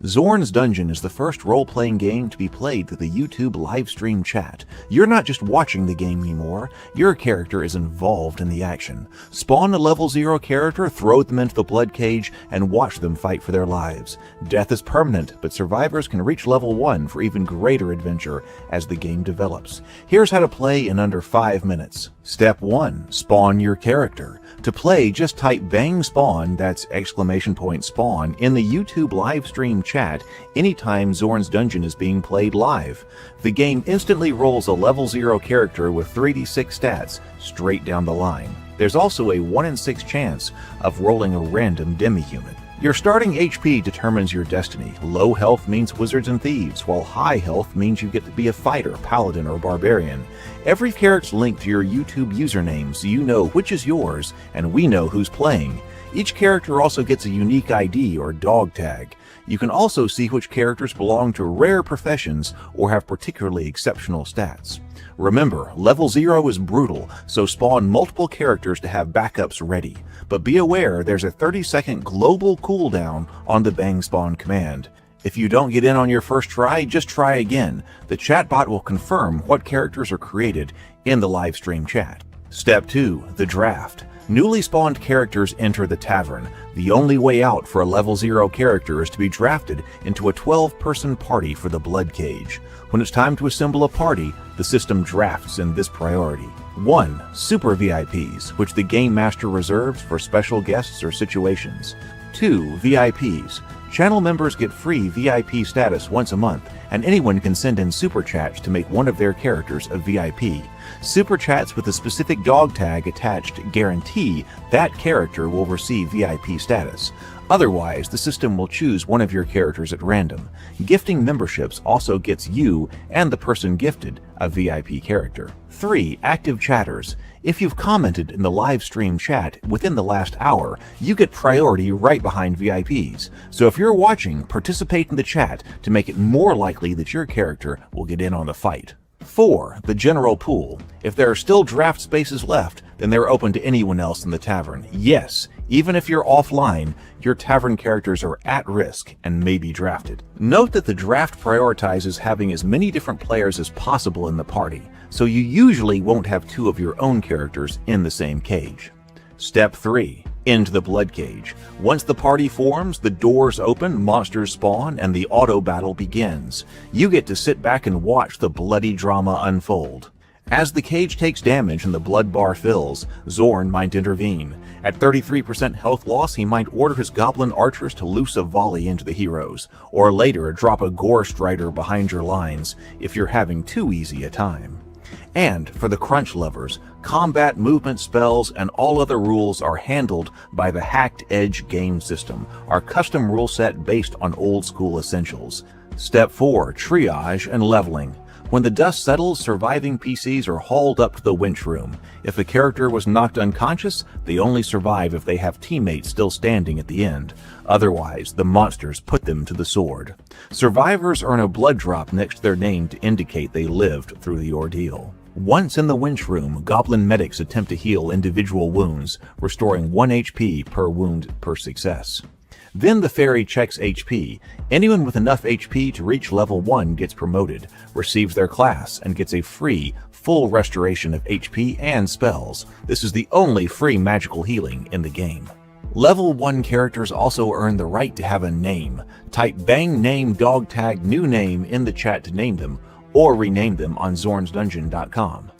Zorn's Dungeon is the first role-playing game to be played through the YouTube livestream chat. You're not just watching the game anymore, your character is involved in the action. Spawn a level 0 character, throw them into the Bloodcage, and watch them fight for their lives. Death is permanent, but survivors can reach level 1 for even greater adventure as the game develops. Here's how to play in under 5 minutes. Step 1. Spawn your character. To play, just type bang spawn, that's !spawn, in the YouTube livestream chat anytime Zorn's Dungeon is being played live. The game instantly rolls a level 0 character with 3d6 stats straight down the line. There's also a 1 in 6 chance of rolling a random demi-human. Your starting HP determines your destiny. Low health means wizards and thieves, while high health means you get to be a fighter, paladin, or barbarian. Every character's linked to your YouTube username, so you know which is yours, and we know who's playing. Each character also gets a unique ID or dog tag. You can also see which characters belong to rare professions or have particularly exceptional stats. Remember, level 0 is brutal, so spawn multiple characters to have backups ready. But be aware there's a 30-second global cooldown on the bang spawn command. If you don't get in on your first try, just try again. The chatbot will confirm what characters are created in the livestream chat. Step 2. The Draft. Newly spawned characters enter the tavern. The only way out for a level 0 character is to be drafted into a 12-person party for the Bloodcage. When it's time to assemble a party, the system drafts in this priority. 1. Super VIPs, which the Game Master reserves for special guests or situations. 2. VIPs. Channel members get free VIP status once a month, and anyone can send in super chats to make one of their characters a VIP. Super chats with a specific dog tag attached guarantee that character will receive VIP status. Otherwise, the system will choose one of your characters at random. Gifting memberships also gets you and the person gifted a VIP character. 3. Active chatters. If you've commented in the live stream chat within the last hour, you get priority right behind VIPs. So if you're watching, participate in the chat to make it more likely that your character will get in on the fight. 4. The general pool. If there are still draft spaces left, then they're open to anyone else in the tavern. Yes, even if you're offline, your tavern characters are at risk and may be drafted. Note that the draft prioritizes having as many different players as possible in the party, so you usually won't have 2 of your own characters in the same cage. Step 3. Into the Bloodcage. Once the party forms, the doors open, monsters spawn, and the auto battle begins. You get to sit back and watch the bloody drama unfold. As the cage takes damage and the blood bar fills, Zorn might intervene. At 33% health loss, he might order his goblin archers to loose a volley into the heroes, or later drop a gore strider behind your lines if you're having too easy a time. And for the crunch lovers, combat, movement, spells, and all other rules are handled by the Hacked Edge game system, our custom rule set based on old school essentials. Step 4. Triage and leveling. When the dust settles, surviving PCs are hauled up to the winch room. If a character was knocked unconscious, they only survive if they have teammates still standing at the end. Otherwise, the monsters put them to the sword. Survivors earn a blood drop next to their name to indicate they lived through the ordeal. Once in the winch room, goblin medics attempt to heal individual wounds, restoring 1 HP per wound per success. Then the fairy checks HP. Anyone with enough HP to reach level 1 gets promoted, receives their class, and gets a free, full restoration of HP and spells. This is the only free magical healing in the game. Level 1 characters also earn the right to have a name. Type bang name dog tag new name in the chat to name them, or rename them on zornsdungeon.com.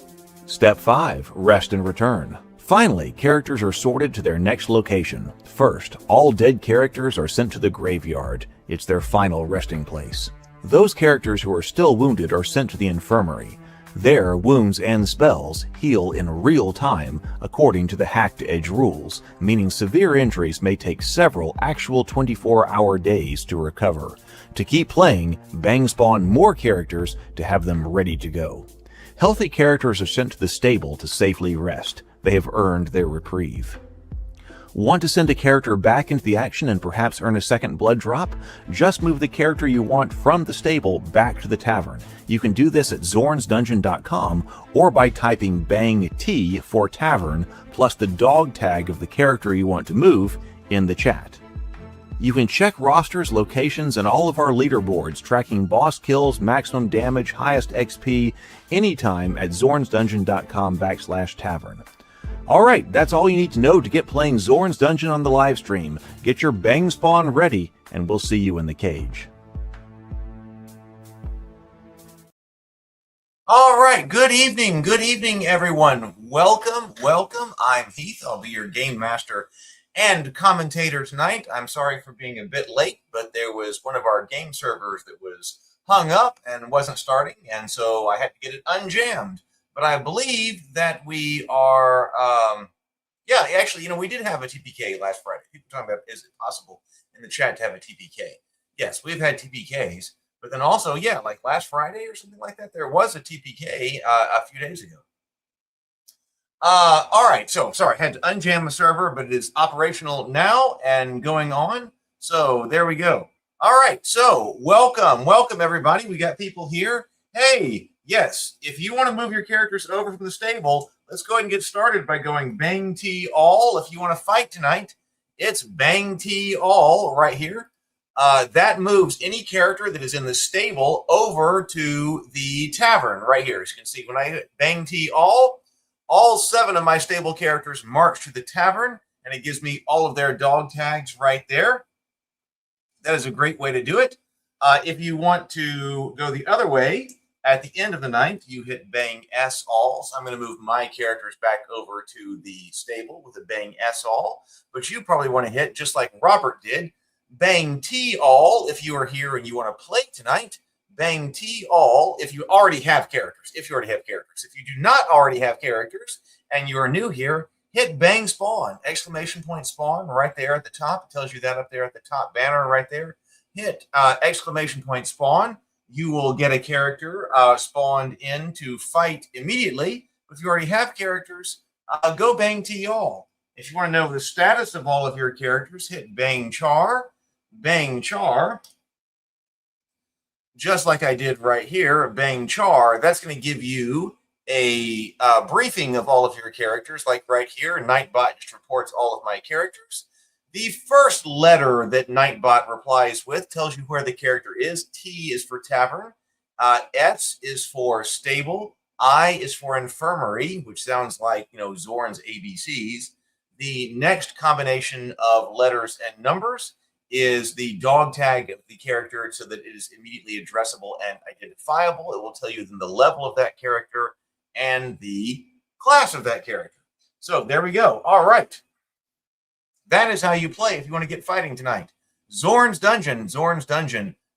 Step 5. Rest and return. Finally, characters are sorted to their next location. First, all dead characters are sent to the graveyard. It's their final resting place. Those characters who are still wounded are sent to the infirmary. There, wounds and spells heal in real time according to the Hacked Edge rules, meaning severe injuries may take several actual 24-hour days to recover. To keep playing, bang spawn more characters to have them ready to go. Healthy characters are sent to the stable to safely rest. They have earned their reprieve. Want to send a character back into the action and perhaps earn a second blood drop? Just move the character you want from the stable back to the tavern. You can do this at zornsdungeon.com or by typing bang T for tavern plus the dog tag of the character you want to move in the chat. You can check rosters, locations, and all of our leaderboards, tracking boss kills, maximum damage, highest XP, anytime at zornsdungeon.com/tavern. Alright, that's all you need to know to get playing Zorn's Dungeon on the live stream. Get your bang spawn ready, and we'll see you in the cage. Alright, good evening everyone. Welcome. I'm Heath, I'll be your game master and commentator tonight. I'm sorry for being a bit late, but there was one of our game servers that was hung up and wasn't starting, and so I had to get it unjammed. But I believe that we are, yeah, actually, we did have a TPK last Friday. People talking about, is it possible in the chat to have a TPK? Yes, we've had TPKs, but then also, yeah, like last Friday or something like that, there was a TPK a few days ago. All right, so sorry, I had to unjam the server, but it is operational now and going on. So there we go. All right, so welcome everybody. We got people here. Hey, yes, if you want to move your characters over from the stable, let's go ahead and get started by going bang T all. If you want to fight tonight, it's bang T all right here. That moves any character that is in the stable over to the tavern right here. As you can see, when I hit bang T all 7 of my stable characters march to the tavern, and it gives me all of their dog tags right there. That is a great way to do it. If you want to go the other way, at the end of the night, you hit bang S all. So I'm going to move my characters back over to the stable with a bang S all. But you probably want to hit, just like Robert did, bang T all if you are here and you want to play tonight. Bang T all if you already have characters. If you do not already have characters and you are new here, hit bang spawn, exclamation point spawn right there at the top. It tells you that up there at the top banner right there. Hit exclamation point spawn. You will get a character spawned in to fight immediately. If you already have characters, go bang T all. If you want to know the status of all of your characters, hit bang char. Bang char. Just like I did right here, bang char, that's going to give you a briefing of all of your characters. Like right here, Nightbot just reports all of my characters. The first letter that Nightbot replies with tells you where the character is. T is for tavern. S is for stable. I is for infirmary, which sounds like, Zorn's ABCs. The next combination of letters and numbers is the dog tag of the character so that it is immediately addressable and identifiable. It will tell you then the level of that character and the class of that character. So there we go. All right. That is how you play if you want to get fighting tonight. Zorn's Dungeon.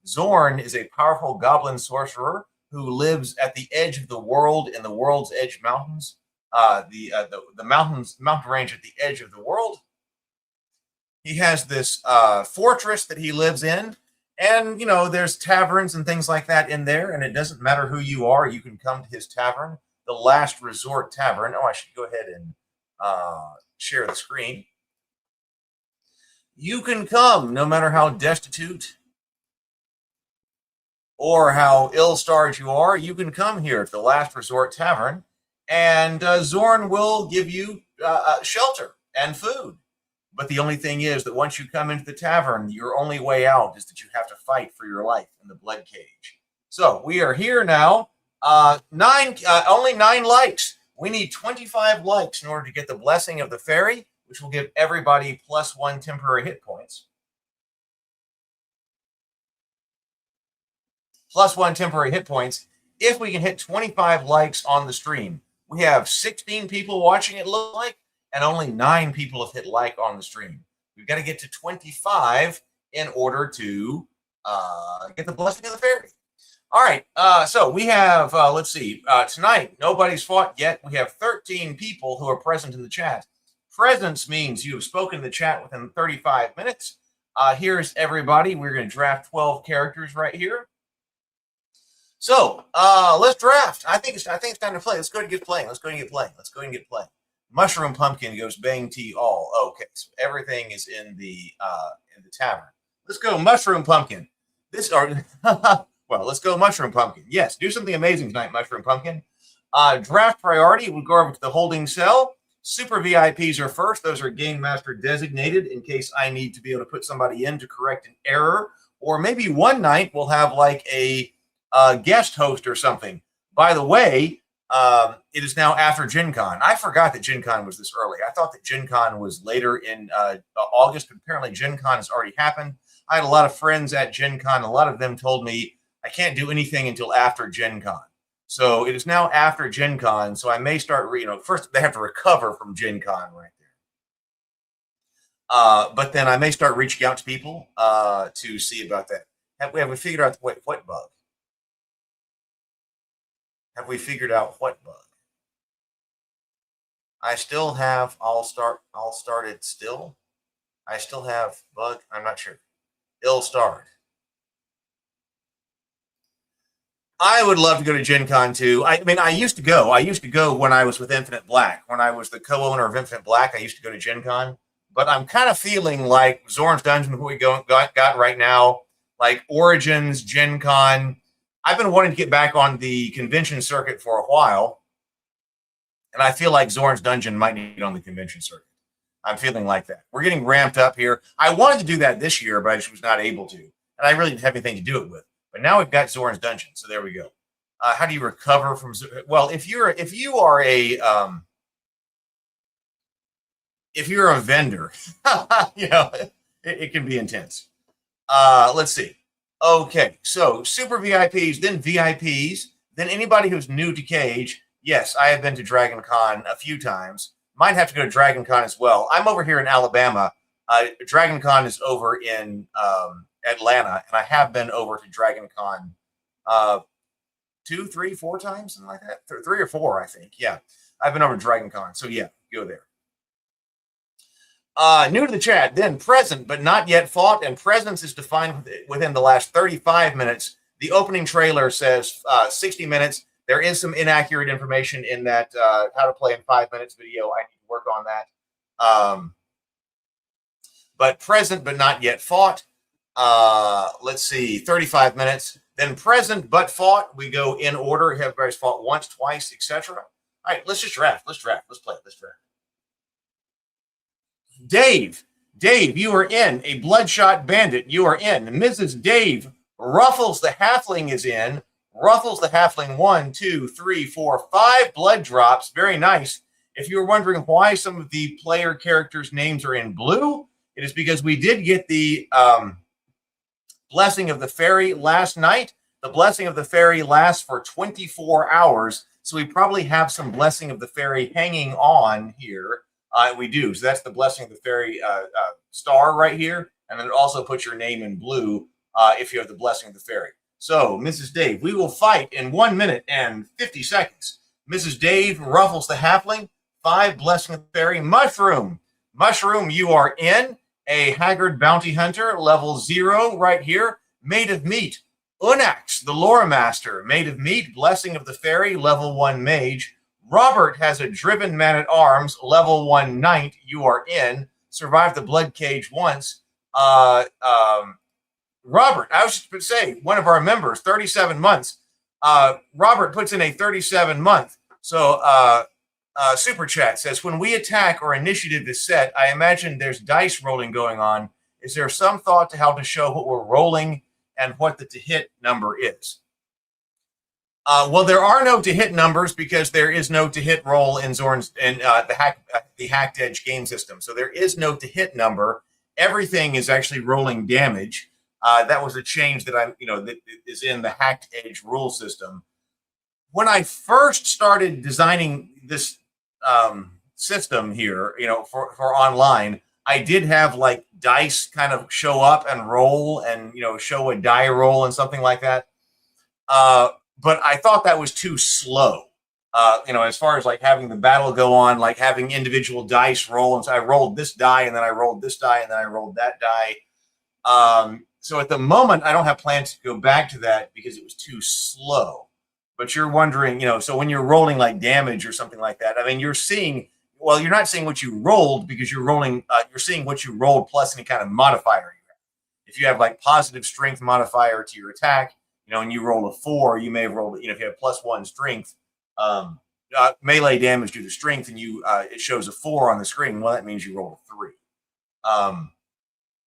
Zorn is a powerful goblin sorcerer who lives at the edge of the world in the World's Edge Mountains. The mountain range at the edge of the world. He has this fortress that he lives in, and, there's taverns and things like that in there, and it doesn't matter who you are. You can come to his tavern, the Last Resort Tavern. Oh, I should go ahead and share the screen. You can come, no matter how destitute or how ill-starred you are, you can come here at the Last Resort Tavern, and Zorn will give you shelter and food. But the only thing is that once you come into the tavern, your only way out is that you have to fight for your life in the Bloodcage. So we are here now. Only 9 likes. We need 25 likes in order to get the Blessing of the Fairy, which will give everybody +1 temporary hit points. +1 temporary hit points if we can hit 25 likes on the stream. We have 16 people watching, it looks like, and only 9 people have hit like on the stream. We've got to get to 25 in order to get the Blessing of the Fairy. All right, so we have, let's see, tonight, nobody's fought yet. We have 13 people who are present in the chat. Presence means you have spoken in the chat within 35 minutes. Here's everybody. We're going to draft 12 characters right here. So let's draft. I think it's time to play. Let's go ahead and get playing. Mushroom Pumpkin goes bang T all. Okay, so everything is in the tavern. Let's go Mushroom Pumpkin. Well, let's go Mushroom Pumpkin. Yes, do something amazing tonight, Mushroom Pumpkin. Draft priority. We'll go over to the holding cell. Super VIPs are first. Those are Game Master designated in case I need to be able to put somebody in to correct an error. Or maybe one night we'll have like a guest host or something. By the way, it is now after Gen Con. I forgot that Gen Con was this early. I thought that Gen Con was later in August, but apparently Gen Con has already happened. I had a lot of friends at Gen Con. A lot of them told me I can't do anything until after Gen Con. So it is now after Gen Con. So I may start, first they have to recover from Gen Con right there. But then I may start reaching out to people to see about that. Have we figured out what bug? Have we figured out what bug? I still have all started still. I still have bug. I'm not sure. Ill starred. I would love to go to Gen Con too. I mean, I used to go. I used to go when I was with Infinite Black. When I was the co-owner of Infinite Black, I used to go to Gen Con. But I'm kind of feeling like Zorn's Dungeon, who we got right now, like Origins, Gen Con. I've been wanting to get back on the convention circuit for a while. And I feel like Zorn's Dungeon might need on the convention circuit. I'm feeling like that. We're getting ramped up here. I wanted to do that this year, but I just was not able to. And I really didn't have anything to do it with. But now we've got Zorn's Dungeon, so there we go. How do you recover from? Well, if you're a vendor, it can be intense. Let's see. Okay, so super VIPs, then VIPs, then anybody who's new to Cage. Yes, I have been to Dragon Con a few times. Might have to go to Dragon Con as well. I'm over here in Alabama. Dragon Con is over in Atlanta, and I have been over to Dragon Con 2, 3, 4 times, something like that. 3 or 4, I think. Yeah, I've been over to Dragon Con. So yeah, go there. New to the chat, then present but not yet fought, and presence is defined within the last 35 minutes. The opening trailer says 60 minutes. There is some inaccurate information in that how to play in 5 minutes video. I need to work on that. But present but not yet fought. Let's see, 35 minutes. Then present but fought. We go in order. Everybody's fought once, twice, etc. All right, let's just draft. Let's draft. Let's play. Let's draft. Dave, you are in. A Bloodshot Bandit, you are in. Mrs. Dave, Ruffles the Halfling is in. Ruffles the Halfling, 1, 2, 3, 4, 5 blood drops. Very nice. If you were wondering why some of the player characters' names are in blue, it is because we did get the Blessing of the Fairy last night. The Blessing of the Fairy lasts for 24 hours, so we probably have some Blessing of the Fairy hanging on here. We do. So that's the Blessing of the Fairy star right here, and then it also puts your name in blue if you have the Blessing of the Fairy. So, Mrs. Dave, we will fight in 1 minute and 50 seconds. Mrs. Dave, Ruffles the Halfling, 5 Blessing of the Fairy. Mushroom, you are in. A Haggard Bounty Hunter, level 0 right here. Made of Meat, Unax, the Lore Master, Made of Meat, Blessing of the Fairy, level 1 Mage. Robert has a Driven Man-at-Arms, level 1 Knight. You are in. Survived the Bloodcage once. Robert, I was just going to say, one of our members, 37 months. Robert puts in a 37-month. So Super Chat says, when we attack or initiative is set, I imagine there's dice rolling going on. Is there some thought to how to show what we're rolling and what the to-hit number is? Well, there are no to-hit numbers because there is no to-hit roll in Zorn's and the Hacked Edge game system. So there is no to-hit number. Everything is actually rolling damage. That was a change that that is in the Hacked Edge rule system. When I first started designing this system here, for online, I did have like dice kind of show up and roll and show a die roll and something like that. But I thought that was too slow. As far as like having the battle go on, like having individual dice roll. And so I rolled this die and then I rolled this die and then I rolled that die. So at the moment, I don't have plans to go back to that because it was too slow. But you're wondering, so when you're rolling like damage or something like that, I mean, you're not seeing what you rolled because you're rolling, you're seeing what you rolled plus any kind of modifier you have. If you have like positive strength modifier to your attack, and you roll a 4, you may have rolled, if you have +1 strength, melee damage due to strength, and it shows a 4 on the screen. Well, that means you rolled a 3.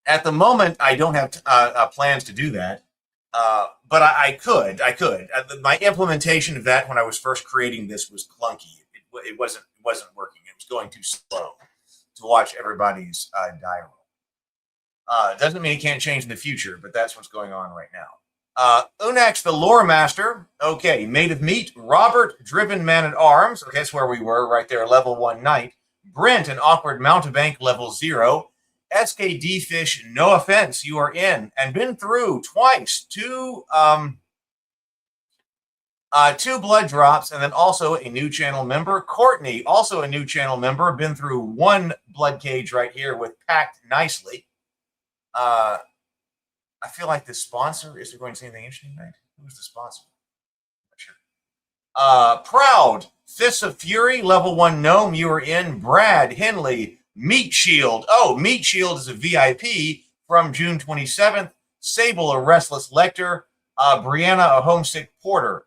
At the moment, I don't have plans to do that, but I could. My implementation of that when I was first creating this was clunky. It wasn't working. It was going too slow to watch everybody's die roll. Doesn't mean it can't change in the future, but that's what's going on right now. Unax the Lore Master. Okay, Made of Meat. Robert, Driven Man-at-Arms. Okay, that's where we were right there, level 1 Knight. Brent, an Awkward Mountebank, level 0. SKD Fish, no offense, you are in and been through twice. Two blood drops, and then also a new channel member. Courtney, also a new channel member, been through 1 Bloodcage right here with Packed Nicely. I feel like the sponsor, is there going to say anything interesting tonight? Who's the sponsor? I'm not sure. Proud, Fists of Fury, level 1 Gnome, you are in. Brad, Henley, Meat Shield. Oh, Meat Shield is a VIP from June 27th. Sable, a Restless Lector. Brianna, a Homesick Porter.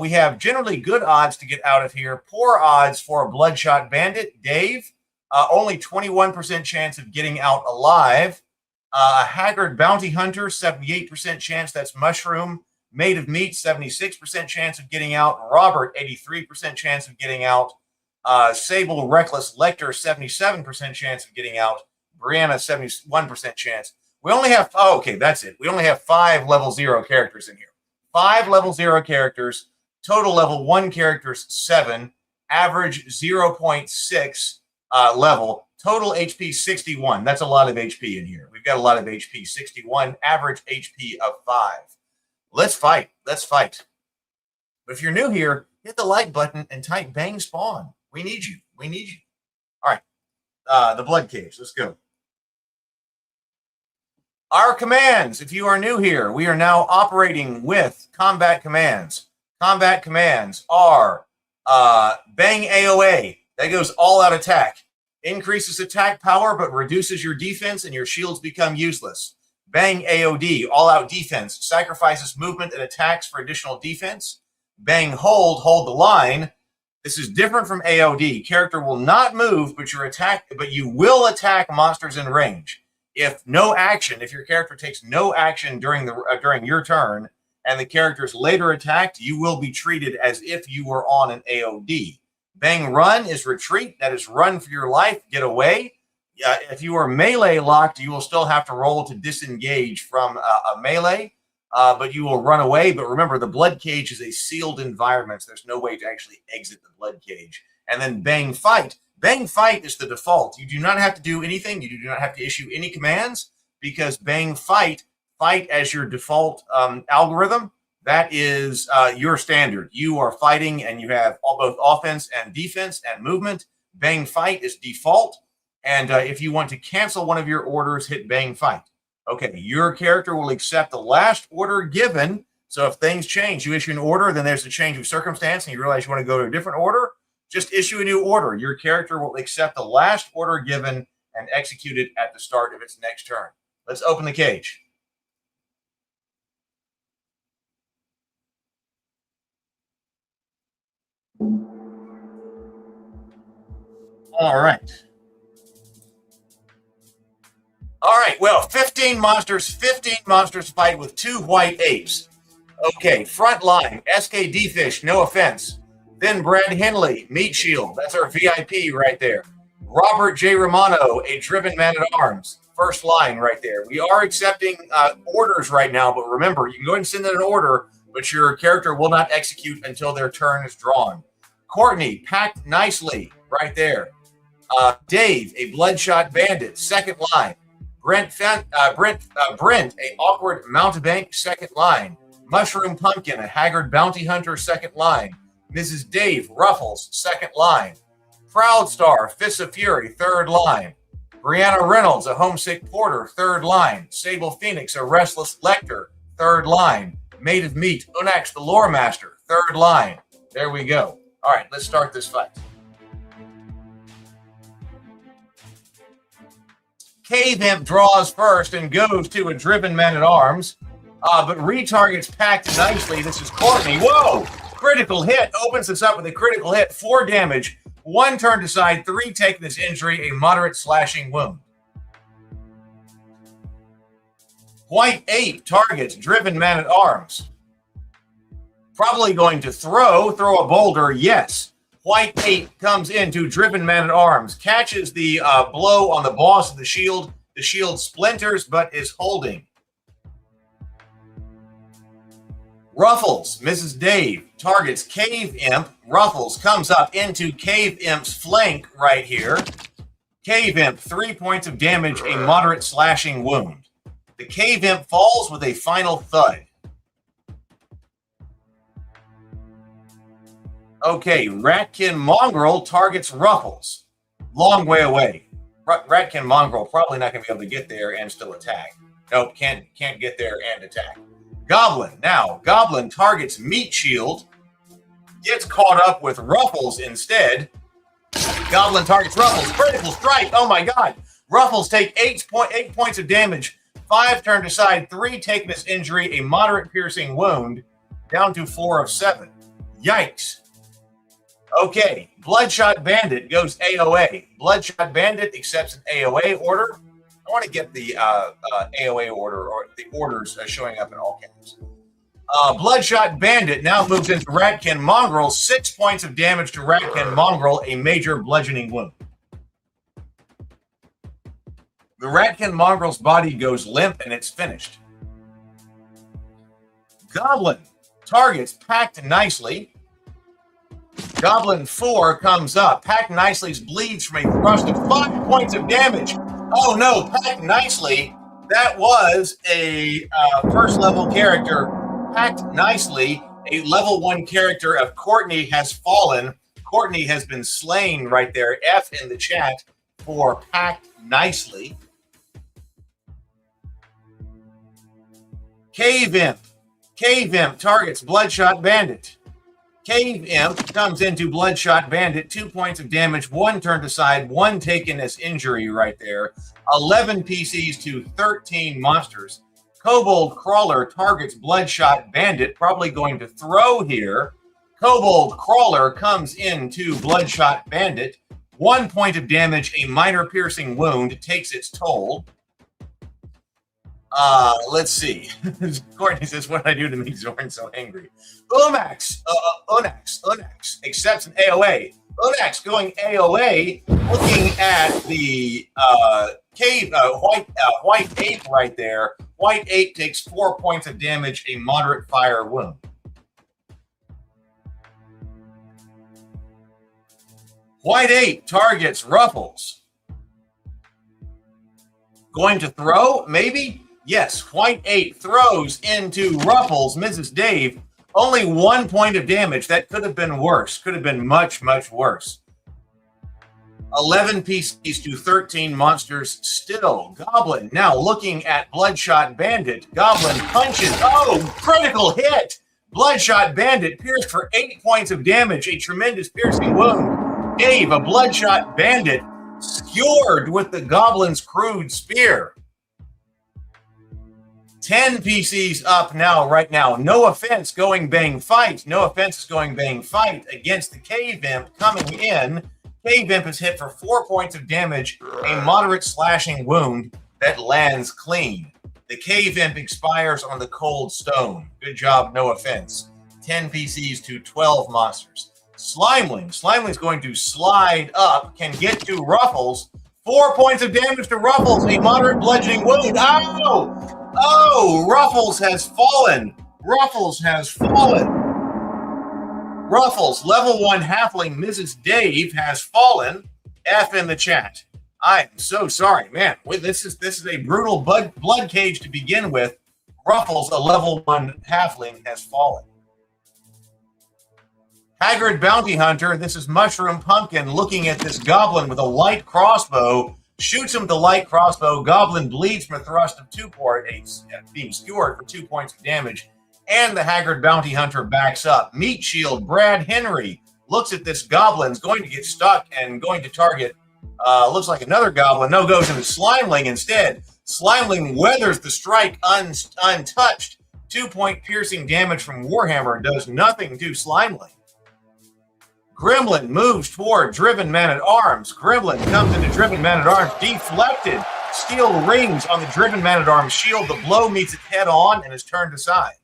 We have generally good odds to get out of here. Poor odds for a Bloodshot Bandit. Dave, only 21% chance of getting out alive. A Haggard Bounty Hunter, 78% chance. That's Mushroom. Made of Meat, 76% chance of getting out. Robert, 83% chance of getting out. Sable, Reckless Lector, 77% chance of getting out. Brianna, 71% chance. We only have, okay, that's it. We only have 5 level 0 characters in here. 5 level 0 characters. Total level 1 characters, 7. Average 0.6 level. Total HP 61. That's a lot of HP in here. We've got a lot of HP. 61. Average HP of 5. Let's fight. Let's fight. But if you're new here, hit the like button and type bang spawn. We need you. We need you. All right. The Bloodcage. Let's go. Our commands. If you are new here, we are now operating with combat commands. Combat commands are bang AOA. That goes all out attack. Increases attack power, but reduces your defense and your shields become useless. Bang AOD, all out defense. Sacrifices movement and attacks for additional defense. Bang hold the line. This is different from AOD. Character will not move, but you will attack monsters in range. If your character takes no action during your turn, and the character is later attacked, you will be treated as if you were on an AOD. Bang Run is retreat. That is run for your life, get away. If you are melee locked, you will still have to roll to disengage from a melee, but you will run away. But remember, the Bloodcage is a sealed environment, so there's no way to actually exit the Bloodcage. And then Bang Fight. Bang Fight is the default. You do not have to do anything. You do not have to issue any commands, because Bang Fight as your default algorithm. That is your standard. You are fighting, and you have both offense and defense and movement. Bang Fight is default. And if you want to cancel one of your orders, hit Bang Fight. Okay, your character will accept the last order given. So if things change, you issue an order, then there's a change of circumstance, and you realize you want to go to a different order, just issue a new order. Your character will accept the last order given and execute it at the start of its next turn. Let's open the cage. All right. All right, well, 15 monsters fight with 2 white apes. Okay, front line, SKD Fish, no offense. Then Brad Henley, Meat Shield, that's our VIP right there. Robert J. Romano, a Driven Man-at-Arms, first line right there. We are accepting orders right now, but remember, you can go ahead and send in an order, but your character will not execute until their turn is drawn. Courtney, Packed Nicely, right there. Dave, a Bloodshot Bandit, second line. Brent, a Awkward Mountebank, second line. Mushroom Pumpkin, a Haggard Bounty Hunter, second line. Mrs. Dave, Ruffles, second line. Proud Star, Fists of Fury, third line. Brianna Reynolds, a Homesick Porter, third line. Sable Phoenix, a Restless Lector, third line. Made of Meat, Unax the Lore Master, third line. There we go. All right, let's start this fight. Cave Imp draws first and goes to a Driven Man-at-Arms, but retargets Packed Nicely. This is Courtney. Whoa! Critical hit. Opens this up with a critical hit. 4 damage. 1 turned aside. 3 taking this injury. A moderate slashing wound. White Ape targets Driven Man-at-Arms. Probably going to throw a boulder, yes. White Ape comes into Driven Man-at-Arms, catches the blow on the boss of the shield. The shield splinters, but is holding. Ruffles, Mrs. Dave, targets Cave Imp. Ruffles comes up into Cave Imp's flank right here. Cave Imp, 3 points of damage, a moderate slashing wound. The Cave Imp falls with a final thud. Okay, Ratkin Mongrel targets Ruffles. Long way away. Ratkin Mongrel probably not going to be able to get there and still attack. Nope, can't get there and attack. Goblin. Now, Goblin targets Meat Shield. Gets caught up with Ruffles instead. Goblin targets Ruffles. Critical strike. Oh my god. Ruffles take 8 points of damage. 5 turned aside, 3 taking this injury, a moderate piercing wound, down to 4 of 7. Yikes. Okay, Bloodshot Bandit goes AOA. Bloodshot Bandit accepts an AOA order. I want to get the AOA order, or the orders showing up in all caps. Bloodshot Bandit now moves into Ratkin Mongrel. 6 points of damage to Ratkin Mongrel, a major bludgeoning wound. The Ratkin Mongrel's body goes limp and it's finished. Goblin targets Packed Nicely. Goblin 4 comes up. Packed Nicely's bleeds from a thrust of 5 points of damage. Oh no, Packed Nicely, that was a first level character. Packed Nicely, a level 1 character of Courtney, has fallen. Courtney has been slain right there. F in the chat for Packed Nicely. Cave Imp. Cave Imp targets Bloodshot Bandit. Cave Imp comes into Bloodshot Bandit. 2 points of damage, 1 turned aside, 1 taken as injury right there. 11 PCs to 13 monsters. Kobold Crawler targets Bloodshot Bandit, probably going to throw here. Kobold Crawler comes into Bloodshot Bandit. 1 point of damage, a minor piercing wound, takes its toll. Let's see. Courtney says, what did I do to make Zorn so angry? Unax accepts an AOA. Unax going AOA, looking at the White Ape right there. White Ape takes 4 points of damage, a moderate fire wound. White Ape targets Ruffles. Going to throw? Maybe? Yes, White Ape throws into Ruffles, Mrs. Dave. Only 1 point of damage. That could have been worse. Could have been much, much worse. 11 PCs to 13 monsters still. Goblin now looking at Bloodshot Bandit. Goblin punches. Oh, critical hit. Bloodshot Bandit pierced for 8 points of damage. A tremendous piercing wound. Dave, a Bloodshot Bandit, skewered with the Goblin's crude spear. 10 PCs up now, right now. No offense, going bang fight. No offense is going bang fight against the Cave Imp coming in. Cave Imp is hit for 4 points of damage, a moderate slashing wound that lands clean. The Cave Imp expires on the cold stone. Good job, no offense. 10 PCs to 12 monsters. Slimeling. Slimeling's going to slide up, can get to Ruffles. 4 points of damage to Ruffles, a moderate bludgeoning wound. Ow! Oh, Ruffles has fallen. Ruffles has fallen. Ruffles, level 1 halfling, Mrs. Dave, has fallen. F in the chat. I am so sorry, man. This is a brutal blood cage to begin with. Ruffles, a level 1 halfling, has fallen. Haggard Bounty Hunter, this is Mushroom Pumpkin looking at this goblin with a light crossbow. Shoots him with the light crossbow. Goblin bleeds from a thrust of 2 points, being skewered for 2 points of damage. And the Haggard Bounty Hunter backs up. Meat Shield, Brad Henry, looks at this goblin's going to get stuck and going to target, looks like another goblin. No, goes into Slimeling instead. Slimeling weathers the strike untouched. 2-point piercing damage from Warhammer does nothing to Slimely. Gremlin moves toward Driven Man-at-Arms. Gremlin comes into Driven Man-at-Arms, deflected. Steel rings on the Driven Man-at-Arms shield. The blow meets it head on and is turned aside.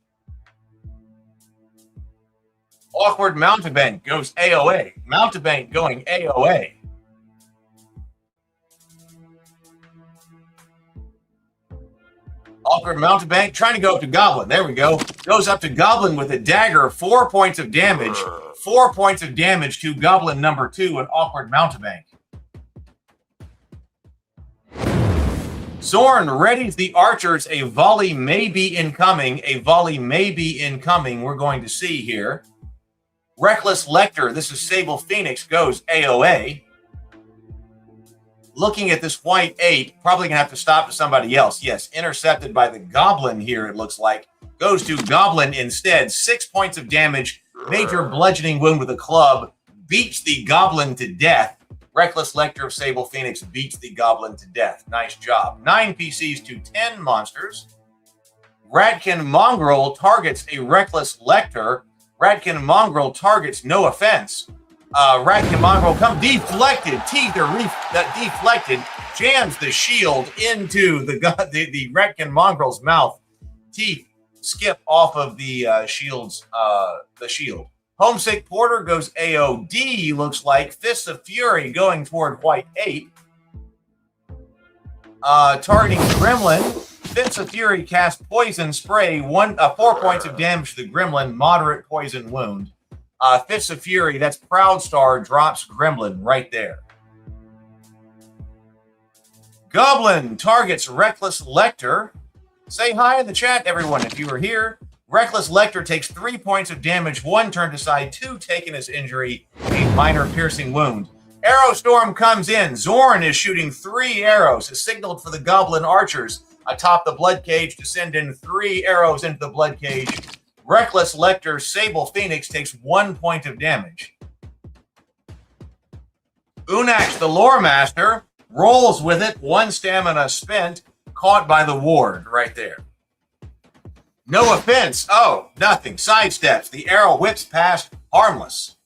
Awkward Mountebank goes AOA. Mountebank going AOA. Awkward Mountebank trying to go up to Goblin. There we go. Goes up to Goblin with a dagger. 4 points of damage. 4 points of damage to Goblin number 2 and Awkward Mountebank. Zorn readies the archers. A volley may be incoming. A volley may be incoming. We're going to see here. Reckless Lecter, this is Sable Phoenix, goes AOA. Looking at this white 8, probably going to have to stop to somebody else. Yes, intercepted by the Goblin here, it looks like. Goes to Goblin instead. 6 points of damage. Major bludgeoning wound with a club. Beats the Goblin to death. Reckless Lecter of Sable Phoenix beats the Goblin to death. Nice job. 9 PCs to 10 monsters. Ratkin Mongrel targets a Reckless Lecter. Ratkin Mongrel targets No Offense. Ratkin Mongrel come deflected. Teeth are deflected. Jams the shield into the Ratkin Mongrel's mouth. Teeth skip off of the shield. Homesick Porter goes AOD, looks like. Fists of Fury going toward white 8. Targeting Gremlin. Fists of Fury cast Poison Spray. 4 points of damage to the Gremlin. Moderate poison wound. Fists of Fury, that's Proud Star, drops Gremlin right there. Goblin targets Reckless Lecter. Say hi in the chat, everyone, if you are here. Reckless Lecter takes 3 points of damage, 1 turned aside, 2 taken as injury, a minor piercing wound. Arrow Storm comes in. Zorn is shooting 3 arrows, has signaled for the Goblin archers atop the Bloodcage to send in 3 arrows into the Bloodcage. Reckless Lecter, Sable Phoenix takes 1 point of damage. Unax, the Lore Master, rolls with it, 1 stamina spent, caught by the ward right there. No Offense. Oh, nothing. Sidesteps. The arrow whips past, harmless.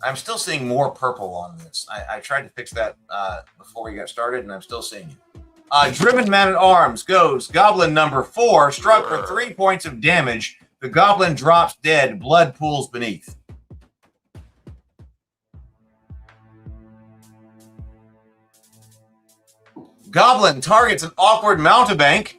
I'm still seeing more purple on this. I tried to fix that before we got started, and I'm still seeing it. Driven Man-at-Arms goes Goblin number 4, struck for 3 points of damage. The Goblin drops dead. Blood pools beneath. Goblin targets an Awkward Mountebank.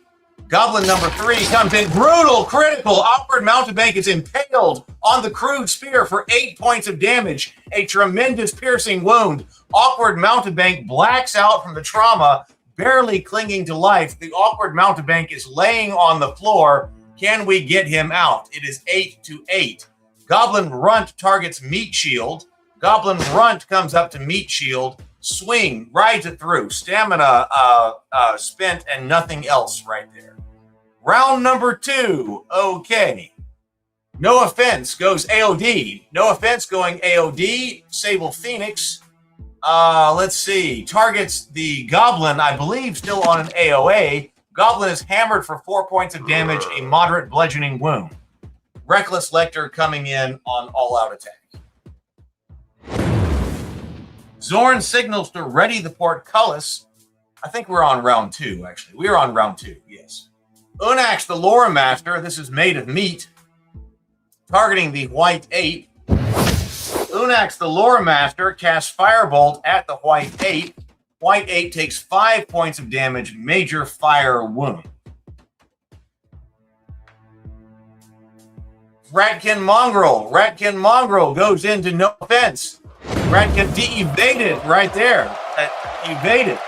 Goblin number 3 comes in. Brutal, critical. Awkward Mountebank is impaled on the crude spear for 8 points of damage. A tremendous piercing wound. Awkward Mountebank blacks out from the trauma, barely clinging to life. The Awkward Mountebank is laying on the floor. Can we get him out? It is 8-8. Goblin Runt targets Meat Shield. Goblin Runt comes up to Meat Shield. Swing, rides it through. Stamina spent and nothing else right there. Round number 2. Okay. No Offense goes AOD. No Offense going AOD. Sable Phoenix. Let's see. Targets the Goblin, I believe, still on an AOA. Goblin is hammered for 4 points of damage, a moderate bludgeoning wound. Reckless Lecter coming in on all-out attack. Zorn signals to ready the portcullis. I think we're on round 2, actually. We are on round 2, yes. Unax, the Lore Master. This is made of meat. Targeting the white 8. Unax, the Lore Master, casts Firebolt at the white 8. White 8 takes 5 points of damage, major fire wound. Ratkin Mongrel. Ratkin Mongrel goes into No Offense. Ratkin evaded right there. Evaded.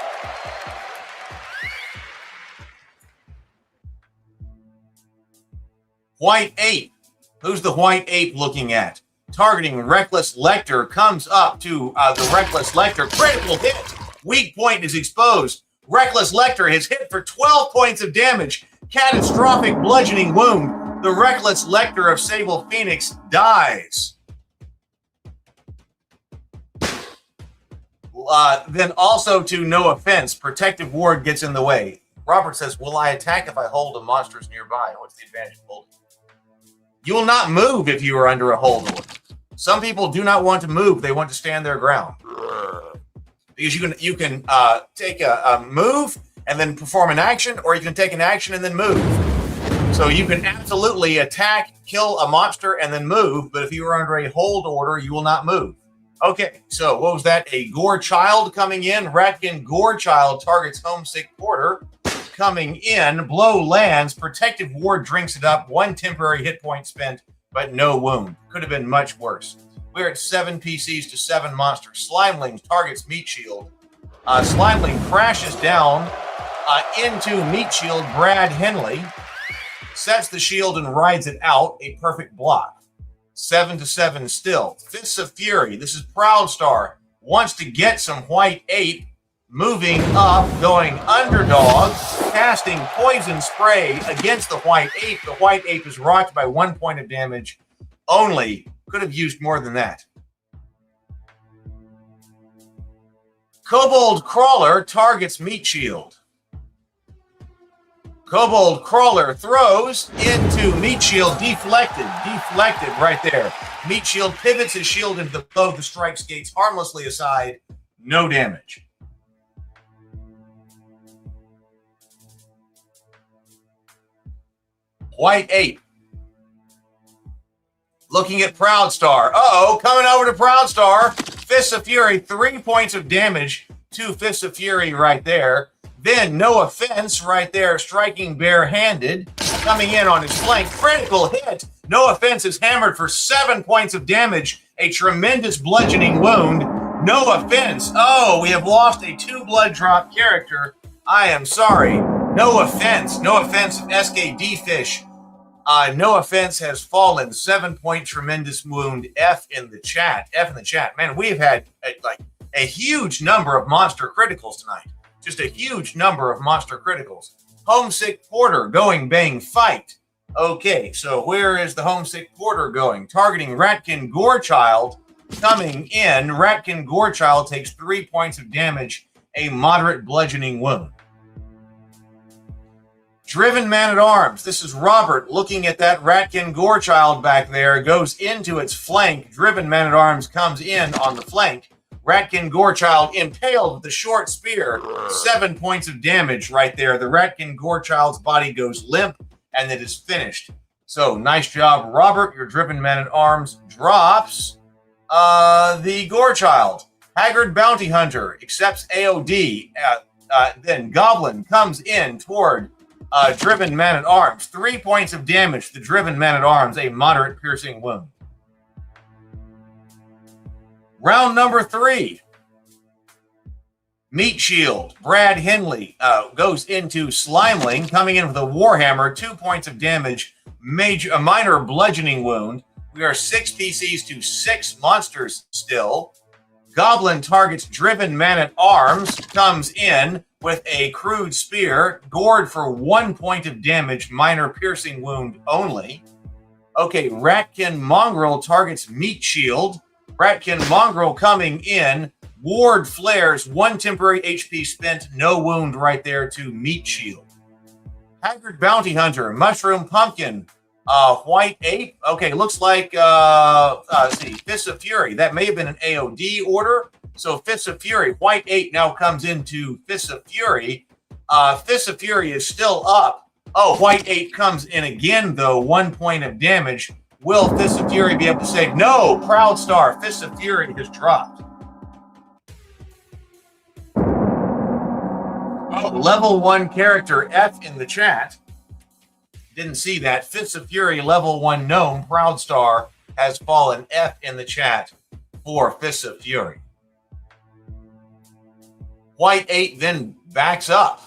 White 8. Who's the white 8 looking at? Targeting Reckless Lecter, comes up to the Reckless Lecter. Critical hit. Weak point is exposed. Reckless Lecter has hit for 12 points of damage. Catastrophic bludgeoning wound. The Reckless Lecter of Sable Phoenix dies. Then also to no offense, protective ward gets in the way. Robert says, will I attack if I hold a monster's nearby? What's the advantage of holding? You will not move if you are under a hold order. Some people do not want to move. They want to stand their ground. Because you can take a move and then perform an action, or you can take an action and then move. So you can absolutely attack, kill a monster, and then move, but if you are under a hold order, you will not move. Okay, so what was that? A Gore Child coming in. Ratkin Gore Child targets Homesick Porter. Coming in, blow lands, protective ward drinks it up, 1 temporary hit point spent, but no wound. Could have been much worse. We're at 7 PCs to 7 monsters. Slimeling targets Meat Shield. Slimeling crashes down into Meat Shield. Brad Henley sets the shield and rides it out. A perfect block. 7 to 7 still. Fists of Fury. This is Proud Star. Wants to get some White Ape. Moving up, going underdog, casting poison spray against the White Ape. The White Ape is rocked by 1 point of damage only. Could have used more than that. Kobold Crawler targets Meat Shield. Kobold Crawler throws into Meat Shield, deflected right there. Meat Shield pivots his shield into the blow. The strike skates harmlessly aside. No damage. White Ape. Looking at Proud Star. Uh-oh, coming over to Proud Star. Fists of Fury, 3 points of damage to Fists of Fury right there. Then, no offense right there, striking barehanded. Coming in on his flank. Critical hit. No offense is hammered for 7 points of damage. A tremendous bludgeoning wound. No offense. Oh, we have lost a 2 blood drop character. I am sorry. No offense. No offense, SKD Fish. No offense has fallen. 7-point tremendous wound. F in the chat. F in the chat. Man, we've had a huge number of monster criticals tonight. Just a huge number of monster criticals. Homesick Porter going bang fight. Okay, so where is the Homesick Porter going? Targeting Ratkin Gorechild. Coming in, Ratkin Gorechild takes 3 points of damage. A moderate bludgeoning wound. Driven Man-at-Arms. This is Robert looking at that Ratkin Gorechild back there. Goes into its flank. Driven Man-at-Arms comes in on the flank. Ratkin Gorechild impaled with the short spear. 7 points of damage right there. The Ratkin Gorechild's body goes limp, and it is finished. So, nice job, Robert. Your Driven Man-at-Arms drops the Gorechild. Haggard Bounty Hunter accepts AOD. Then Goblin comes in toward Driven Man-at-Arms. 3 points of damage to the Driven Man-at-Arms, a moderate piercing wound. Round number 3. Meat Shield. Brad Henley goes into Slimeling, coming in with a Warhammer. 2 points of damage, a minor bludgeoning wound. We are 6 PCs to 6 monsters still. Goblin targets Driven Man-at-Arms, comes in with a crude spear, gored for 1 point of damage, minor piercing wound only. Okay, Ratkin Mongrel targets Meat Shield. Ratkin Mongrel coming in, ward flares, 1 temporary HP spent, no wound right there to Meat Shield. Haggard Bounty Hunter, Mushroom Pumpkin, White Ape. Okay, looks like, let's see, Fists of Fury. That may have been an AOD order. So Fists of Fury, White Ape now comes into Fists of Fury. Fists of Fury is still up. Oh, White Ape comes in again, though, 1 point of damage. Will Fists of Fury be able to save? No, Proud Star, Fists of Fury has dropped. Oh, level 1 character, F in the chat. Didn't see that. Fists of Fury, level 1 gnome, Proud Star, has fallen. F in the chat for Fists of Fury. White 8 then backs up.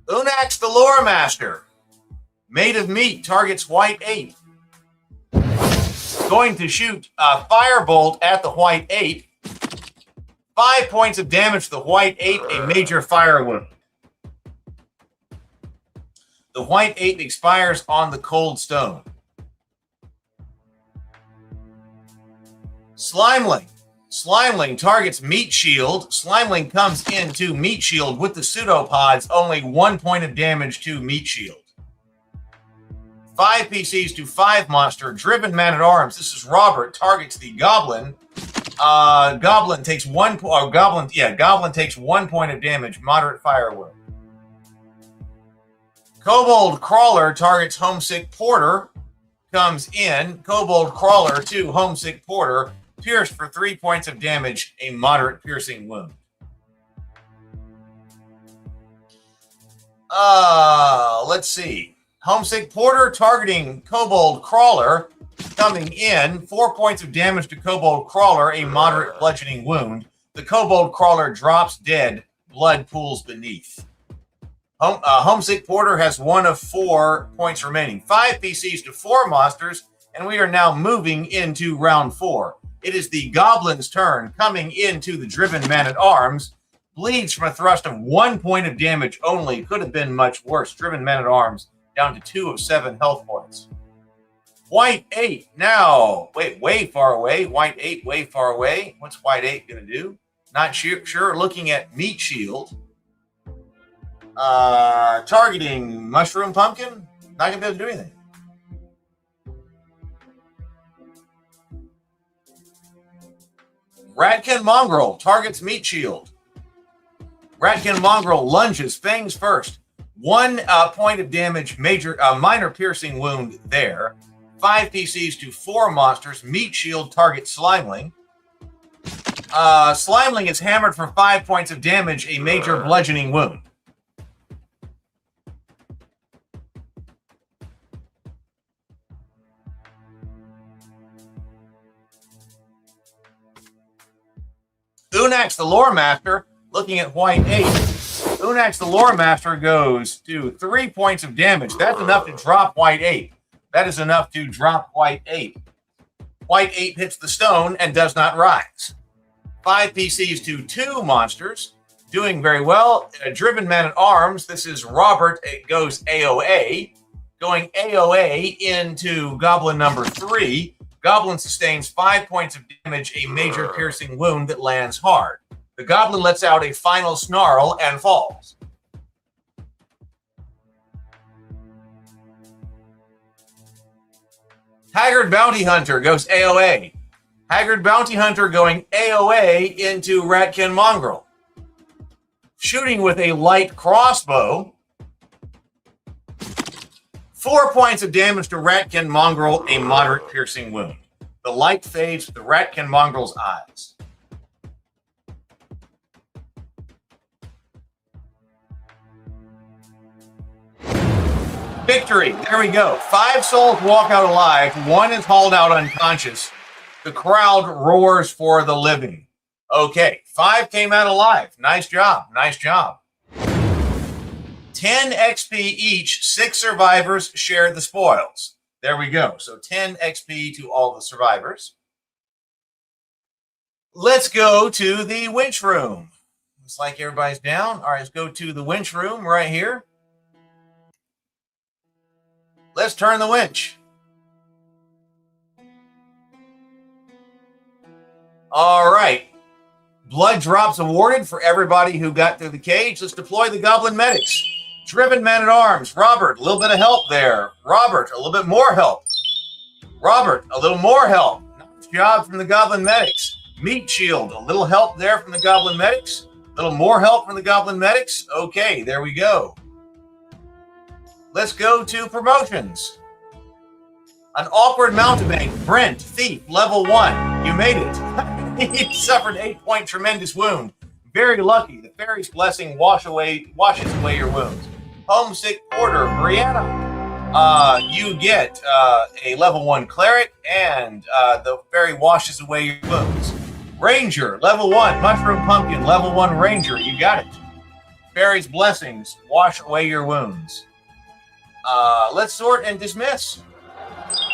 Unax the Lore Master. Made of Meat targets White 8. Going to shoot a Firebolt at the White 8. 5 points of damage to the White 8, a major fire wound. The White 8 expires on the Cold Stone. Slimeling. Slimeling targets Meat Shield. Slimeling comes into Meat Shield with the pseudopods. Only 1 point of damage to Meat Shield. 5 PCs to 5 monster. Driven Man-at-Arms. This is Robert. Targets the Goblin. Goblin takes 1 point of damage. Moderate fire wound. Kobold Crawler targets Homesick Porter. Comes in. Kobold Crawler to Homesick Porter. Pierced for 3 points of damage, a moderate piercing wound. Let's see. Homesick Porter targeting Kobold Crawler. Coming in, 4 points of damage to Kobold Crawler, a moderate bludgeoning wound. The Kobold Crawler drops dead. Blood pools beneath. Homesick Porter has 1 of 4 points remaining. 5 PCs to 4 monsters, and we are now moving into round 4. It is the Goblin's turn, coming into the Driven Man-at-Arms. Bleeds from a thrust of 1 point of damage only. Could have been much worse. Driven Man-at-Arms down to 2 of 7 health points. White 8 now. Wait, way far away. White 8 way far away. What's White 8 going to do? Not sure. Looking at Meat Shield. Targeting Mushroom Pumpkin. Not going to be able to do anything. Ratkin Mongrel targets Meat Shield. Ratkin Mongrel lunges, fangs first. 1 point of damage, minor piercing wound there. 5 PCs to 4 monsters. Meat Shield targets Slimeling. Slimeling is hammered for 5 points of damage, a major bludgeoning wound. Unax the Lore Master, looking at White 8. Unax the Lore Master goes to 3 points of damage. That's enough to drop White 8. That is enough to drop White 8. White 8 hits the stone and does not rise. 5 PCs to 2 monsters. Doing very well. Driven Man-at-Arms. This is Robert. It goes AOA. Going AOA into Goblin number 3. Goblin sustains 5 points of damage, a major piercing wound that lands hard. The Goblin lets out a final snarl and falls. Haggard Bounty Hunter goes AOA. Haggard Bounty Hunter going AOA into Ratkin Mongrel. Shooting with a light crossbow. 4 points of damage to Ratkin Mongrel, a moderate piercing wound. The light fades to the Ratkin Mongrel's eyes. Victory. There we go. 5 souls walk out alive. 1 is hauled out unconscious. The crowd roars for the living. Okay, 5 came out alive. Nice job. Nice job. 10 XP each. 6 survivors share the spoils. There we go. So 10 XP to all the survivors. Let's go to the winch room. Looks like everybody's down. All right, let's go to the winch room right here. Let's turn the winch. All right. Blood drops awarded for everybody who got through the cage. Let's deploy the Goblin Medics. Driven Man-at-Arms. Robert, a little bit of help there. Robert, a little bit more help. Robert, a little more help. Nice job from the Goblin Medics. Meat Shield, a little help there from the Goblin Medics. A little more help from the Goblin Medics. Okay, there we go. Let's go to promotions. An awkward mountebank, Brent, thief, level 1. You made it. He suffered 8-point tremendous wound. Very lucky. The fairy's blessing washes away your wounds. Homesick Porter, Brianna. You get a level 1 cleric, and the fairy washes away your wounds. Ranger, level 1. Mushroom Pumpkin, level 1 Ranger. You got it. Fairy's blessings wash away your wounds. Let's sort and dismiss.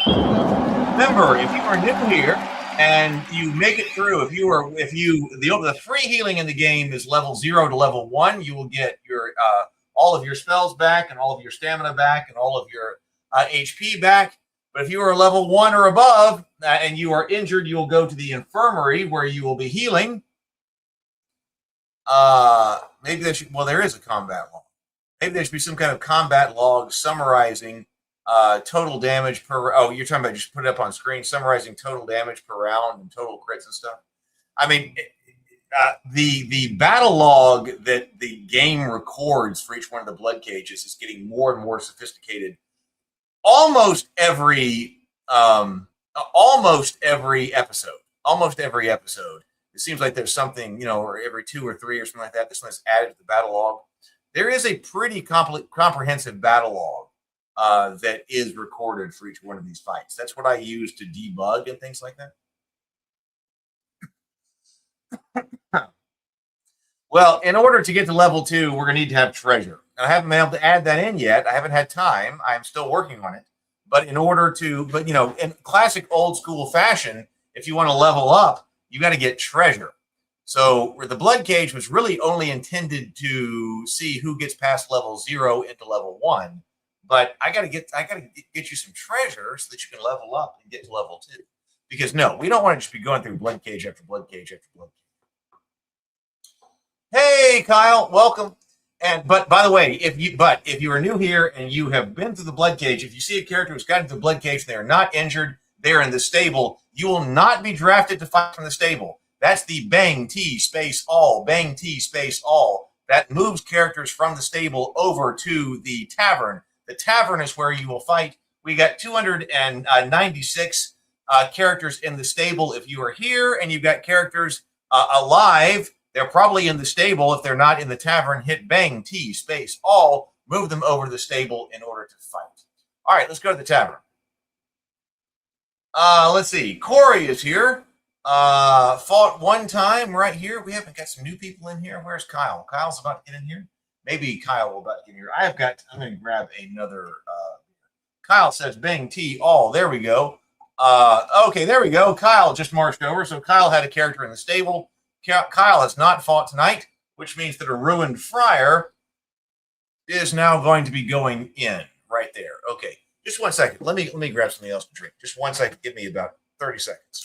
Remember, if you are new here and you make it through, the free healing in the game is level 0 to level 1. You will get your all of your spells back and all of your stamina back and all of your HP back. But if you are level 1 or above and you are injured, you will go to the infirmary where you will be healing. Maybe there should, well, there is a combat log. Maybe there should be some kind of combat log summarizing total damage per. Oh, you're talking about just put it up on screen, summarizing total damage per round and total crits and stuff. I mean, the battle log that the game records for each one of the blood cages is getting more and more sophisticated. Almost every episode. It seems like there's something, or every 2 or 3 or something like that. This one is added to the battle log. There is a pretty comprehensive battle log that is recorded for each one of these fights. That's what I use to debug and things like that. Well, in order to get to level 2, we're going to need to have treasure. I haven't been able to add that in yet. I haven't had time. I'm still working on it. But in classic old school fashion, if you want to level up, you got to get treasure. So where the blood cage was really only intended to see who gets past level 0 into level 1. But I got to get you some treasure so that you can level up and get to level 2. Because no, we don't want to just be going through blood cage after blood cage after blood cage. Hey, Kyle, welcome. But by the way, if you are new here and you have been through the blood cage, if you see a character who's gotten to the blood cage, they are not injured, they're in the stable, you will not be drafted to fight from the stable. That's the bang T space all, bang T space all. That moves characters from the stable over to the tavern. The tavern is where you will fight. We got 296 characters in the stable. If you are here and you've got characters alive, they're probably in the stable. If they're not in the tavern, hit bang T space all, move them over to the stable in order to fight. All right, let's go to the tavern. Let's see. Corey is here. Fought one time right here. We haven't got some new people in here. Where's Kyle? Kyle's about to get in here. Maybe Kyle will about to get in here. I'm going to grab another. Kyle says bang T all. There we go. Okay, there we go. Kyle just marched over. So Kyle had a character in the stable. Kyle has not fought tonight, which means that a ruined friar is now going to be going in right there. Okay, just 1 second. Let me grab something else to drink. Just 1 second. Give me about 30 seconds.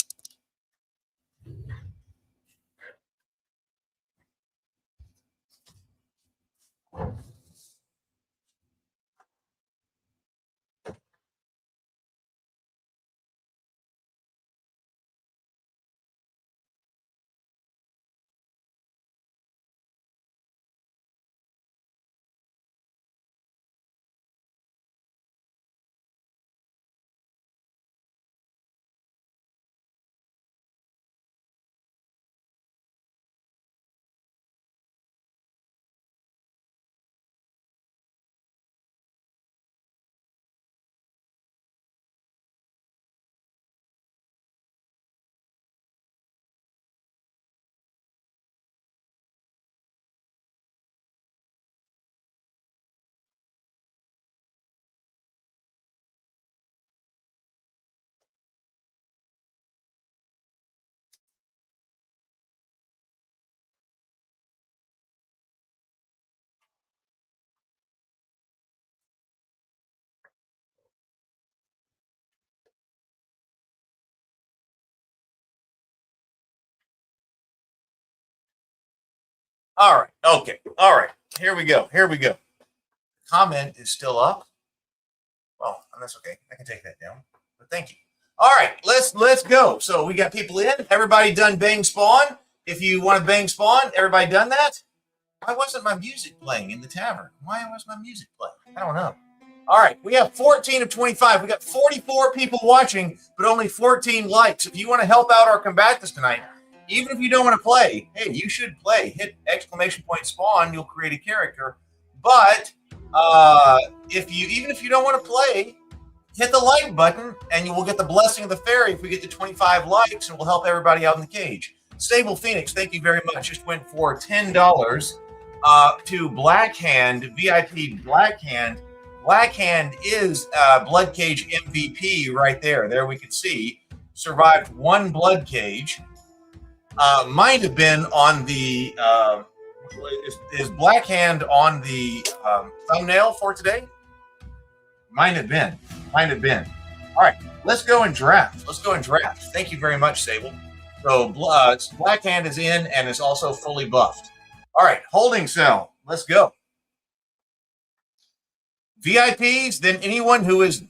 All right. Okay. All right. Here we go. Comment is still up. Well, that's okay. I can take that down. But thank you. All right. Let's go. So we got people in. Everybody done bang spawn? If you want to bang spawn, everybody done that? Why wasn't my music playing in the tavern? Why was my music playing? I don't know. All right. We have 14 of 25. We got 44 people watching, but only 14 likes. If you want to help out our combatants tonight, even if you don't want to play, hey, you should play. Hit exclamation point spawn. You'll create a character. But even if you don't want to play, hit the like button, and you will get the blessing of the fairy if we get to 25 likes, and we'll help everybody out in the cage. Stable Phoenix, thank you very much. Just went for $10 to Blackhand, VIP Blackhand. Blackhand is Blood Cage MVP right there. There we can see. Survived one Blood Cage. Might have been on the is Blackhand on the thumbnail for today? Might have been. All right, let's go and draft. Thank you very much, Sable. So Blackhand is in and is also fully buffed. All right, holding cell. Let's go. VIPs, then anyone who is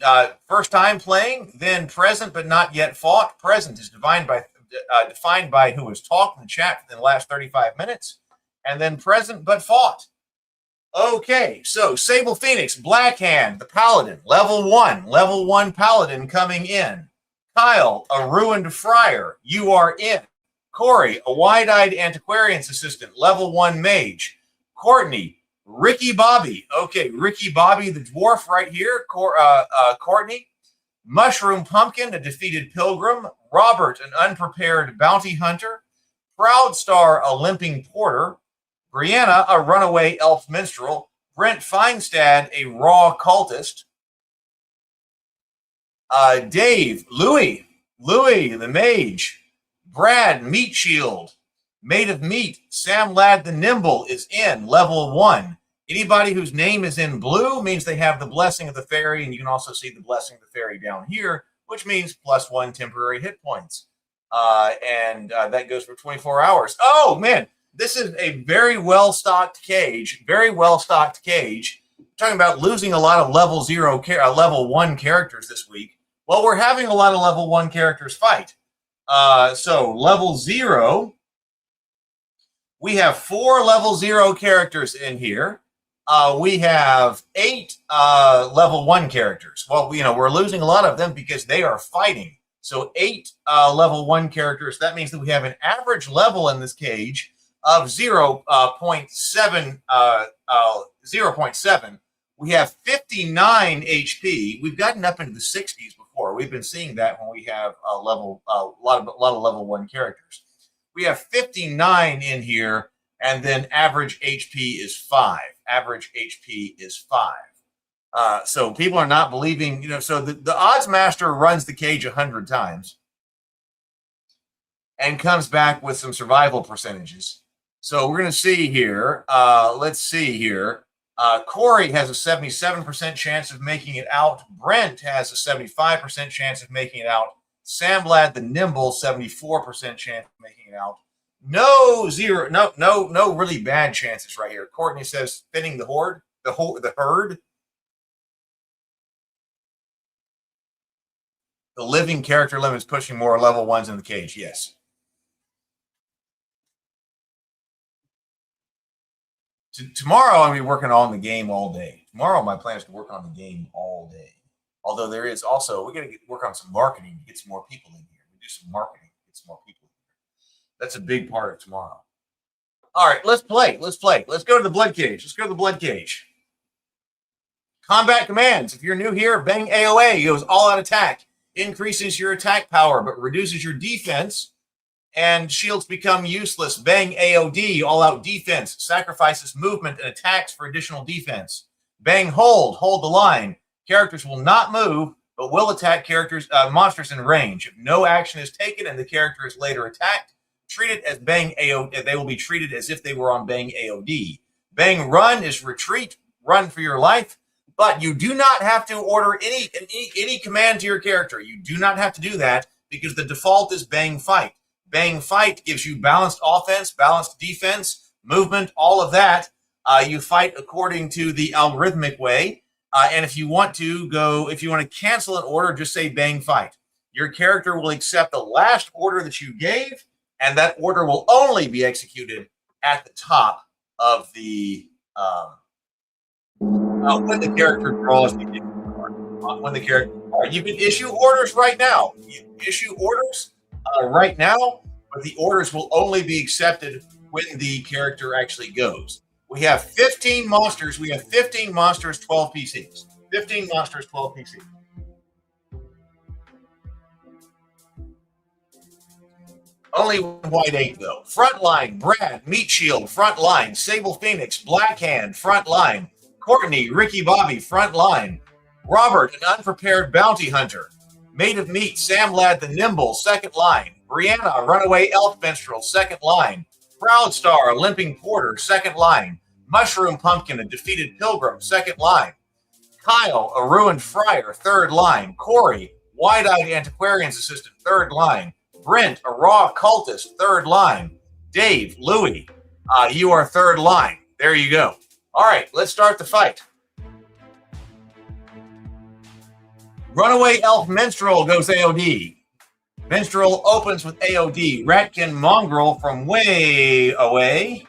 first time playing, then present but not yet fought. Present is defined by who has talked in the chat for the last 35 minutes, and then present but fought. Okay, so Sable Phoenix, Blackhand, the Paladin, level 1 Paladin coming in. Kyle, a ruined friar, you are in. Corey, a wide-eyed antiquarian's assistant, level 1 mage. Courtney, Ricky Bobby. Okay, Ricky Bobby, the dwarf right here. Courtney. Mushroom Pumpkin, a defeated pilgrim. Robert, an unprepared bounty hunter. Proud Star, a limping porter. Brianna, a runaway elf minstrel. Brent Feinstad, a raw cultist. Dave, Louis, the mage. Brad, Meat Shield. Made of Meat, Sam Ladd the Nimble is in, level 1. Anybody whose name is in blue means they have the Blessing of the Fairy, and you can also see the Blessing of the Fairy down here, which means +1 temporary hit points. And that goes for 24 hours. Oh, man, this is a very well-stocked cage, I'm talking about losing a lot of level 1 characters this week. Well, we're having a lot of level 1 characters fight. So level 0... We have 4 level 0 characters in here. We have 8 level 1 characters. Well, we're losing a lot of them because they are fighting. So 8 level 1 characters. That means that we have an average level in this cage of 0.7. 0.7. We have 59 HP. We've gotten up into the 60s before. We've been seeing that when we have a lot of level 1 characters. We have 59 in here, and then average HP is 5. So people are not believing, so the odds master runs the cage 100 times and comes back with some survival percentages. So we're going to see here. Let's see here. Corey has a 77% chance of making it out. Brent has a 75% chance of making it out. Sam Ladd the Nimble, 74% chance of making it out. No really bad chances right here. Courtney says thinning the herd. The living character limit is pushing more level 1s in the cage. Yes. Tomorrow I'm going to be working on the game all day. Tomorrow my plan is to work on the game all day. Although there is also, we're going to work on some marketing to get some more people in here. We do some marketing to get some more people in here. That's a big part of tomorrow. All right, let's play. Let's go to the Bloodcage. Combat commands. If you're new here, bang AOA goes all out attack. Increases your attack power, but reduces your defense. And shields become useless. Bang AOD, all out defense. Sacrifices movement and attacks for additional defense. Bang hold the line. Characters will not move, but will attack monsters in range. If no action is taken and the character is later attacked, treat it as Bang AOD. They will be treated as if they were on Bang AOD. Bang Run is retreat, run for your life, but you do not have to order any command to your character. You do not have to do that because the default is Bang Fight. Bang Fight gives you balanced offense, balanced defense, movement, all of that. You fight according to the algorithmic way. And if you want to cancel an order, just say Bang Fight. Your character will accept the last order that you gave, and that order will only be executed at the top of the when the character draws the card. When the character, you can issue orders right now. You can issue orders right now, but the orders will only be accepted when the character actually goes. We have 15 monsters. 12 PCs. 15 monsters, 12 PCs. Only one white 8, though. Frontline, Brad, Meat Shield, frontline. Sable Phoenix, Blackhand, frontline. Courtney, Ricky Bobby, frontline. Robert, an unprepared bounty hunter. Made of Meat, Sam Ladd the Nimble, second line. Brianna, a runaway elf minstrel, second line. Proud Star, a limping porter, second line. Mushroom Pumpkin, a defeated pilgrim, second line. Kyle, a ruined friar, third line. Corey, Wide-Eyed Antiquarian's assistant, third line. Brent, a raw cultist, third line. Dave, Louie, you are third line. There you go. All right, let's start the fight. Runaway Elf Minstrel goes AOD. Minstrel opens with AOD. Ratkin Mongrel from way away.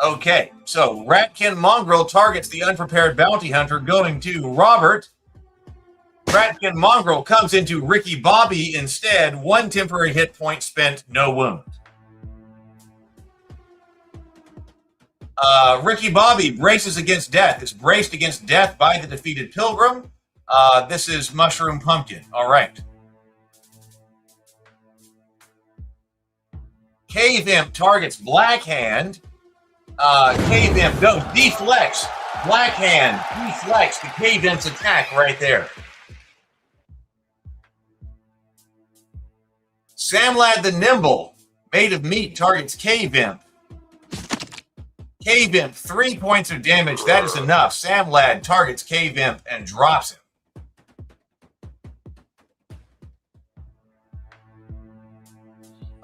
Okay, so Ratkin Mongrel targets the unprepared bounty hunter going to Robert. Ratkin Mongrel comes into Ricky Bobby instead. 1 temporary hit point spent, no wound. Ricky Bobby braces against death. Is braced against death by the defeated Pilgrim. This is Mushroom Pumpkin. All right. Cave Imp targets Blackhand. Cave Imp goes deflects. Blackhand deflects the Cave Imp's attack right there. Samlad the Nimble, made of meat, targets Cave Imp. Cave Imp, 3 points of damage. That is enough. Samlad targets Cave Imp and drops him.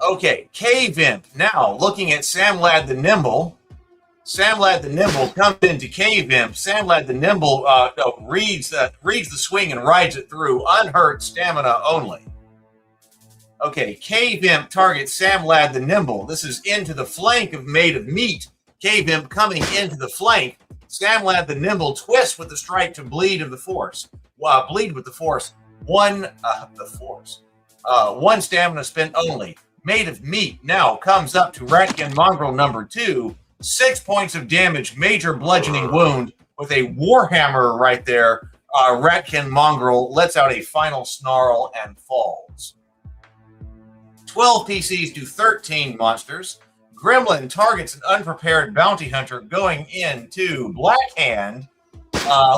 Okay, Cave Imp. Now, looking at Samlad the Nimble. Samlad the Nimble comes into Cave Imp. Samlad the Nimble reads the swing and rides it through. Unhurt, stamina only. Okay, Cave Imp targets Samlad the Nimble. This is into the flank of Made of Meat. Cave Imp coming into the flank. Samlad the Nimble twists with the strike to bleed of the force. Bleed with the force. One stamina spent only. Made of Meat now comes up to Ratkin Mongrel number 2. 6 points of damage, major bludgeoning wound with a Warhammer right there. Ratkin Mongrel lets out a final snarl and falls. 12 PCs to 13 monsters. Gremlin targets an unprepared bounty hunter going into Blackhand.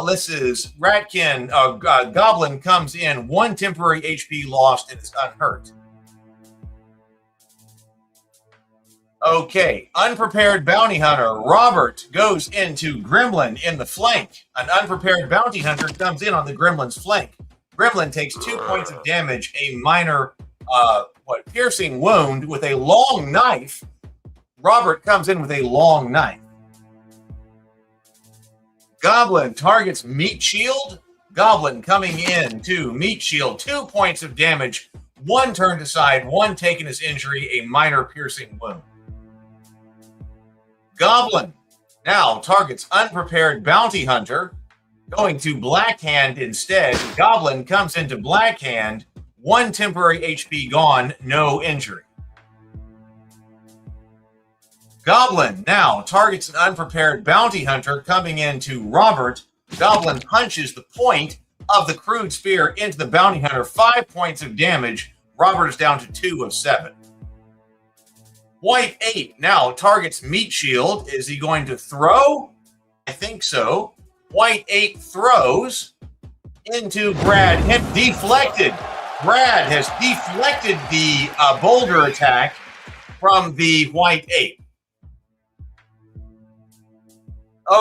This is Ratkin. Goblin comes in, 1 temporary HP lost and is unhurt. Okay, unprepared bounty hunter. Robert goes into Gremlin in the flank. An unprepared bounty hunter comes in on the Gremlin's flank. Gremlin takes 2 points of damage, a minor piercing wound with a long knife. Robert comes in with a long knife. Goblin targets Meat Shield. Goblin coming in to Meat Shield. 2 points of damage, 1 turned aside, 1 taken as injury, a minor piercing wound. Goblin now targets unprepared bounty hunter, going to Blackhand instead. Goblin comes into Blackhand, 1 temporary HP gone, no injury. Goblin now targets an unprepared bounty hunter coming into Robert. Goblin punches the point of the crude spear into the bounty hunter, 5 points of damage. Robert is down to 2 of 7. White 8 now targets Meat Shield. Is he going to throw? I think so. White 8 throws into Brad. Him deflected. Brad has deflected the boulder attack from the White 8.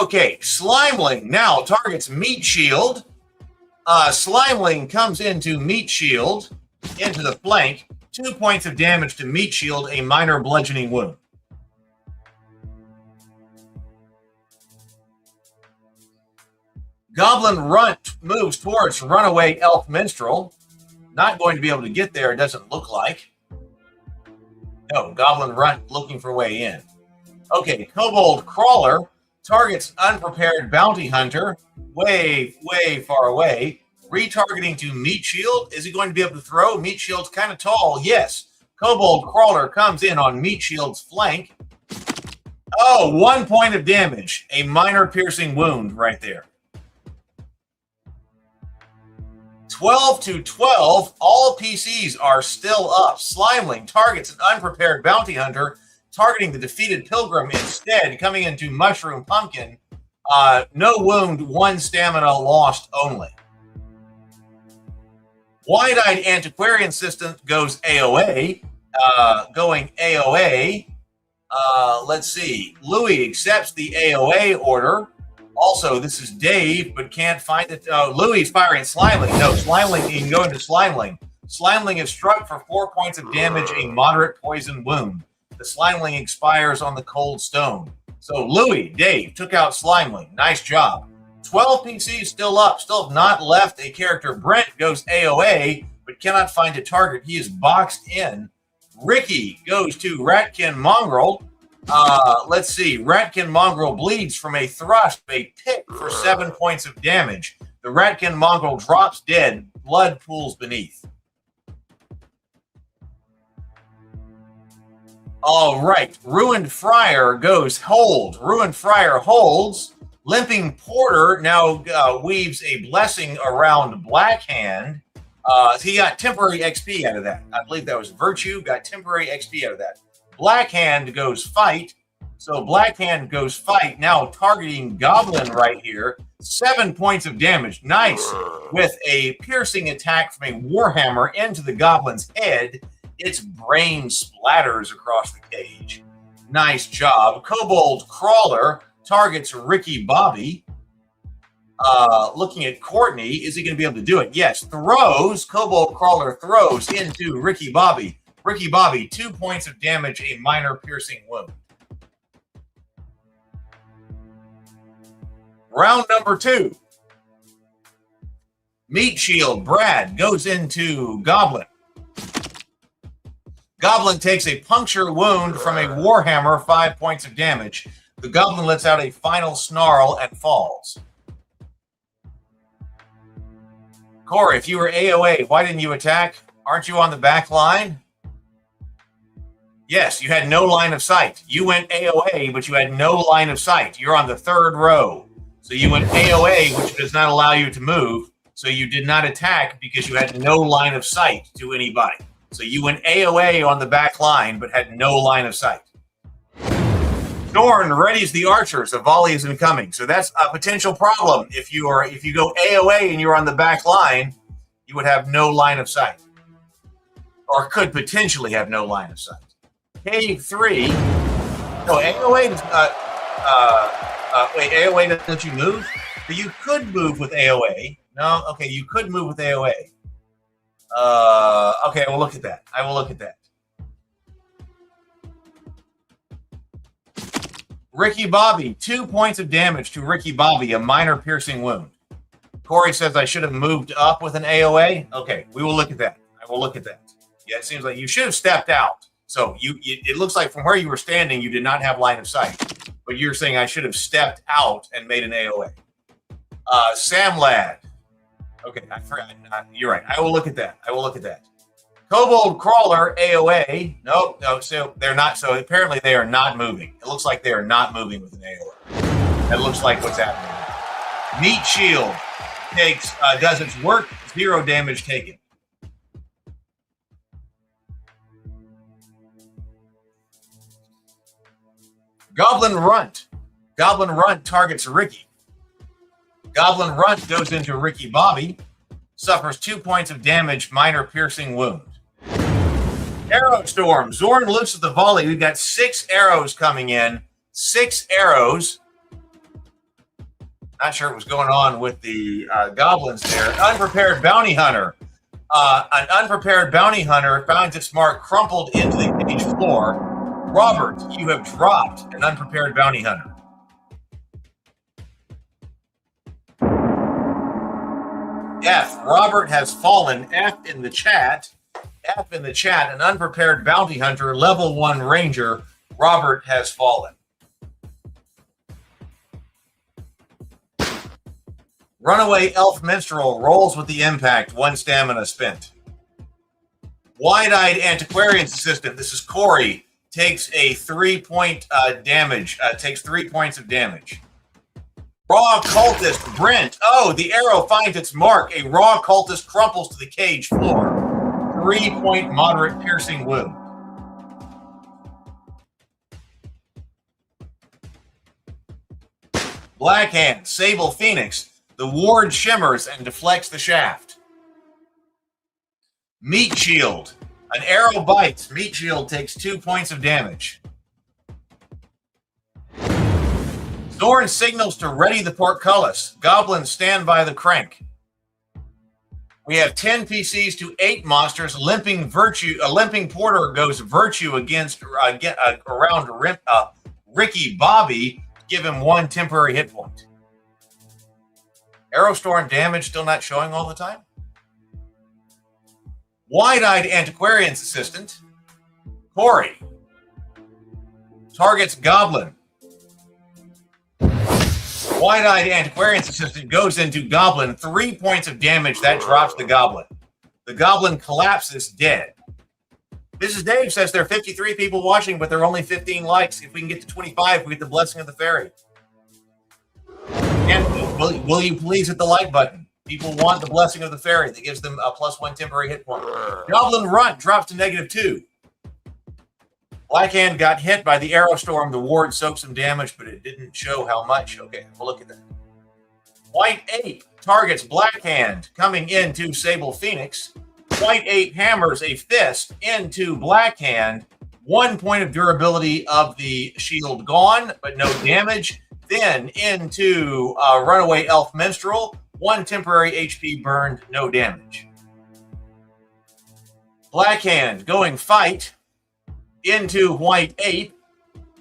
Okay, Slimeling now targets Meat Shield. Slimeling comes into Meat Shield, into the flank. 2 points of damage to Meat Shield, a minor bludgeoning wound. Goblin Runt moves towards Runaway Elf Minstrel. Not going to be able to get there, it doesn't look like. No, Goblin Runt looking for a way in. Okay, Kobold Crawler targets unprepared bounty hunter way far away. Retargeting to Meat Shield. Is he going to be able to throw? Meat Shield's kind of tall. Yes. Kobold Crawler comes in on Meat Shield's flank. Oh, 1 point of damage. A minor piercing wound right there. 12 to 12. All PCs are still up. Slimeling targets an unprepared bounty hunter, targeting the defeated Pilgrim instead, coming into Mushroom Pumpkin. No wound, 1 stamina lost only. Wide-Eyed Antiquarian System goes AOA. going AOA. Let's see. Louis accepts the AOA order. Also, this is Dave, but can't find it. Louis is firing Slimeling. No, Slimeling, he can go into Slimeling. Slimeling is struck for 4 points of damage, a moderate poison wound. The Slimeling expires on the cold stone. So Louis, Dave, took out Slimeling. Nice job. 12 PCs still up. Still have not left a character. Brent goes AOA, but cannot find a target. He is boxed in. Ricky goes to Ratkin Mongrel. Let's see. Ratkin Mongrel bleeds from a thrust, a pick for 7 points of damage. The Ratkin Mongrel drops dead. Blood pools beneath. All right. Ruined Friar goes hold. Ruined Friar holds. Limping Porter now weaves a blessing around Blackhand. He got temporary XP out of that. I believe that was Virtue. Got temporary XP out of that. Blackhand goes fight. So Blackhand goes fight. Now targeting Goblin right here. 7 points of damage. Nice. With a piercing attack from a Warhammer into the Goblin's head. Its brain splatters across the cage. Nice job. Kobold Crawler targets Ricky Bobby. Looking at Courtney, is he going to be able to do it? Yes. Throws. Kobold Crawler throws into Ricky Bobby. Ricky Bobby, 2 points of damage, a minor piercing wound. Round number 2. Meat Shield, Brad, goes into Goblin. Goblin takes a puncture wound from a Warhammer, 5 points of damage. The Goblin lets out a final snarl and falls. Corey, if you were AOA, why didn't you attack? Aren't you on the back line? Yes, you had no line of sight. You went AOA, but you had no line of sight. You're on the 3rd row. So you went AOA, which does not allow you to move. So you did not attack because you had no line of sight to anybody. So you went AOA on the back line, but had no line of sight. Zorn readies the archers. A volley is incoming. So that's a potential problem. If you go AOA and you're on the back line, you would have no line of sight. Or could potentially have no line of sight. Cave 3. No, AOA does wait, AOA doesn't let you move? But you could move with AOA. No, okay, you could move with AOA. Okay, I will look at that. I will look at that. Ricky Bobby, 2 points of damage to Ricky Bobby, a minor piercing wound. Corey says I should have moved up with an AOA. Okay, we will look at that. I will look at that. Yeah, it seems like you should have stepped out. So it looks like from where you were standing, you did not have line of sight. But you're saying I should have stepped out and made an AOA. Sam Ladd. Okay, I forgot. You're right. I will look at that. I will look at that. Kobold Crawler, AOA. Nope, no, so they're not. So apparently they are not moving. It looks like they are not moving with an AOA. That looks like what's happening. Meat Shield does its work, 0 damage taken. Goblin Runt. Goblin Runt targets Ricky. Goblin Runt goes into Ricky Bobby. Suffers 2 points of damage, minor piercing wound. Arrow Storm. Zorn looks at the volley. We've got 6 arrows coming in. 6 arrows. Not sure what's going on with the goblins there. Unprepared Bounty Hunter. An unprepared bounty hunter finds its mark crumpled into the cage floor. Robert, you have dropped an unprepared bounty hunter. F, Robert has fallen. F in the chat. F in the chat, an unprepared bounty hunter, level 1 ranger. Robert has fallen. Runaway elf minstrel rolls with the impact, 1 stamina spent. Wide-eyed antiquarian's assistant, this is Corey, takes a 3-point damage, takes 3 points of damage. Raw cultist, Brent. Oh, the arrow finds its mark. A raw cultist crumples to the cage floor. 3-point moderate piercing wound. Blackhand, Sable Phoenix. The ward shimmers and deflects the shaft. Meat Shield. An arrow bites. Meat Shield takes 2 points of damage. Zorn signals to ready the portcullis. Goblins stand by the crank. We have 10 PCs to 8 monsters. Limping Porter goes virtue against around Ricky Bobby. Give him 1 temporary hit point. Arrowstorm damage still not showing all the time. Wide-eyed Antiquarian's assistant, Corey, targets Goblin. Wide-eyed Antiquarian's assistant goes into Goblin. 3 points of damage. That drops the Goblin. The Goblin collapses dead. Mrs. Dave says there are 53 people watching, but there are only 15 likes. If we can get to 25, we get the blessing of the fairy. And will you please hit the like button? People want the blessing of the fairy that gives them a +1 temporary hit point. Goblin Runt drops to -2. Blackhand got hit by the arrow storm. The ward soaked some damage, but it didn't show how much. Okay, we'll look at that. White Ape targets Blackhand coming into Sable Phoenix. White Ape hammers a fist into Blackhand. 1 point of durability of the shield gone, but no damage. Then into Runaway Elf Minstrel. 1 temporary HP burned, no damage. Blackhand going fight into White Ape.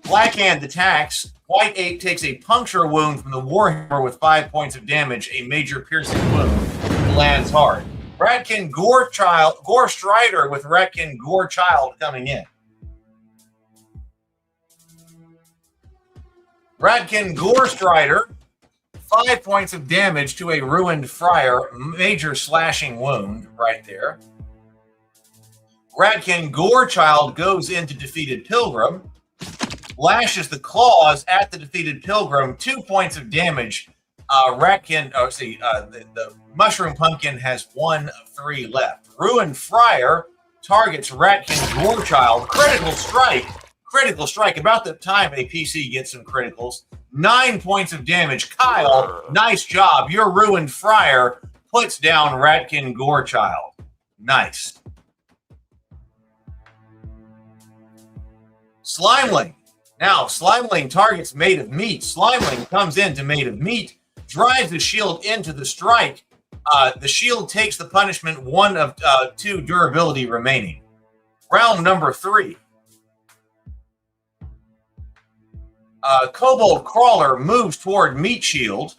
Blackhand attacks. White Ape takes a puncture wound from the Warhammer with 5 points of damage, a major piercing wound. Lands hard. Ratkin Gore Strider with Ratkin Gore Child coming in. Ratkin Gore Strider, 5 points of damage to a Ruined Friar, major slashing wound right there. Ratkin Gore Child goes into Defeated Pilgrim, lashes the claws at the Defeated Pilgrim, 2 points of damage. The Mushroom Pumpkin has 1 of 3 left. Ruined Friar targets Ratkin Gore Child, critical strike, about the time a PC gets some criticals. 9 points of damage. Kyle, nice job. Your Ruined Friar puts down Ratkin Gore Child. Nice. Slimeling. Now, Slimeling targets Made of Meat. Slimeling comes into Made of Meat, drives the shield into the strike. The shield takes the punishment, 1 of 2 durability remaining. Round number 3. Kobold Crawler moves toward Meat Shield,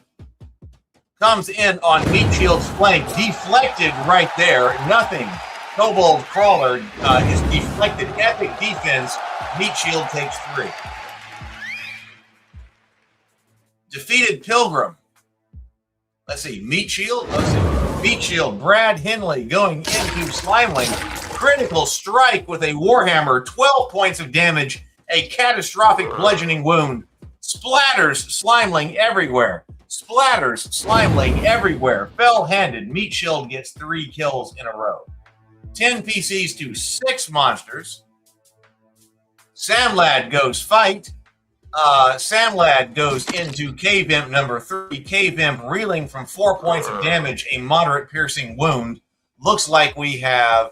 comes in on Meat Shield's flank, deflected right there. Nothing. Kobold Crawler is deflected. Epic defense. Meat Shield takes 3. Defeated Pilgrim. Let's see. Meat Shield. Meat Shield. Brad Henley going into Slimeling. Critical strike with a Warhammer. 12 points of damage. A catastrophic bludgeoning wound. Splatters Slimeling everywhere. Splatters Slimeling everywhere. Fell-handed. Meat Shield gets 3 kills in a row. 10 PCs to 6 monsters. Samlad goes fight. Samlad goes into Cave Imp number 3. Cave Imp reeling from 4 points of damage, a moderate piercing wound. Looks like we have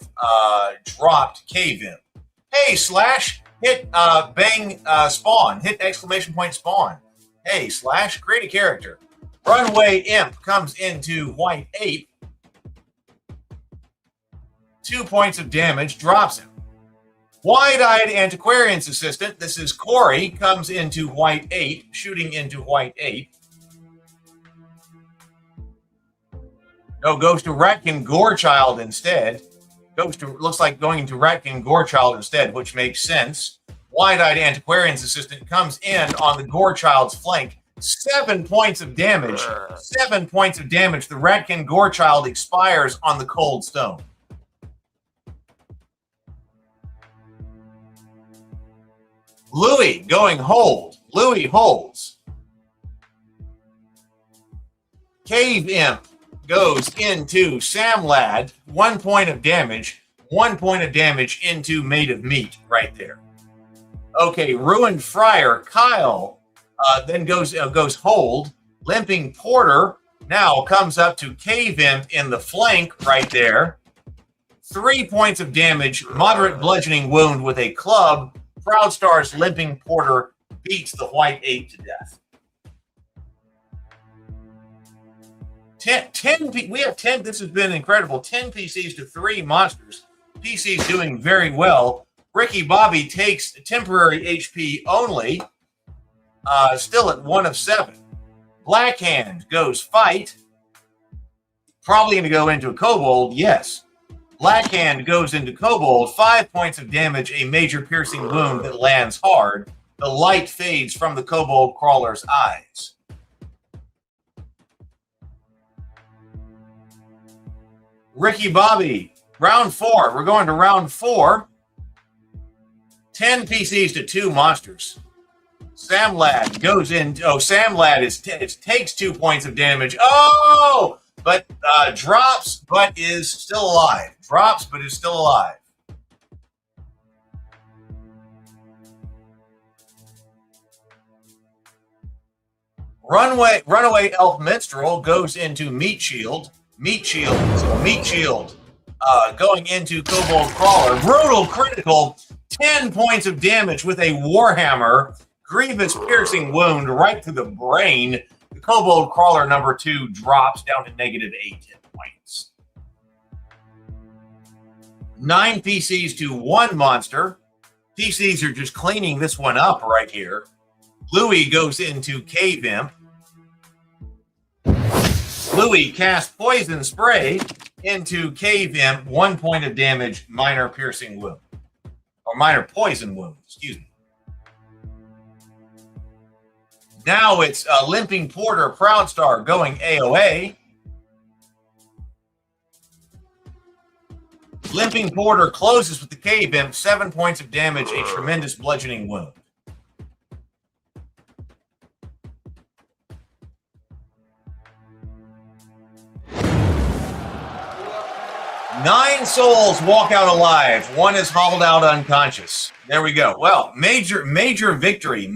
dropped Cave Imp. Hey, Slash, hit bang spawn. Hit exclamation point spawn. Hey, Slash, create a character. Runaway Imp comes into White Ape. 2 points of damage, drops him. Wide-eyed Antiquarian's assistant, this is Corey, comes into White Ape, shooting into White Ape. No, goes to Ratkin Gorechild instead. Looks like going to Ratkin Gorechild instead, which makes sense. Wide-eyed Antiquarian's assistant comes in on the Gorechild's flank. 7 points of damage. 7 points of damage. The Ratkin Gorechild expires on the Cold Stone. Louis going hold. Louis holds. Cave Imp goes into Samlad. 1 point of damage. 1 point of damage into Made of Meat right there. Okay, Ruined Friar Kyle then goes hold. Limping Porter now comes up to Cave Imp in the flank right there. 3 points of damage, moderate bludgeoning wound with a club. Proudstar's Limping Porter beats the White Ape to death. 10 we have 10. This has been incredible. 10 PCs to 3 monsters. PC's doing very well. Ricky Bobby takes temporary HP only. Still at 1 of 7. Blackhand goes fight. Probably going to go into a kobold. Yes. Blackhand goes into kobold. 5 points of damage, a major piercing wound that lands hard. The light fades from the kobold crawler's eyes. Ricky Bobby, round 4. We're going to round 4. 10 PCs to 2 monsters. Sam Lad goes in. Oh, Sam Lad takes 2 points of damage. Oh, but drops, but is still alive. Drops, but is still alive. Runaway Elf Minstrel goes into Meat Shield. Meat Shield going into Kobold Crawler. Brutal critical. 10 points of damage with a Warhammer. Grievous piercing wound right to the brain. The Kobold Crawler number 2 drops down to -8 hit points. 9 PCs to 1 monster. PCs are just cleaning this one up right here. Louis goes into Cave Imp. Louis casts Poison Spray into Cave Imp. 1 point of damage, minor piercing wound. Or minor poison wound, excuse me. Now it's Limping Porter Proudstar going AOA. Limping Porter closes with the Cave Imp. 7 points of damage, a tremendous bludgeoning wound. 9 souls walk out alive. 1 is hauled out unconscious. There we go. Well, major victory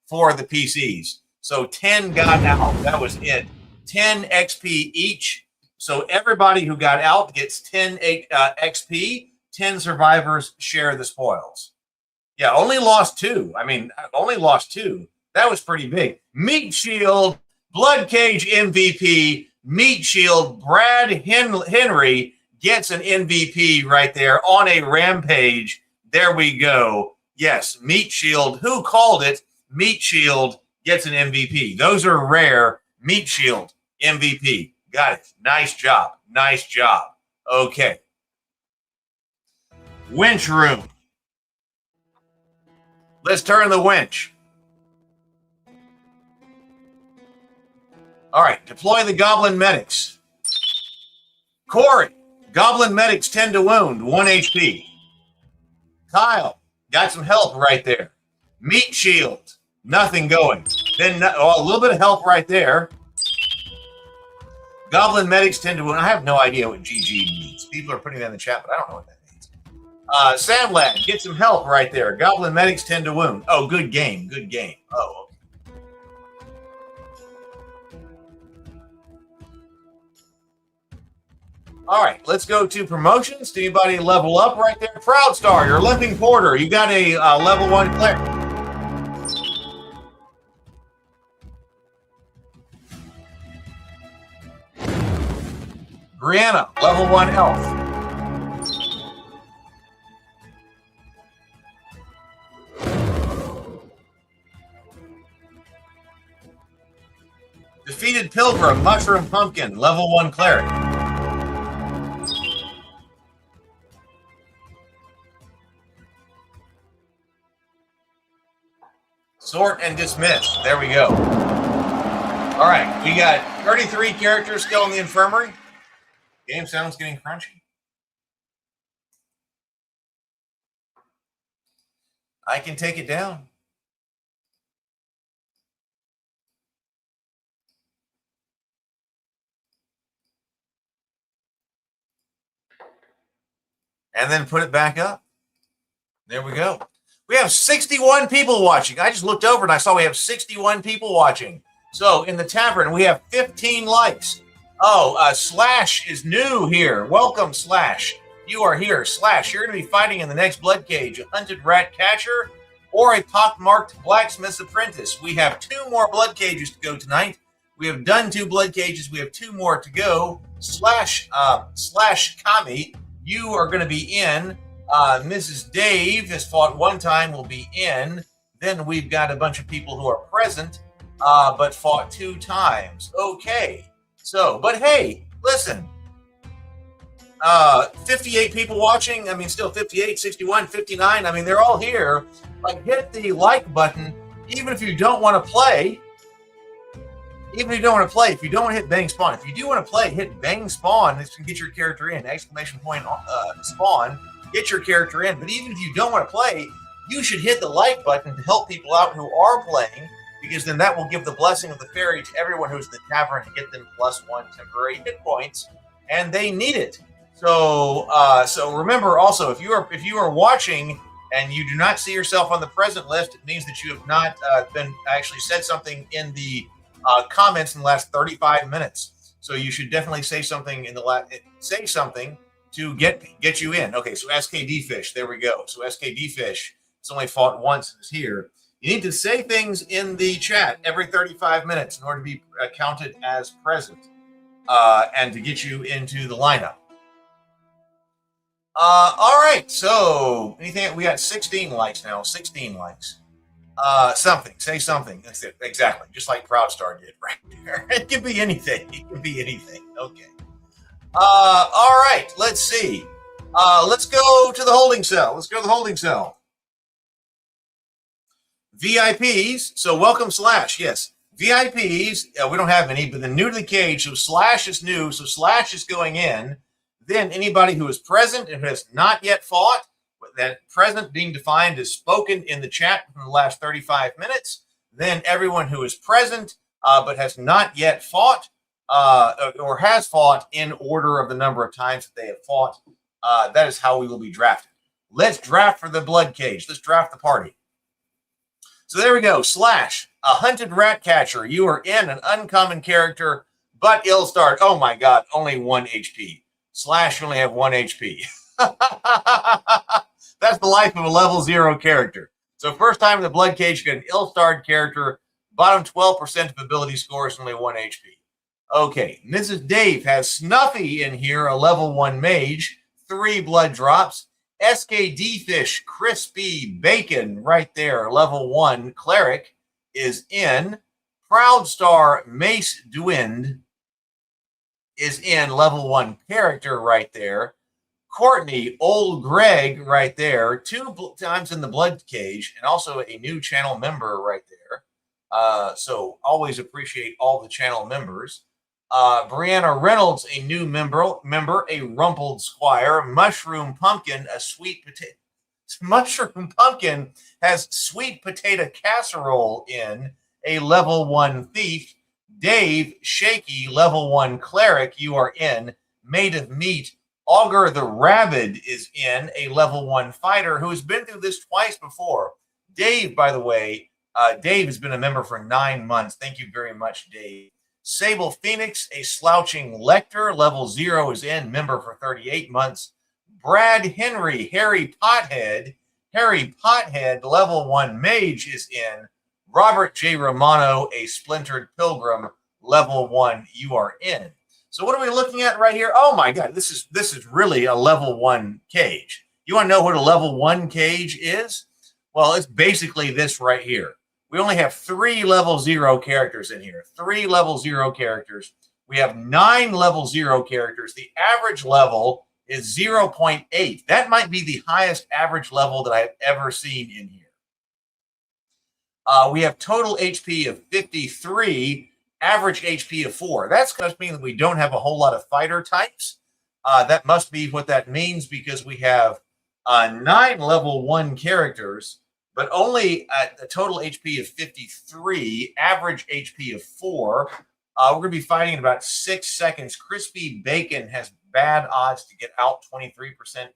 for the PCs. So 10 got out. That was it. 10 XP each. So everybody who got out gets 10 XP. 10 survivors share the spoils. Yeah, only lost 2. I mean, only lost 2. That was pretty big. Meat Shield, Bloodcage MVP, Meat Shield, Brad Henry gets an MVP right there on a rampage. There we go. Yes, Meat Shield. Who called it? Meat Shield gets an MVP. Those are rare. Meat Shield, MVP. Got it. Nice job. Nice job. Okay. Winch room. Let's turn the winch. All right, deploy the Goblin Medics. Corey, Goblin Medics 10 to wound, 1 HP. Kyle, got some help right there. Meat Shield, nothing going. Then a little bit of help right there. Goblin Medics 10 to wound. I have no idea what GG means. People are putting that in the chat, but I don't know what that means. Sam Lad, get some help right there. Goblin Medics 10 to wound. Oh, good game. Good game. Oh, okay. All right, let's go to promotions. Did anybody level up right there? Proudstar, you're Limping Porter. You got a level 1 cleric. Brianna, level 1 elf. Defeated Pilgrim, Mushroom Pumpkin, level 1 cleric. Sort and dismiss. There we go. All right, we got 33 characters still in the infirmary. Game sounds getting crunchy. I can take it down. And then put it back up. There we go. We have 61 people watching. I just looked over and I saw we have 61 people watching. So in the tavern, we have 15 likes. Oh, Slash is new here. Welcome, Slash. You are here. Slash, you're going to be fighting in the next Bloodcage, a hunted rat catcher or a pockmarked blacksmith's apprentice. We have 2 more Bloodcages to go tonight. We have done 2 Bloodcages. We have 2 more to go. Slash Kami, you are going to be in. Mrs. Dave has fought 1 time, will be in. Then we've got a bunch of people who are present, but fought 2 times. Okay. So, but hey, listen, 58 people watching. I mean, still 58, 61, 59. I mean, they're all here. Like, hit the like button, even if you don't want to play. Even if you don't want to play, if you don't want to hit bang spawn, if you do want to play, hit bang spawn. This can get your character in. Exclamation point spawn, get your character in. But even if you don't want to play, you should hit the like button to help people out who are playing, because then that will give the blessing of the fairy to everyone who's in the tavern to get them +1 temporary hit points, and they need it. So, so remember also, if you are watching and you do not see yourself on the present list, it means that you have not been actually said something in the comments in the last 35 minutes. So you should definitely say something in the say something to get you in. Okay, so SKD Fish, there we go. So SKD Fish has only fought once and is here. You need to say things in the chat every 35 minutes in order to be counted as present and to get you into the lineup. All right, so anything, we got 16 likes now, 16 likes. Something, say something. That's it. Exactly, just like Proudstar did right there. It can be anything. It can be anything. Okay. All right, let's see. Let's go to the holding cell. Let's go to the holding cell. VIPs, so welcome Slash, yes. VIPs, we don't have any, but the new to the cage, so Slash is new, so Slash is going in. Then anybody who is present and has not yet fought, that present being defined as spoken in the chat in the last 35 minutes. Then everyone who is present but has not yet fought or has fought in order of the number of times that they have fought. That is how we will be drafted. Let's draft for the Bloodcage. Let's draft the party. So there we go. Slash, a hunted rat catcher. You are in an uncommon character, but ill-starred. Oh my God, only 1 HP. Slash, you only have 1 HP. That's the life of a level 0 character. So first time in the Bloodcage, you get an ill-starred character, bottom 12% of ability scores, only 1 HP. Okay, Mrs. Dave has Snuffy in here, a level 1 mage, 3 blood drops. SKD Fish, Crispy Bacon, right there, level 1 cleric, is in. Proudstar Mace Dwind is in, level 1 character right there. Courtney, Old Greg right there, 2 times in the Bloodcage, and also a new channel member right there. So always appreciate all the channel members. Brianna Reynolds, a new member, a rumpled squire. Mushroom Pumpkin, a sweet potato. Mushroom Pumpkin has sweet potato casserole in, a level 1 thief. Dave Shaky, level 1 cleric, you are in. Made of meat. Augur the Rabid is in, a level 1 fighter who has been through this twice before. Dave, by the way, Dave has been a member for 9 months. Thank you very much, Dave. Sable Phoenix, a slouching lector, level 0 is in, member for 38 months. Brad Henry, Harry Pothead, level 1 mage is in. Robert J. Romano, a splintered pilgrim, level 1, you are in. So what are we looking at right here? Oh my God, this is really a level 1 cage. You want to know what a level 1 cage is? Well, it's basically this right here. We only have 3 level 0 characters in here. 3 level 0 characters. We have 9 level 0 characters. The average level is 0.8. That might be the highest average level that I've ever seen in here. We have total HP of 53, average HP of 4. That's going to mean that we don't have a whole lot of fighter types. That must be what that means, because we have 9 level 1 characters, but only at a total HP of 53, average HP of 4. We're going to be fighting in about 6 seconds. Crispy Bacon has bad odds to get out, 23%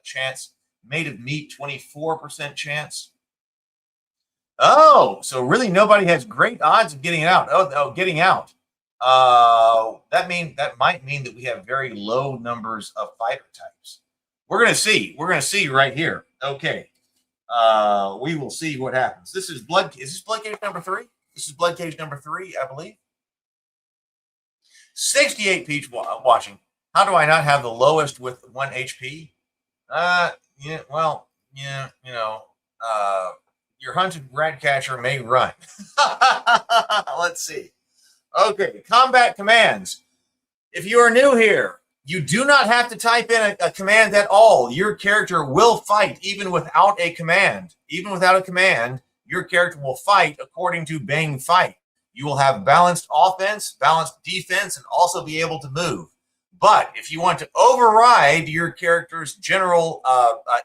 chance. Made of Meat, 24% chance. Oh, so really nobody has great odds of getting out. Oh, getting out. That might mean that we have very low numbers of fighter types. We're gonna see. We're gonna see right here. Okay. We will see what happens. This is Is this Bloodcage number 3? This is Bloodcage number 3, I believe. 68 peach watching. How do I not have the lowest with 1 HP? Yeah, well, yeah, your hunted rat catcher may run. Let's see. Okay, combat commands. If you are new here, you do not have to type in a command at all. Your character will fight even without a command. Even without a command, your character will fight according to Bang Fight. You will have balanced offense, balanced defense, and also be able to move. But if you want to override your character's general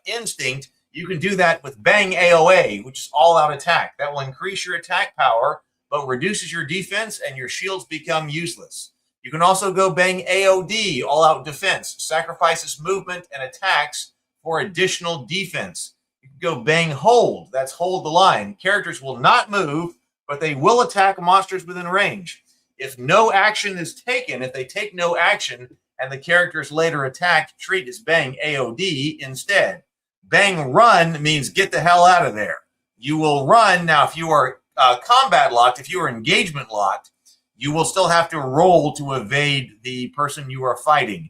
instinct, you can do that with Bang AOA, which is all-out attack. That will increase your attack power, but reduces your defense, and your shields become useless. You can also go Bang AOD, all-out defense, sacrifices movement and attacks for additional defense. You can go Bang Hold, that's hold the line. Characters will not move, but they will attack monsters within range. If no action is taken, if they take no action, and the characters later attacked, treat as Bang AOD instead. Bang Run means get the hell out of there. You will run. Now, if you are combat locked, if you are engagement locked, you will still have to roll to evade the person you are fighting.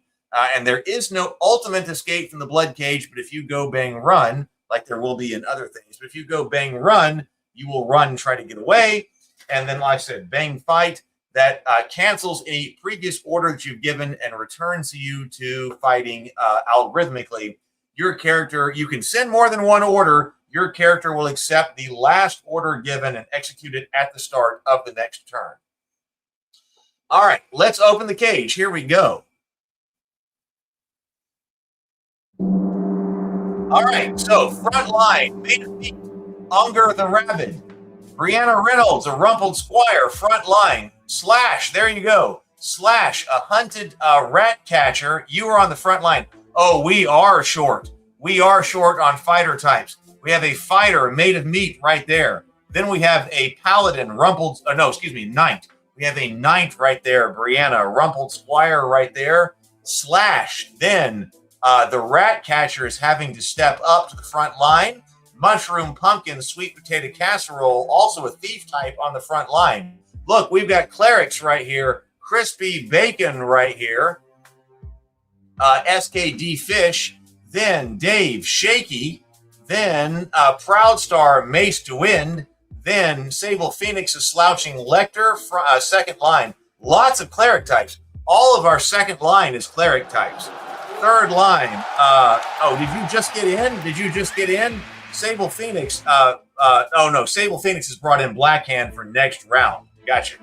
And there is no ultimate escape from the Bloodcage, but if you go Bang Run, like there will be in other things, but if you go Bang Run, you will run, try to get away. And then, like I said, Bang Fight, that cancels any previous order that you've given and returns you to fighting algorithmically. Your character, you can send more than one order. Your character will accept the last order given and execute it at the start of the next turn. All right, let's open the cage. Here we go. All right, so front line, Maid of Meat, Unger the Rabid, Brianna Reynolds, a rumpled squire, front line. Slash, there you go. Slash, a hunted rat catcher. You are on the front line. Oh, we are short. We are short on fighter types. We have a fighter, Maid of Meat, right there. Then we have a paladin, knight. We have a knight right there, Brianna, rumpled squire right there. Slash, then the rat catcher is having to step up to the front line. Mushroom pumpkin, sweet potato casserole, also a thief type on the front line. Look, we've got clerics right here, crispy bacon right here, SKD fish, then Dave shaky, then Proud Star mace to wind, then Sable Phoenix is slouching lector, second line. Lots of cleric types. All of our second line is cleric types. Third line. Did you just get in? Did you just get in? Sable Phoenix. Sable Phoenix has brought in Blackhand for next round. Gotcha.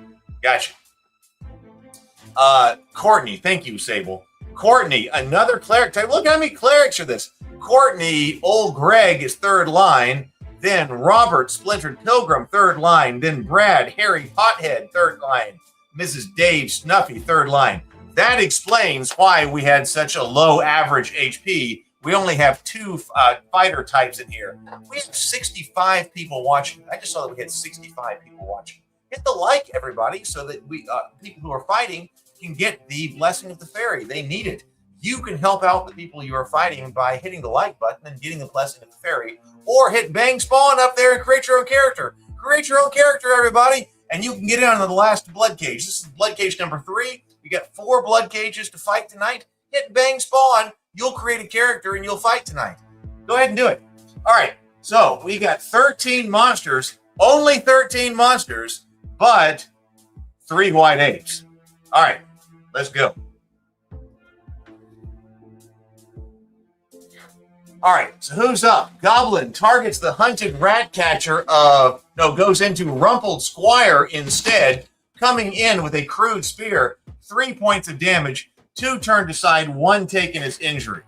Courtney, thank you, Sable. Courtney, another cleric type. Look how many clerics are this. Courtney, old Greg is third line. Then Robert, Splintered Pilgrim, third line. Then Brad, Harry Pothead, third line. Mrs. Dave, Snuffy, third line. That explains why we had such a low average HP. We only have 2 fighter types in here. We have 65 people watching. I just saw that we had 65 people watching. Hit the like, everybody, so that we people who are fighting can get the blessing of the fairy. They need it. You can help out the people you are fighting by hitting the like button and getting the blessing of the fairy, or hit Bang Spawn up there and create your own character. Create your own character, everybody, and you can get in on the last Bloodcage. This is Bloodcage number 3. We got 4 Bloodcages to fight tonight. Hit Bang Spawn. You'll create a character and you'll fight tonight. Go ahead and do it. All right, so we got 13 monsters, only 13 monsters, but 3 white apes. All right, let's go. All right, so who's up? Goblin targets the hunted rat catcher goes into rumpled squire instead, coming in with a crude spear, 3 points of damage, 2 turned aside, 1 taken as injury.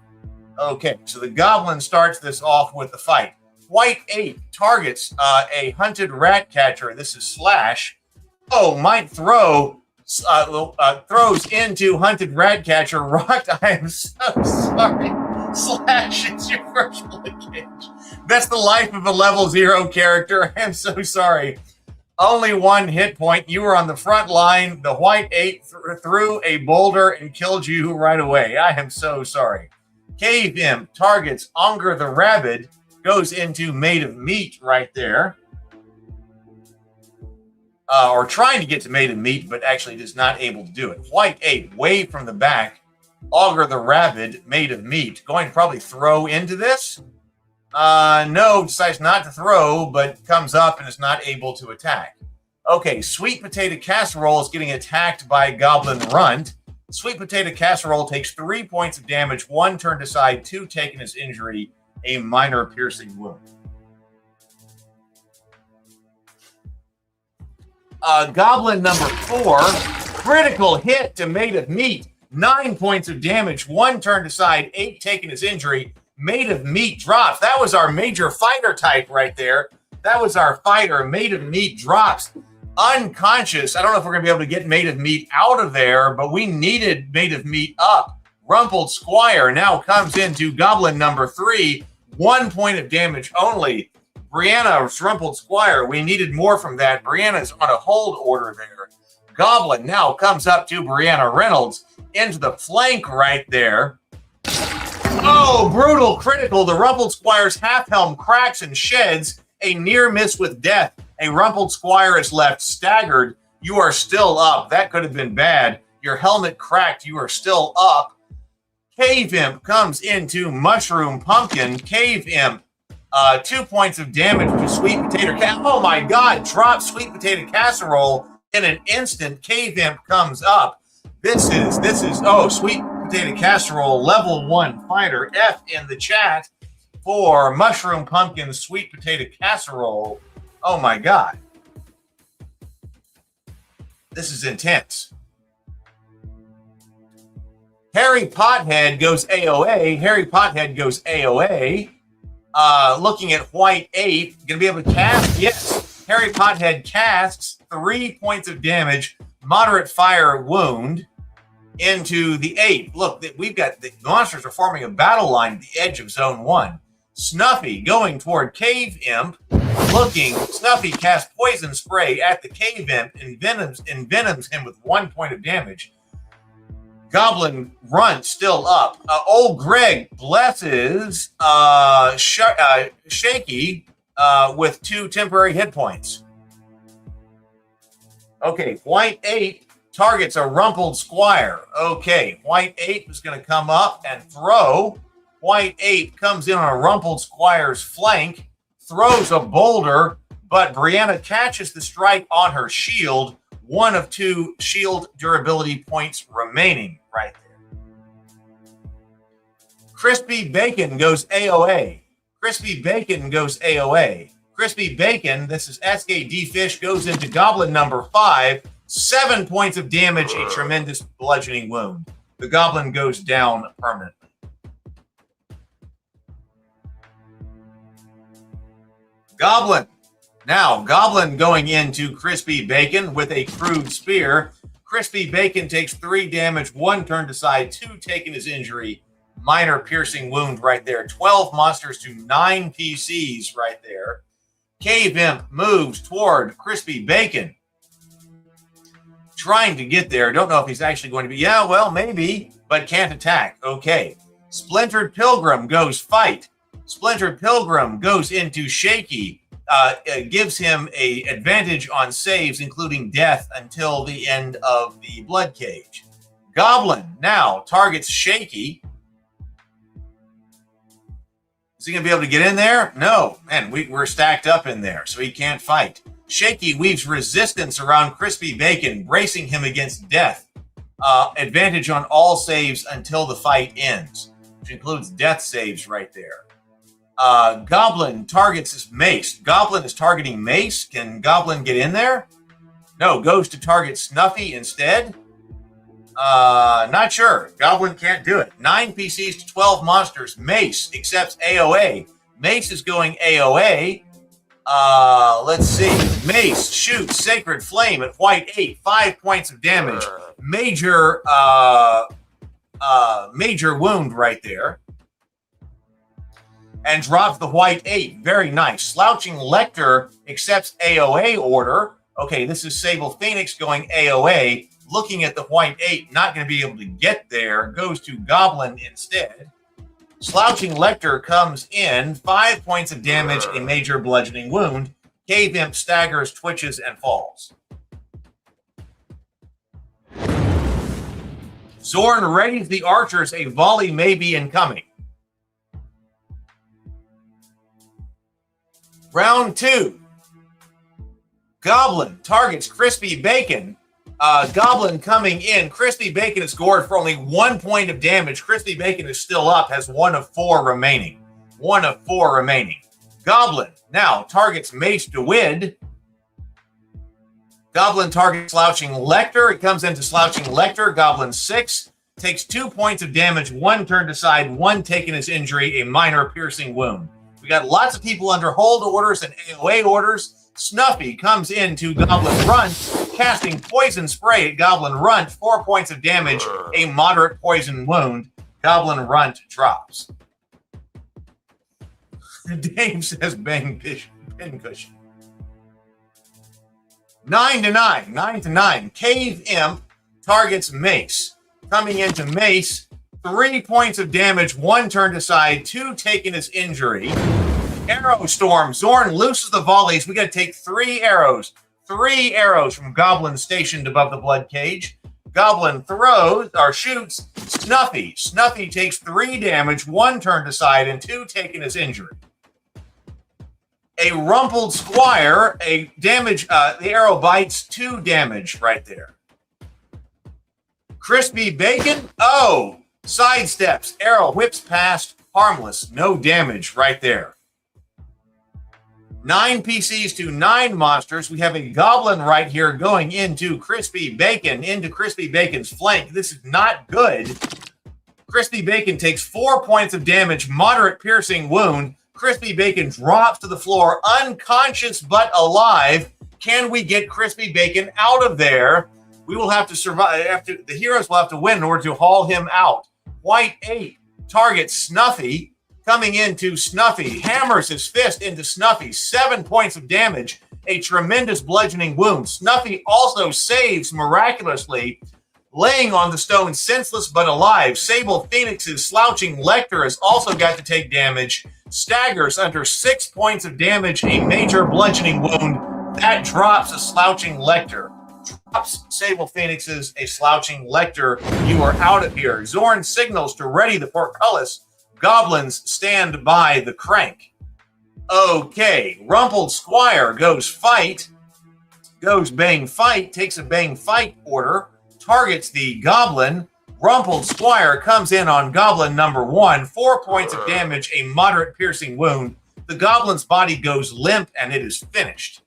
Okay, so the goblin starts this off with the fight. White ape targets a hunted rat catcher. This is Slash. Might throws into hunted rat catcher. Rocked, I am so sorry. Slash, it's your first Bloodcage. That's the life of a level 0 character. I am so sorry. Only 1 hit point. You were on the front line. The white 8 threw a boulder and killed you right away. I am so sorry. Cave Imp targets Unger the Rabid. Goes into Made of Meat right there. Or trying to get to Made of Meat, but actually is not able to do it. White 8, way from the back. Augur the Rabid, Made of Meat. Going to probably throw into this. No, decides not to throw, but comes up and is not able to attack. Okay, Sweet Potato Casserole is getting attacked by Goblin Runt. Sweet Potato Casserole takes 3 points of damage, 1 turned aside, 2 taken as injury, a minor piercing wound. Goblin number 4, critical hit to Made of Meat, 9 points of damage, 1 turned aside, 8 taken as injury. Made of Meat drops. That was our major fighter type right there. That was our fighter. Made of Meat drops. Unconscious. I don't know if we're going to be able to get Made of Meat out of there, but we needed Made of Meat up. Rumpled Squire now comes into Goblin number 3. 1 point of damage only. Brianna's Rumpled Squire. We needed more from that. Brianna's on a hold order there. Goblin now comes up to Brianna Reynolds into the flank right there. Oh, brutal critical. The Rumpled Squire's half helm cracks and sheds. A near miss with death. A Rumpled Squire is left staggered. You are still up. That could have been bad. Your helmet cracked. You are still up. Cave Imp comes into Mushroom Pumpkin. Cave Imp, 2 points of damage to Sweet Potato Casserole. Oh my God, drop Sweet Potato Casserole in an instant. Cave Imp comes up. This is, Sweet Potato Casserole, level 1 fighter. F in the chat for Mushroom Pumpkin Sweet Potato Casserole. Oh my God. This is intense. Harry Pothead goes AOA. Harry Pothead goes AOA. Looking at White 8. Going to be able to cast? Yes. Harry Pothead casts 3 points of damage, moderate fire wound into the 8. Look, we've got the monsters are forming a battle line at the edge of Zone 1. Snuffy going toward Cave Imp. Looking, Snuffy casts Poison Spray at the Cave Imp and envenoms him with 1 point of damage. Goblin Runt still up. Old Greg blesses Shaky with 2 temporary hit points. Okay, White 8 targets a Rumpled Squire. Okay, White 8 is going to come up and throw. White 8 comes in on a Rumpled Squire's flank, throws a boulder, but Brianna catches the strike on her shield. 1 of 2 shield durability points remaining right there. Crispy Bacon goes AOA. Crispy Bacon goes AOA. Crispy Bacon, this is SKD Fish, goes into Goblin number 5. 7 points of damage, a tremendous bludgeoning wound. The Goblin goes down permanently. Goblin. Now, Goblin going into Crispy Bacon with a crude spear. Crispy Bacon takes 3 damage, 1 turned aside, 2 taken as injury. Minor piercing wound right there. 12 monsters to 9 PCs right there. Cave Imp moves toward Crispy Bacon. Trying to get there. Don't know if he's actually going to be. Yeah, well, maybe, but can't attack. Okay. Splintered Pilgrim goes fight. Splintered Pilgrim goes into Shaky. Gives him an advantage on saves, including death, until the end of the Bloodcage. Goblin now targets Shaky. Is he going to be able to get in there? No. Man, we're stacked up in there, so he can't fight. Shaky weaves resistance around Crispy Bacon, bracing him against death. Advantage on all saves until the fight ends, which includes death saves right there. Goblin targets his mace. Goblin is targeting mace. Can Goblin get in there? No, goes to target Snuffy instead. Not sure. Goblin can't do it. 9 PCs to 12 monsters. Mace accepts AOA. Mace is going AOA. Let's see. Mace shoots Sacred Flame at White 8. 5 points of damage. Major wound right there. And drops the White 8. Very nice. Slouching Lecter accepts AOA order. Okay, this is Sable Phoenix going AOA, looking at the white 8, not going to be able to get there, goes to Goblin instead. Slouching Lecter comes in, 5 points of damage, a major bludgeoning wound. Cave Imp staggers, twitches, and falls. Zorn readies the archers, a volley may be incoming. Round 2. Goblin targets Crispy Bacon. Goblin coming in. Crispy Bacon is scored for only 1 point of damage. Crispy Bacon is still up, has 1 of 4 remaining. 1 of 4 remaining. Goblin now targets Mace DeWitt. Goblin targets Slouching Lecter. It comes into Slouching Lecter. Goblin 6 takes 2 points of damage, 1 turned aside, 1 taken as injury, a minor piercing wound. We got lots of people under hold orders and AOA orders. Snuffy comes into Goblin Runt, casting Poison Spray at Goblin Runt, 4 points of damage, a moderate poison wound. Goblin Runt drops. Dave says bang pincushion. 9 to 9. 9 to 9. Cave Imp targets Mace. Coming into Mace, 3 points of damage, 1 turned aside, 2 taken as injury. Arrow Storm. Zorn looses the volleys. We got to take 3 arrows. 3 arrows from Goblin stationed above the Bloodcage. Goblin throws or shoots Snuffy. Snuffy takes 3 damage, 1 turned aside, and 2 taken as injury. A Rumpled Squire, a damage, the arrow bites, 2 damage right there. Crispy Bacon, sidesteps, arrow whips past, harmless, no damage right there. 9 PCs to 9 monsters. We have a Goblin right here going into Crispy Bacon, into Crispy Bacon's flank. This is not good. Crispy Bacon takes 4 points of damage, moderate piercing wound. Crispy Bacon drops to the floor, unconscious but alive. Can we get Crispy Bacon out of there? We will have to survive. The heroes will have to win in order to haul him out. White 8 targets Snuffy. Coming into Snuffy, hammers his fist into Snuffy, 7 points of damage, a tremendous bludgeoning wound. Snuffy also saves miraculously, laying on the stone, senseless but alive. Sable Phoenix's Slouching Lecter has also got to take damage, staggers under 6 points of damage, a major bludgeoning wound. That drops a Slouching Lecter. Drops Sable Phoenix's a Slouching Lecter. You are out of here. Zorn signals to ready the portcullis. Goblins stand by the crank. Okay, Rumpled Squire goes fight, goes bang fight, takes a bang fight order, targets the Goblin. Rumpled Squire comes in on Goblin number 1, 4 points of damage, a moderate piercing wound. The Goblin's body goes limp and it is finished.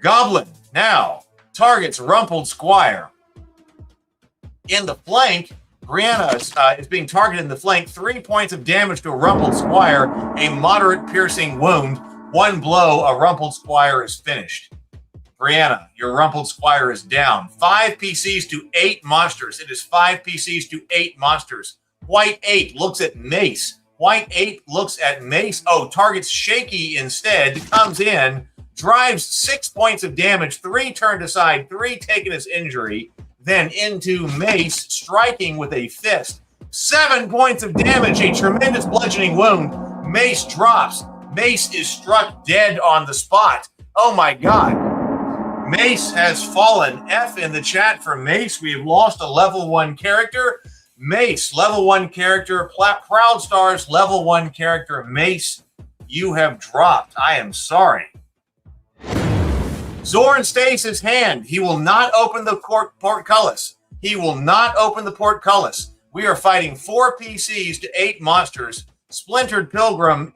Goblin now targets Rumpled Squire. In the flank, Brianna is being targeted in the flank. 3 points of damage to a Rumpled Squire, a moderate piercing wound. 1 blow, a Rumpled Squire is finished. Brianna, your Rumpled Squire is down. 5 PCs to 8 monsters. It is 5 PCs to 8 monsters. White 8 looks at Mace. White 8 looks at Mace. Targets Shaky instead. Comes in, drives 6 points of damage. 3 turned aside, 3 taken as injury. Then into Mace, striking with a fist. 7 points of damage, a tremendous bludgeoning wound. Mace drops. Mace is struck dead on the spot. Oh my God. Mace has fallen. F in the chat for Mace. We have lost a level 1 character. Mace, level 1 character. Proud Stars, level 1 character. Mace, you have dropped. I am sorry. Zorn stays his hand. He will not open the portcullis. He will not open the portcullis. We are fighting 4 PCs to 8 monsters. Splintered Pilgrim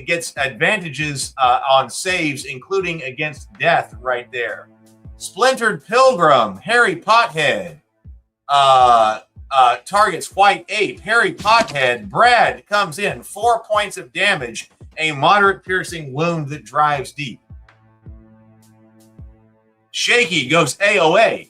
gets advantages on saves, including against death right there. Splintered Pilgrim, Harry Pothead, targets White 8. Harry Pothead, Brad comes in, 4 points of damage, a moderate piercing wound that drives deep. Shaky goes AOA.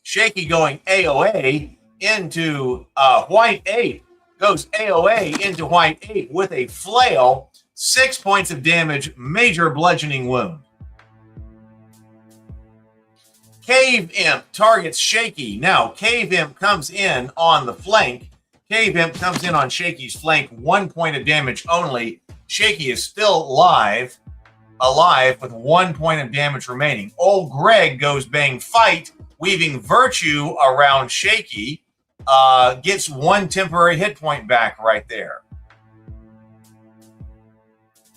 Shaky going AOA into White 8. Goes AOA into White 8 with a flail. 6 points of damage, major bludgeoning wound. Cave Imp targets Shaky. Now, Cave Imp comes in on the flank. Cave Imp comes in on Shaky's flank, 1 point of damage only. Shaky is still alive with 1 point of damage remaining. Old Greg goes bang fight, weaving virtue around Shaky. Gets 1 temporary hit point back right there.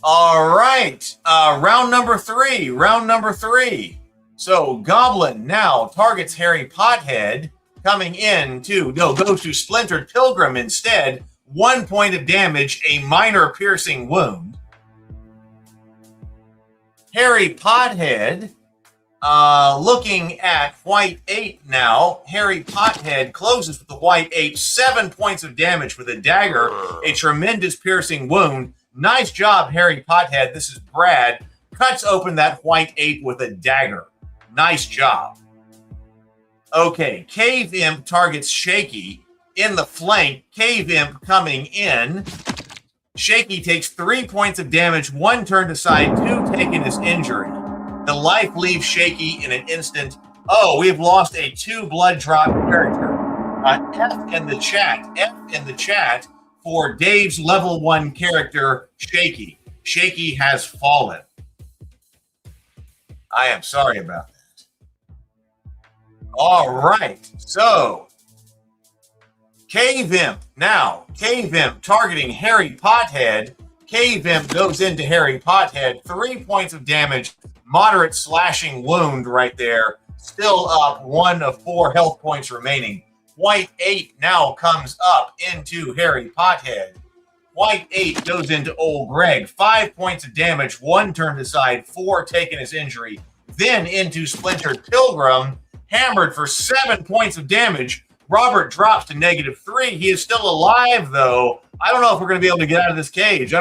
All right, round number three. So Goblin now targets Harry Pothead, coming in to goes to Splintered Pilgrim instead. 1 point of damage, a minor piercing wound. Harry Pothead, looking at white 8 now. Harry Pothead closes with the white 8, 7 points of damage with a dagger, a tremendous piercing wound. Nice job, Harry Pothead. This is Brad. Cuts open that white 8 with a dagger. Nice job. Okay, Cave Imp targets Shaky in the flank. Cave Imp coming in. Shaky takes 3 points of damage, 1 turned aside, 2 taken as injury. The life leaves Shaky in an instant. Oh, we've lost a 2 blood drop character. F in the chat for Dave's level 1 character, Shaky. Shaky has fallen. I am sorry about that. All right, so Cave Imp now. Cave Imp targeting Harry Pothead. Cave Imp goes into Harry Pothead. 3 points of damage, moderate slashing wound right there. Still up, 1 of 4 health points remaining. White 8 now comes up into Harry Pothead. White 8 goes into Old Greg. 5 points of damage, 1 turned aside, 4 taken as injury. Then into Splintered Pilgrim, hammered for 7 points of damage. Robert drops to -3. He is still alive, though. I don't know if we're going to be able to get out of this cage.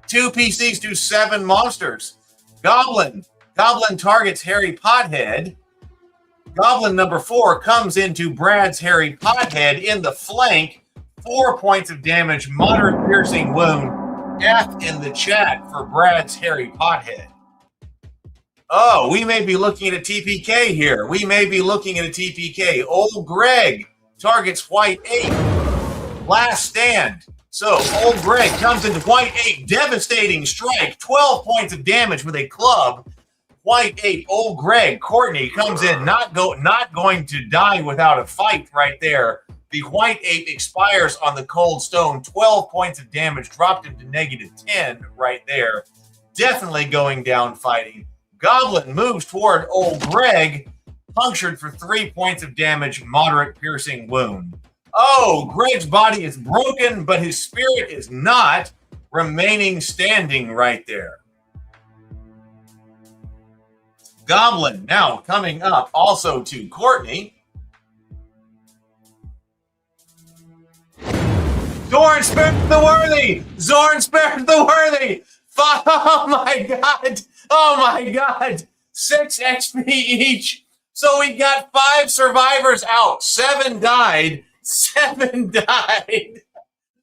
2 PCs to 7 monsters. Goblin targets Harry Pothead. Goblin number 4 comes into Brad's Harry Pothead in the flank. 4 points of damage, moderate piercing wound. F in the chat for Brad's Harry Pothead. Oh, we may be looking at a TPK here. Old Greg targets White 8. Last stand. So Old Greg comes into White 8. Devastating strike. 12 points of damage with a club. White 8. Old Greg. Courtney comes in. Not going to die without a fight right there. The White 8 expires on the Cold Stone. 12 points of damage. Dropped him to -10 right there. Definitely going down fighting. Goblin moves toward Old Greg, punctured for 3 points of damage, moderate piercing wound. Oh, Greg's body is broken, but his spirit is not, remaining standing right there. Goblin now coming up also to Courtney. Zorn spared the worthy! Oh my God. 6 XP each. So we got 5 survivors out. 7 died.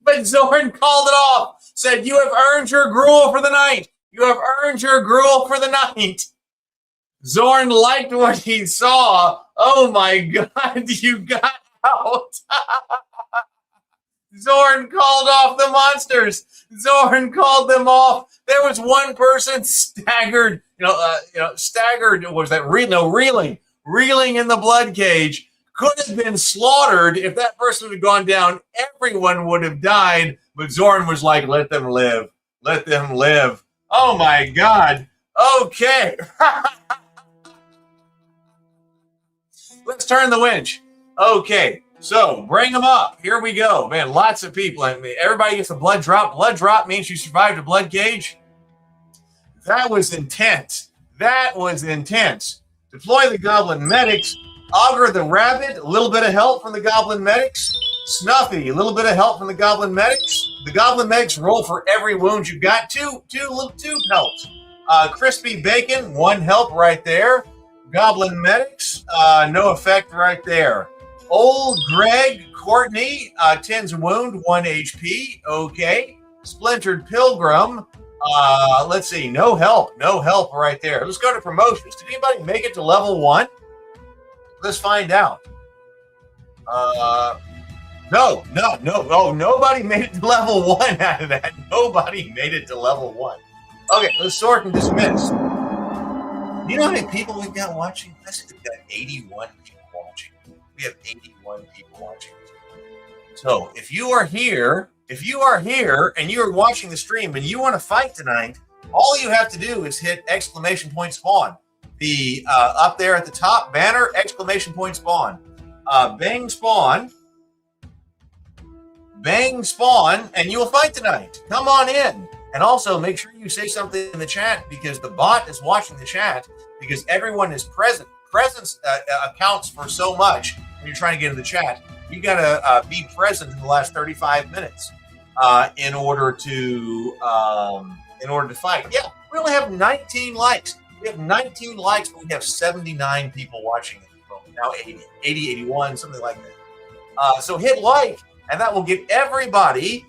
But Zorn called it off. Said, "You have earned your gruel for the night. Zorn liked what he saw. Oh my God, you got out. Zorn called off the monsters. Zorn called them off. There was one person staggered, staggered. Was that reeling in the blood cage? Could have been slaughtered. If that person had gone down, everyone would have died. But Zorn was like, "Let them live. Oh my God. Okay. Let's turn the winch. Okay. So bring them up. Here we go. Man, lots of people. I mean, everybody gets a blood drop. Blood drop means you survived a blood cage. That was intense. Deploy the Goblin Medics. Augur the Rabbit, a little bit of help from the Goblin Medics. Snuffy, a little bit of help from the Goblin Medics. The Goblin Medics roll for every wound you got. Two helps. Crispy Bacon, 1 help right there. Goblin Medics, no effect right there. Old Greg, Courtney, 10's wound, 1 HP. Okay. Splintered Pilgrim. Let's see. No help right there. Let's go to promotions. Did anybody make it to level 1? Let's find out. No. Oh, nobody made it to level 1 out of that. Nobody made it to level 1. Okay, let's sort and dismiss. You know how many people we've got watching this? We've got 81 people watching. We have 81 people watching. So if you are here and you are watching the stream and you want to fight tonight, all you have to do is hit exclamation point spawn. The up there at the top banner, exclamation point spawn. Bang spawn, and you will fight tonight. Come on in. And also make sure you say something in the chat, because the bot is watching the chat, because everyone is present. Presence accounts for so much when you're trying to get in the chat. You got to be present in the last 35 minutes in order to fight. Yeah, we only have 19 likes. We have 19 likes, but we have 79 people watching at the moment. Now 80, 81, something like that. So hit like, and that will get everybody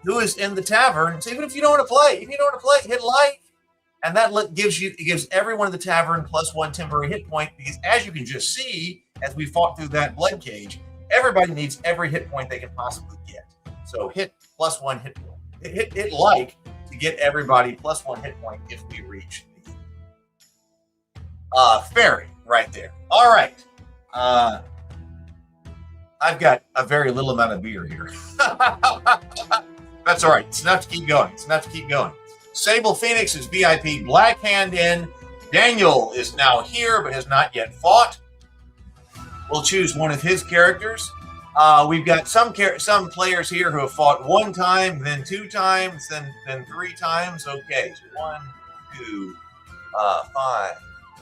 who is in the tavern. So even if you don't want to play, hit like, and that gives everyone in the tavern +1 temporary hit point, because as you can just see, as we fought through that Bloodcage, everybody needs every hit point they can possibly get. So hit +1 hit point. Hit like to get everybody +1 hit point if we reach the fairy right there. All right. I've got a very little amount of beer here. That's all right. It's enough to keep going. Sable Phoenix is VIP. Blackhand in. Daniel is now here but has not yet fought. We'll choose one of his characters. We've got some players here who have fought 1 time, then 2 times, then 3 times. Okay, so 1, 2, 5,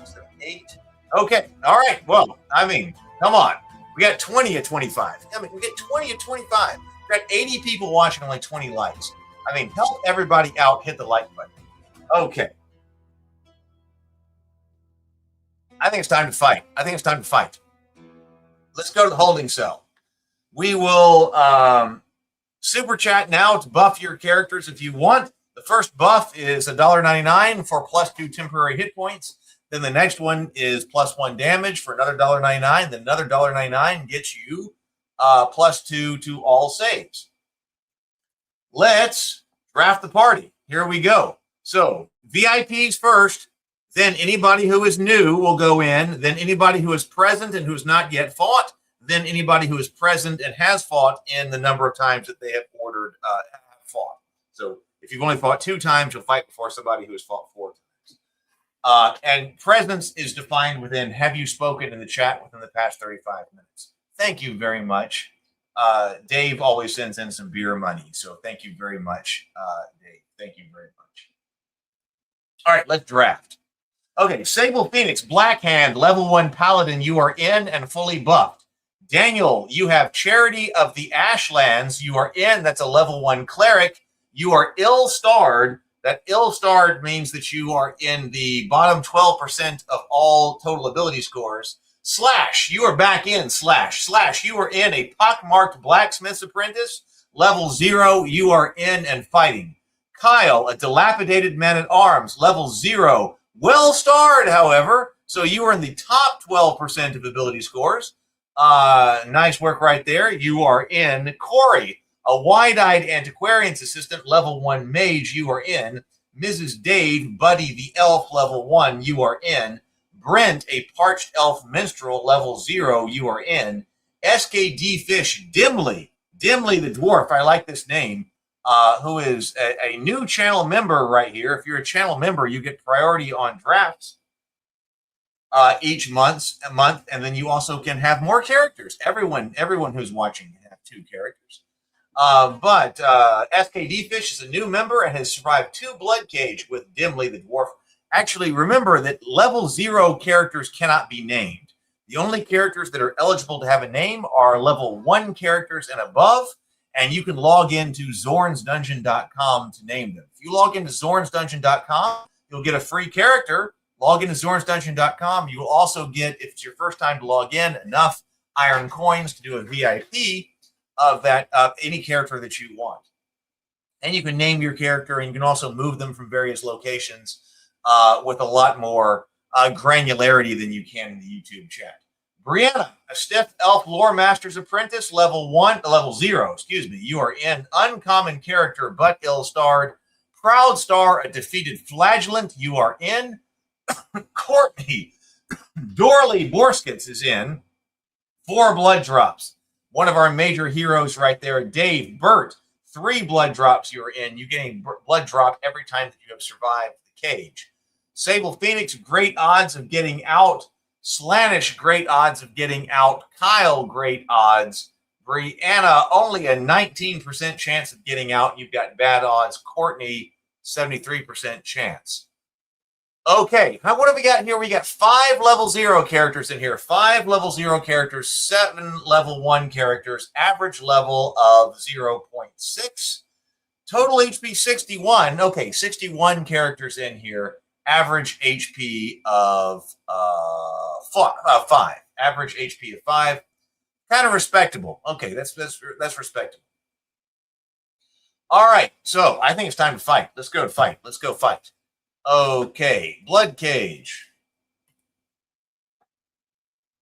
7, 8. Okay, all right. Well, I mean, come on. We got 20 of 25. I mean, we get 20 of 25. We got 80 people watching, only 20 likes. I mean, help everybody out. Hit the like button. Okay. I think it's time to fight. Let's go to the holding cell. We will super chat now to buff your characters if you want. The first buff is $1.99 for +2 temporary hit points. Then the next one is +1 damage for another $1.99. Then another $1.99 gets you +2 to all saves. Let's draft the party. Here we go. So VIPs first, then anybody who is new will go in, then anybody who is present and who has not yet fought, then anybody who is present and has fought in the number of times that they have ordered have fought. So if you've only fought 2 times, you'll fight before somebody who has fought 4 times. And presence is defined within, have you spoken in the chat within the past 35 minutes? Thank you very much. Dave always sends in some beer money, so thank you very much, Dave. Thank you very much. All right, let's draft. Okay, Sable Phoenix, Blackhand, level 1 Paladin, you are in and fully buffed. Daniel, you have Charity of the Ashlands, you are in, that's a level 1 Cleric. You are ill-starred. That ill-starred means that you are in the bottom 12% of all total ability scores. Slash, you are back in. Slash, you are in a pockmarked Blacksmith's Apprentice. Level 0, you are in and fighting. Kyle, a dilapidated man-at-arms. Level 0, well-starred, however. So you are in the top 12% of ability scores. Nice work right there. You are in. Corey, a wide-eyed antiquarian's assistant, level 1 mage, you are in. Mrs. Dave, Buddy the elf, level 1, you are in. Brent, a parched elf minstrel, level 0, you are in. SKD Fish, Dimly the dwarf, I like this name, who is a new channel member right here. If you're a channel member, you get priority on drafts each month, and then you also can have more characters. Everyone who's watching can have 2 characters. But SKD Fish is a new member and has survived 2 Bloodcage with Dimly the dwarf. Actually, remember that level 0 characters cannot be named. The only characters that are eligible to have a name are level 1 characters and above, and you can log into zornsdungeon.com to name them. If you log into zornsdungeon.com, you'll get a free character. Log into zornsdungeon.com. You will also get, if it's your first time to log in, enough iron coins to do a VIP of any character that you want. And you can name your character, and you can also move them from various locations with a lot more granularity than you can in the YouTube chat. Brianna, a stiff elf lore master's apprentice, level 0, excuse me. You are in uncommon character, but ill-starred. Proud star, a defeated flagellant. You are in. Courtney, Dorley Borskitz is in. 4 blood drops. One of our major heroes right there. Dave Burt, 3 blood drops you are in. You get a blood drop every time that you have survived the cage. Sable Phoenix, great odds of getting out. Slanish, great odds of getting out. Kyle, great odds. Brianna, only a 19% chance of getting out. You've got bad odds. Courtney, 73% chance. Okay, what have we got here? We got 5 level 0 characters in here. 5 level 0 characters, 7 level 1 characters, average level of 0.6. Total HP 61. Okay, 61 characters in here. Average HP of 5. Average HP of 5. Kind of respectable. Okay, that's respectable. All right, so I think it's time to fight. Let's go fight. Let's go fight. Okay, Bloodcage.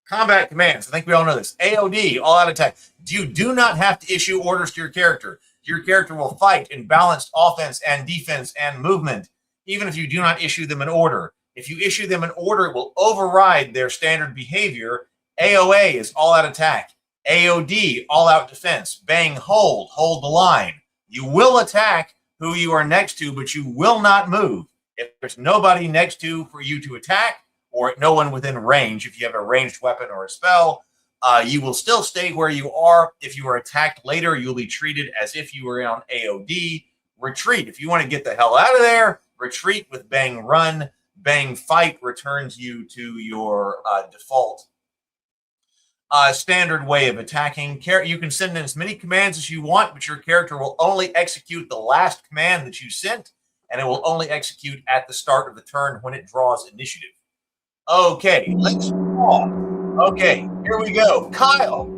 Combat commands. I think we all know this. AOD, all out attack. You do not have to issue orders to your character. Your character will fight in balanced offense and defense and movement, even if you do not issue them an order. If you issue them an order, it will override their standard behavior. AOA is all out attack. AOD, all out defense. Bang, hold the line. You will attack who you are next to, but you will not move. If there's nobody next to for you to attack, or no one within range, if you have a ranged weapon or a spell, you will still stay where you are. If you are attacked later, you'll be treated as if you were on AOD. Retreat. If you want to get the hell out of there, retreat with bang run. Bang fight returns you to your default standard way of attacking. You can send in as many commands as you want, but your character will only execute the last command that you sent, and it will only execute at the start of the turn when it draws initiative. Okay, let's draw. Okay, here we go. Kyle,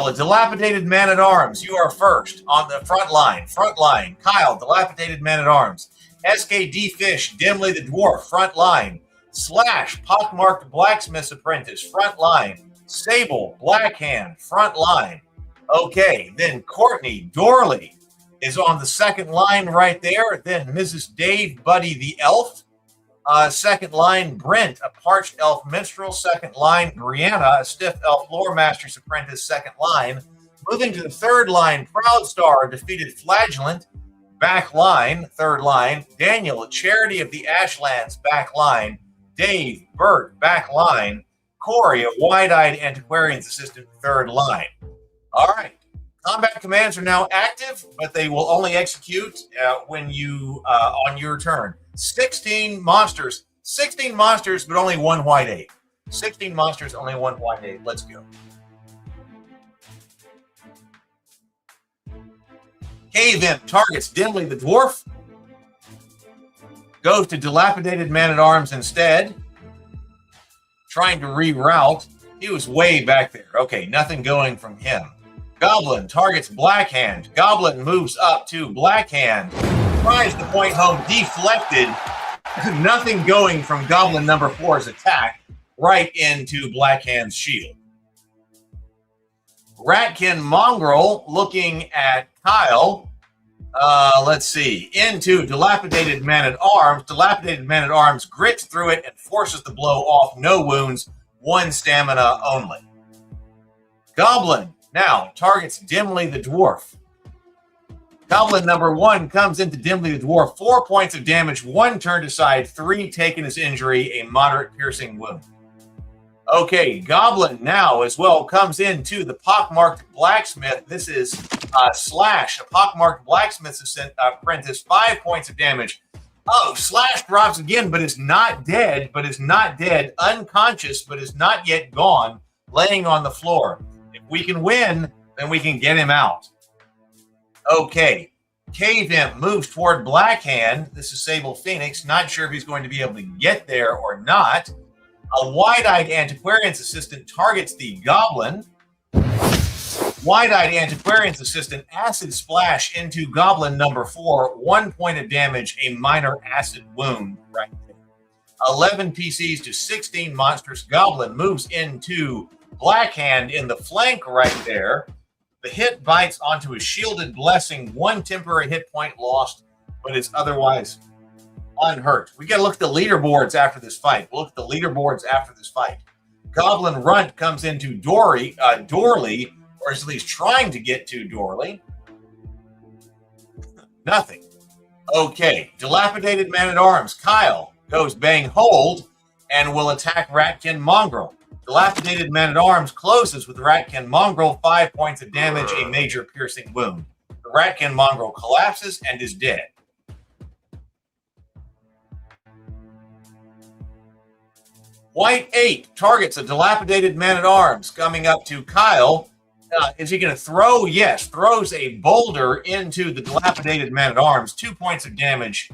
a dilapidated man-at-arms. You are first on the front line. Kyle, dilapidated man-at-arms. SKD Fish, Dimly the Dwarf, front line. Slash, pockmarked blacksmith's apprentice, front line. Sable, Blackhand, front line. Okay, then Courtney, Dorley is on the second line right there. Then Mrs. Dave, Buddy the Elf. Second line, Brent, a parched elf minstrel. Second line, Brianna, a stiff elf lore master's apprentice. Second line. Moving to the third line, Proud Star, defeated flagellant. Back line, third line. Daniel, a charity of the Ashlands, back line. Dave, Bert, back line. Corey, a wide-eyed antiquarian's assistant, third line. All right. Combat commands are now active, but they will only execute when you on your turn. 16 monsters, but only 1 white ape. 16 monsters, only 1 white ape. Let's go. Cave Imp targets Dimly the Dwarf. Goes to Dilapidated Man-at-Arms instead. Trying to reroute. He was way back there. Okay, nothing going from him. Goblin targets Blackhand. Goblin moves up to Blackhand. Tries to point home, deflected. Nothing going from Goblin number 4's attack right into Blackhand's shield. Ratkin Mongrel looking at Kyle. Let's see. Into Dilapidated Man-at-Arms. Dilapidated Man-at-Arms grits through it and forces the blow off. No wounds, 1 stamina only. Goblin now targets Dimly the Dwarf. Goblin number 1 comes into Dimly the Dwarf. 4 points of damage, 1 turned aside, 3 taken as injury, a moderate piercing wound. Okay, Goblin now as well comes into the pockmarked blacksmith. This is Slash, a pockmarked blacksmith's apprentice. 5 points of damage. Oh, Slash drops again, but is not dead. Unconscious, but is not yet gone. Laying on the floor. If we can win, then we can get him out. Okay, Cave Imp moves toward Blackhand. This is Sable Phoenix. Not sure if he's going to be able to get there or not. A wide-eyed antiquarian's assistant targets the Goblin. Wide-eyed antiquarian's assistant acid splash into goblin number 4, 1 point of damage, a minor acid wound right there. 11 PCs to 16 monsters. Goblin moves into Blackhand in the flank right there. The hit bites onto a shielded blessing, 1 temporary hit point lost, but is otherwise unhurt. We got to look at the leaderboards after this fight. We'll look at the leaderboards after this fight. Goblin Runt comes into Dorley, or is at least trying to get to Dorley. Nothing. Okay, Dilapidated Man-at-Arms. Kyle goes bang hold and will attack Ratkin Mongrel. Dilapidated Man-at-Arms closes with Ratkin Mongrel, 5 points of damage, a major piercing wound. The Ratkin Mongrel collapses and is dead. White 8 targets a Dilapidated Man-at-Arms. Coming up to Kyle. Is he going to throw? Yes. Throws a boulder into the Dilapidated Man-at-Arms. 2 points of damage.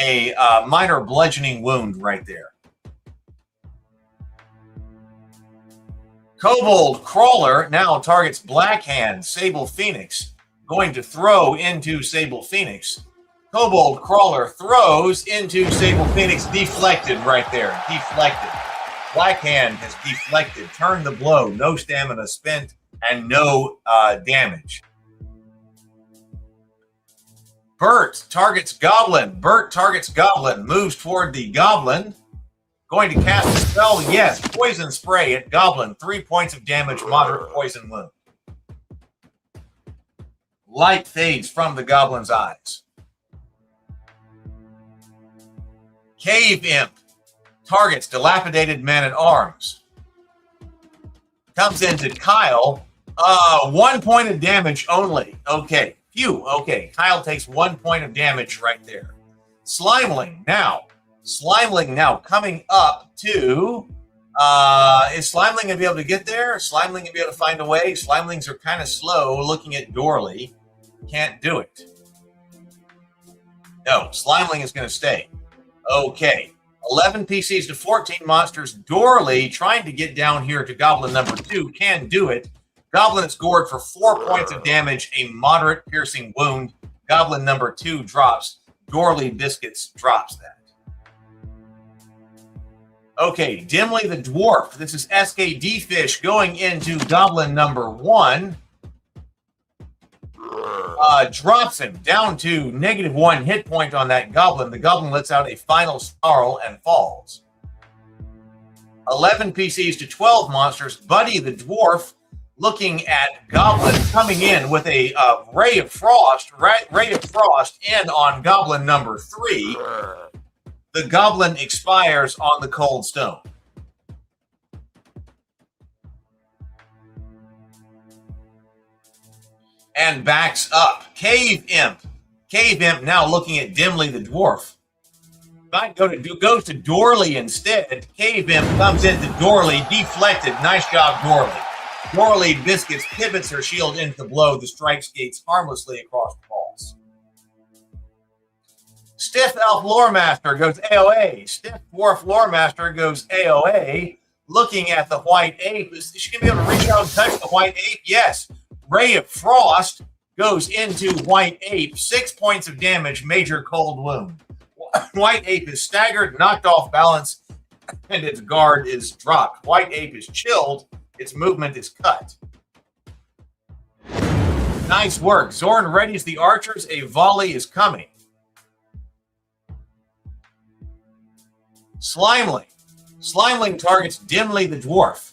A minor bludgeoning wound right there. Kobold Crawler now targets Blackhand. Sable Phoenix going to throw into Sable Phoenix. Kobold Crawler throws into Sable Phoenix. Deflected right there. Deflected. Blackhand has deflected. Turned the blow. No stamina spent and no damage. Bert targets Goblin. Bert targets Goblin. Moves toward the Goblin. Going to cast a spell. Yes. Poison spray at Goblin. 3 points of damage. Moderate poison wound. Light fades from the Goblin's eyes. Cave Imp targets Dilapidated Man-at-Arms. Comes into Kyle. 1 point of damage only. Okay. Phew. Okay. Kyle takes 1 point of damage right there. Slimeling now. Slimeling now coming up to... is Slimeling going to be able to get there? Is Slimeling going to be able to find a way? Slimelings are kind of slow looking at Dorley. Can't do it. No. Slimeling is going to stay. Okay. 11 PCs to 14 monsters. Dorley trying to get down here to Goblin number 2. Can do it. Goblin is gored for 4 points of damage. A moderate piercing wound. Goblin number 2 drops. Dorley Biscuits drops that. Okay. Dimly the Dwarf. This is SKD Fish going into Goblin number 1. Drops him down to -1 hit point on that Goblin. The Goblin lets out a final snarl and falls. 11 PCs to 12 monsters. Buddy the Dwarf looking at Goblin coming in with a ray of frost in on Goblin number 3. The Goblin expires on the cold stone. And backs up. Cave Imp. Cave Imp now looking at Dimly the Dwarf. Goes to Dorley instead. Cave Imp comes into Dorley. Deflected. Nice job, Dorley. Dorley Biscuits pivots her shield into the blow. The strike skates harmlessly across the balls. Stiff Elf Loremaster goes AOA. Stiff Dwarf Loremaster goes AOA. Looking at the White Ape. Is she going to be able to reach out and touch the White Ape? Yes. Ray of Frost goes into White Ape. 6 points of damage, major cold wound. White Ape is staggered, knocked off balance, and its guard is dropped. White Ape is chilled. Its movement is cut. Nice work. Zorn readies the archers. A volley is coming. Slimeling. Slimeling targets Dimly the Dwarf.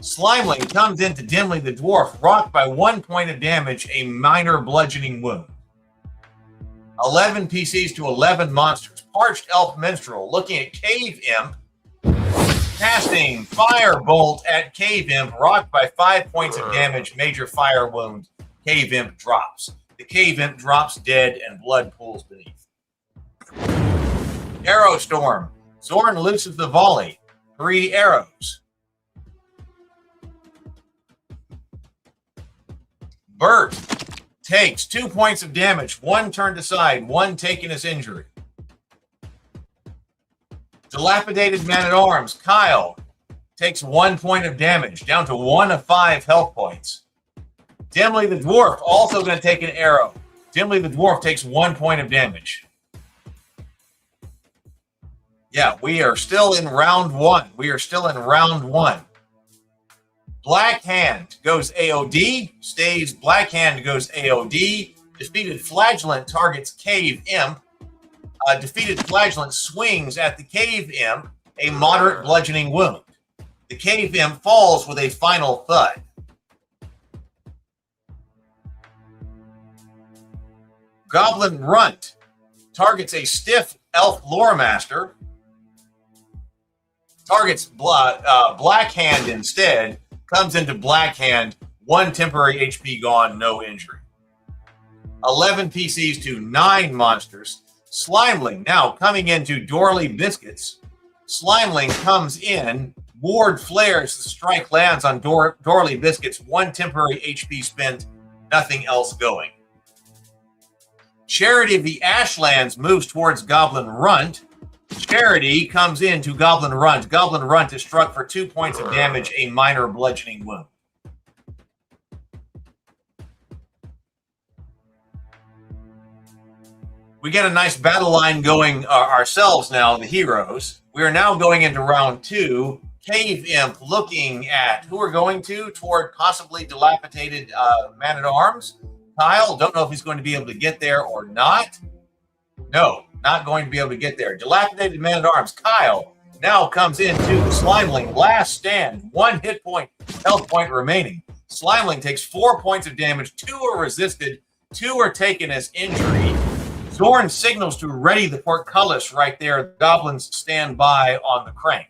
Slimeling comes into Dimly the Dwarf, rocked by 1 point of damage, a minor bludgeoning wound. 11 PCs to 11 monsters. Parched Elf Minstrel looking at Cave Imp, casting Firebolt at Cave Imp, rocked by 5 points of damage, major fire wound. Cave Imp drops. The Cave Imp drops dead and blood pools beneath. Arrow Storm. Zorn looses the volley. 3 arrows. Bert takes 2 points of damage, 1 turned aside, 1 taken as injury. Dilapidated Man-at-Arms, Kyle, takes 1 point of damage, down to 1 of 5 health points. Dimly the Dwarf also going to take an arrow. Dimly the Dwarf takes 1 point of damage. Yeah, we are still in round one. Blackhand goes AOD, stays. Blackhand goes AOD. Defeated Flagellant targets Cave Imp. Defeated Flagellant swings at the Cave Imp, a moderate bludgeoning wound. The Cave Imp falls with a final thud. Goblin Runt targets a stiff elf lore master. Targets Blackhand instead. Comes into Blackhand. 1 temporary HP gone, no injury. 11 PCs to 9 monsters. Slimeling now coming into Dorley Biscuits. Slimeling comes in. Ward flares. The strike lands on Dorley Biscuits. 1 temporary HP spent. Nothing else going. Charity of the Ashlands moves towards Goblin Runt. Charity comes into Goblin Runt. Goblin Runt is struck for 2 points of damage, a minor bludgeoning wound. We get a nice battle line going ourselves now, the heroes. We are now going into round 2. Cave Imp looking at who we're going toward possibly dilapidated man-at-arms. Kyle, don't know if he's going to be able to get there or not. No, not going to be able to get there. Dilapidated man-at-arms. Kyle now comes into the Slimeling. Last stand. 1 hit point, health point remaining. Slimeling takes 4 points of damage. 2 are resisted. 2 are taken as injury. Zorn signals to ready the portcullis right there. The goblins stand by on the crank.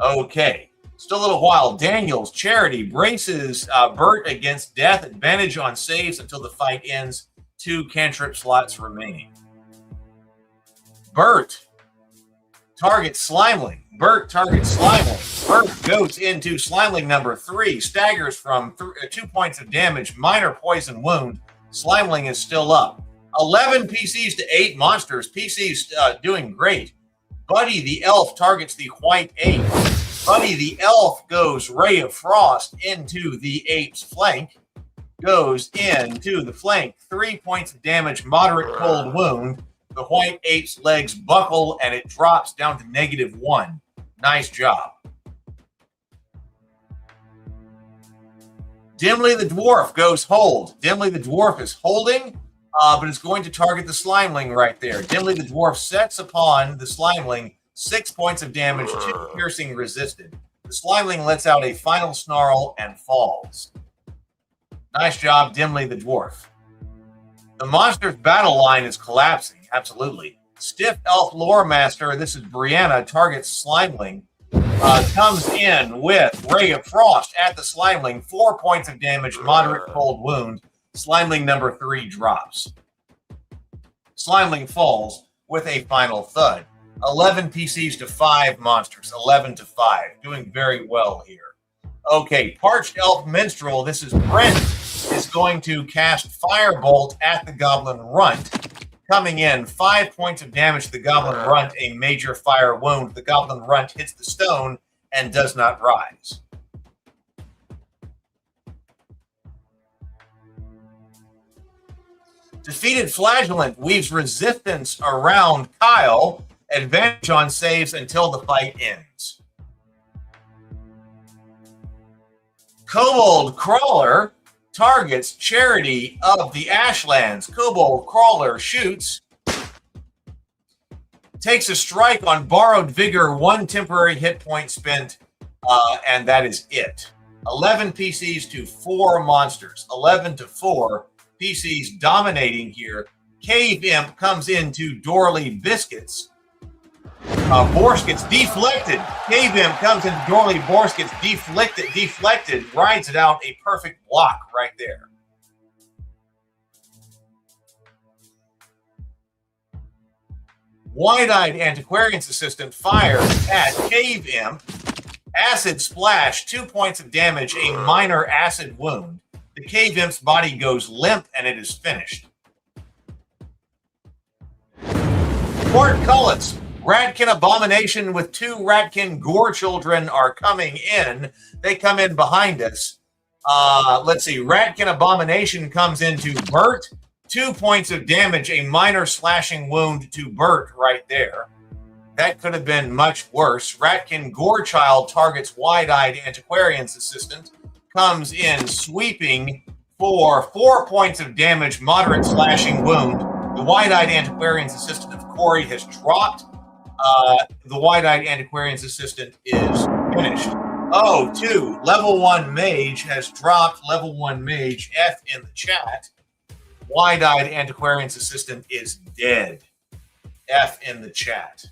Okay. Still a little while. Daniels, Charity braces Bert against death. Advantage on saves until the fight ends. 2 cantrip slots remaining. Bert targets Slimeling. Bert targets Slimeling. Bert goes into Slimeling number 3. Staggers from 2 points of damage. Minor poison wound. Slimeling is still up. 11 PCs to 8 monsters. PCs doing great. Buddy the Elf targets the White Ape. Buddy the Elf goes Ray of Frost into the ape's flank. Goes into the flank. 3 points of damage, moderate cold wound. The White Ape's legs buckle and it drops down to -1. Nice job. Dimly the Dwarf goes hold. Dimly the Dwarf is holding, but it's going to target the Slimeling right there. Dimly the Dwarf sets upon the Slimeling. 6 points of damage, 2 piercing resisted. The Slimeling lets out a final snarl and falls. Nice job, Dimly the Dwarf. The monster's battle line is collapsing, absolutely. Stiff Elf Lore Master, this is Brianna, targets Slimeling. Comes in with Ray of Frost at the Slimeling. 4 points of damage, moderate cold wound. Slimeling number 3 drops. Slimeling falls with a final thud. 11 PCs to 5 monsters. 11 to 5. Doing very well here. Okay, Parched Elf Minstrel. This is Brent. Is going to cast Firebolt at the Goblin Runt. Coming in, 5 points of damage to the Goblin Runt. A major fire wound. The Goblin Runt hits the stone and does not rise. Defeated Flagellant weaves resistance around Kyle. Advantage on saves until the fight ends. Kobold Crawler targets Charity of the Ashlands. Kobold Crawler shoots. Takes a strike on Borrowed Vigor. 1 temporary hit point spent, and that is it. 11 PCs to 4 monsters. 11 to 4. PCs dominating here. Cave Imp comes into Dorley Biscuits. Borsk gets deflected. Cave Imp comes into Dorley. Borsk gets deflected, rides it out. A perfect block right there. Wide-eyed Antiquarian's Assistant fires at Cave Imp. Acid Splash, 2 points of damage, a minor acid wound. The Cave Imp's body goes limp and it is finished. Portcullis. Ratkin Abomination with 2 Ratkin Gore Children are coming in. They come in behind us. Let's see. Ratkin Abomination comes into Bert. 2 points of damage, a minor slashing wound to Bert right there. That could have been much worse. Ratkin Gorechild targets Wide-Eyed Antiquarian's Assistant. Comes in sweeping for 4 points of damage, moderate slashing wound. The Wide-Eyed Antiquarian's Assistant of Corey has dropped. The Wide-Eyed Antiquarian's Assistant is finished. Oh, 2. Level 1 Mage has dropped. Level 1 Mage, F in the chat. Wide-Eyed Antiquarian's Assistant is dead. F in the chat.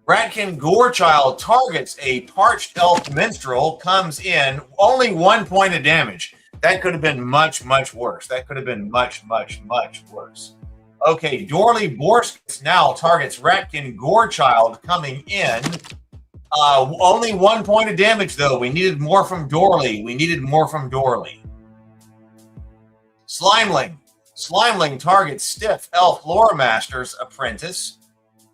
Ratkin Gorechild targets a Parched Elf Minstrel, comes in, only 1 point of damage. That could have been much, much worse. That could have been much, much, much worse. Okay, Dorley Borskis now targets Ratkin Gorechild, coming in. Only 1 point of damage, though. We needed more from Dorley. Slimeling. Slimeling targets Stiff Elf Loremaster's Apprentice.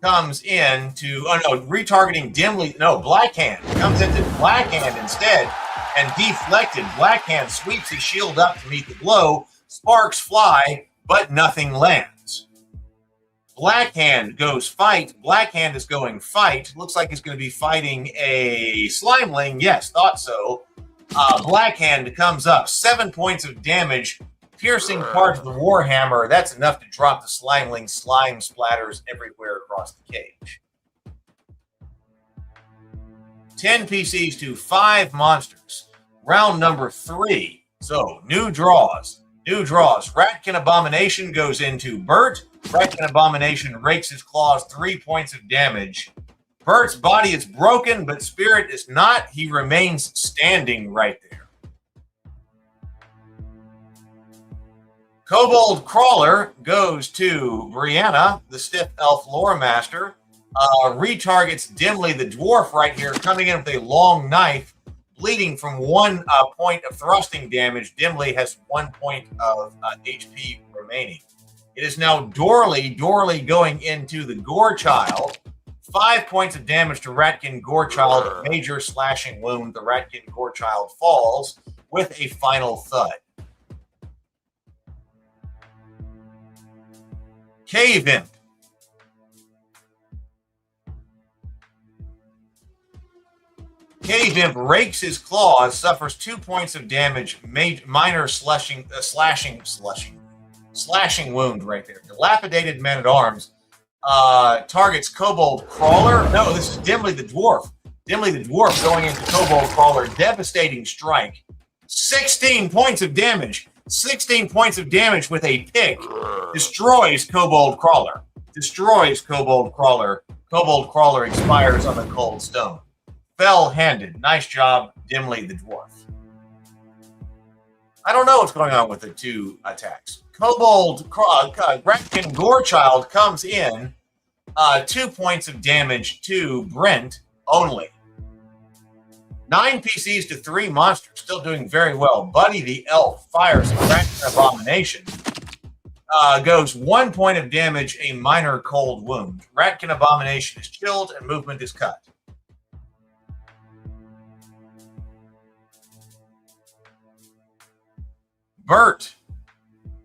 Comes in to, retargeting Dimly. No, Blackhand. Comes into Blackhand instead and deflected. Blackhand sweeps his shield up to meet the blow. Sparks fly, but nothing lands. Blackhand goes fight. Blackhand is going fight. Looks like he's going to be fighting a Slimeling. Yes, thought so. Blackhand comes up. 7 points of damage. Piercing part of the Warhammer. That's enough to drop the Slimeling. Slime splatters everywhere across the cage. 10 PCs to 5 monsters. Round number 3. So, new draws. Ratkin Abomination goes into Bert. Ratkin Abomination rakes his claws. 3 points of damage. Bert's body is broken, but spirit is not. He remains standing right there. Kobold Crawler goes to Brianna, the Stiff Elf Loremaster. Retargets Dimly, the Dwarf, right here, coming in with a long knife, bleeding from 1 point of thrusting damage. Dimly has 1 point of HP remaining. It is now Dorley going into the Gorechild. 5 points of damage to Ratkin Gorechild, major slashing wound. The Ratkin Gorechild falls with a final thud. Cave Imp. Cave Imp rakes his claws, suffers 2 points of damage, minor slashing wound right there. Dilapidated Man-at-Arms targets Kobold Crawler. No, this is Dimly the Dwarf. Dimly the Dwarf going into Kobold Crawler. Devastating strike. 16 points of damage. 16 points of damage with a pick. Destroys Kobold Crawler. Kobold Crawler expires on the cold stone. Fell-handed. Nice job, Dimly the Dwarf. I don't know what's going on with the 2 attacks. Ratkin Gorechild comes in. 2 points of damage to Brent only. 9 PCs to 3 monsters, still doing very well. Buddy the Elf fires a Ratkin Abomination. Goes 1 point of damage, a minor cold wound. Ratkin Abomination is chilled and movement is cut. Bert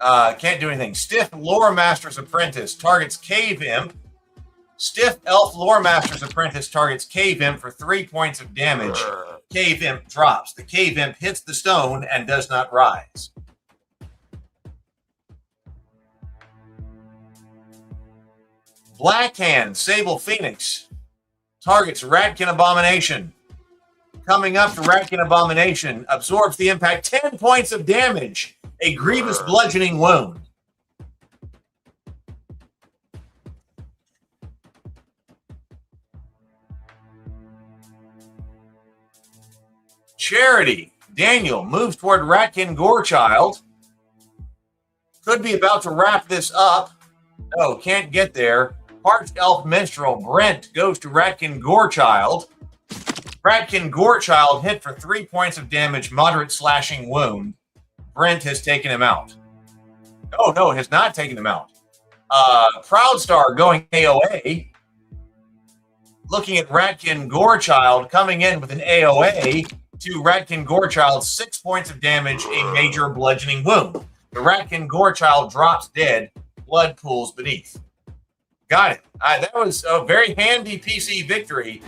can't do anything. Stiff Loremaster's Apprentice targets Cave Imp. Stiff Elf Loremaster's Apprentice targets Cave Imp for 3 points of damage. Cave Imp drops. The Cave Imp hits the stone and does not rise. Blackhand, Sable Phoenix, targets Ratkin Abomination. Coming up to Ratkin Abomination, absorbs the impact, 10 points of damage, a grievous bludgeoning wound. Charity, Daniel moves toward Ratkin Gorechild. Could be about to wrap this up. No, can't get there. Parched Elf Minstrel, Brent, goes to Ratkin Gorechild. Ratkin Gorechild hit for 3 points of damage, moderate slashing wound. Brent has taken him out. Oh, no, has not taken him out. Proudstar going AOA. Looking at Ratkin Gorechild coming in with an AOA. to Ratkin Gorechild, 6 points of damage, a major bludgeoning wound. The Ratkin Gorechild drops dead, blood pools beneath. Got it. That was a very handy PC victory.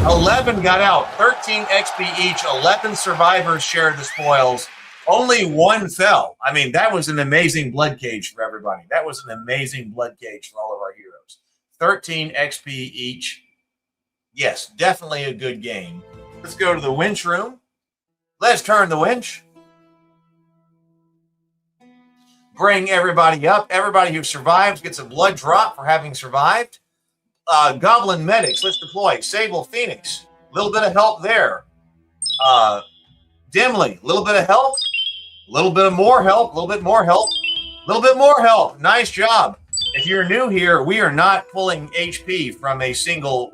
11 got out, 13 XP each, 11 survivors shared the spoils. Only one fell. I mean, that was an amazing blood cage for everybody. That was an amazing blood cage for all of our heroes. 13 XP each. Yes, definitely a good game. Let's go to the winch room. Let's turn the winch. Bring everybody up. Everybody who survives gets a blood drop for having survived. Goblin medics, let's deploy. Sable, Phoenix, a little bit of help there. Dimly, a little bit of help. A little bit of more help. A little bit more help. A little bit more help. Nice job. If you're new here, we are not pulling HP from a single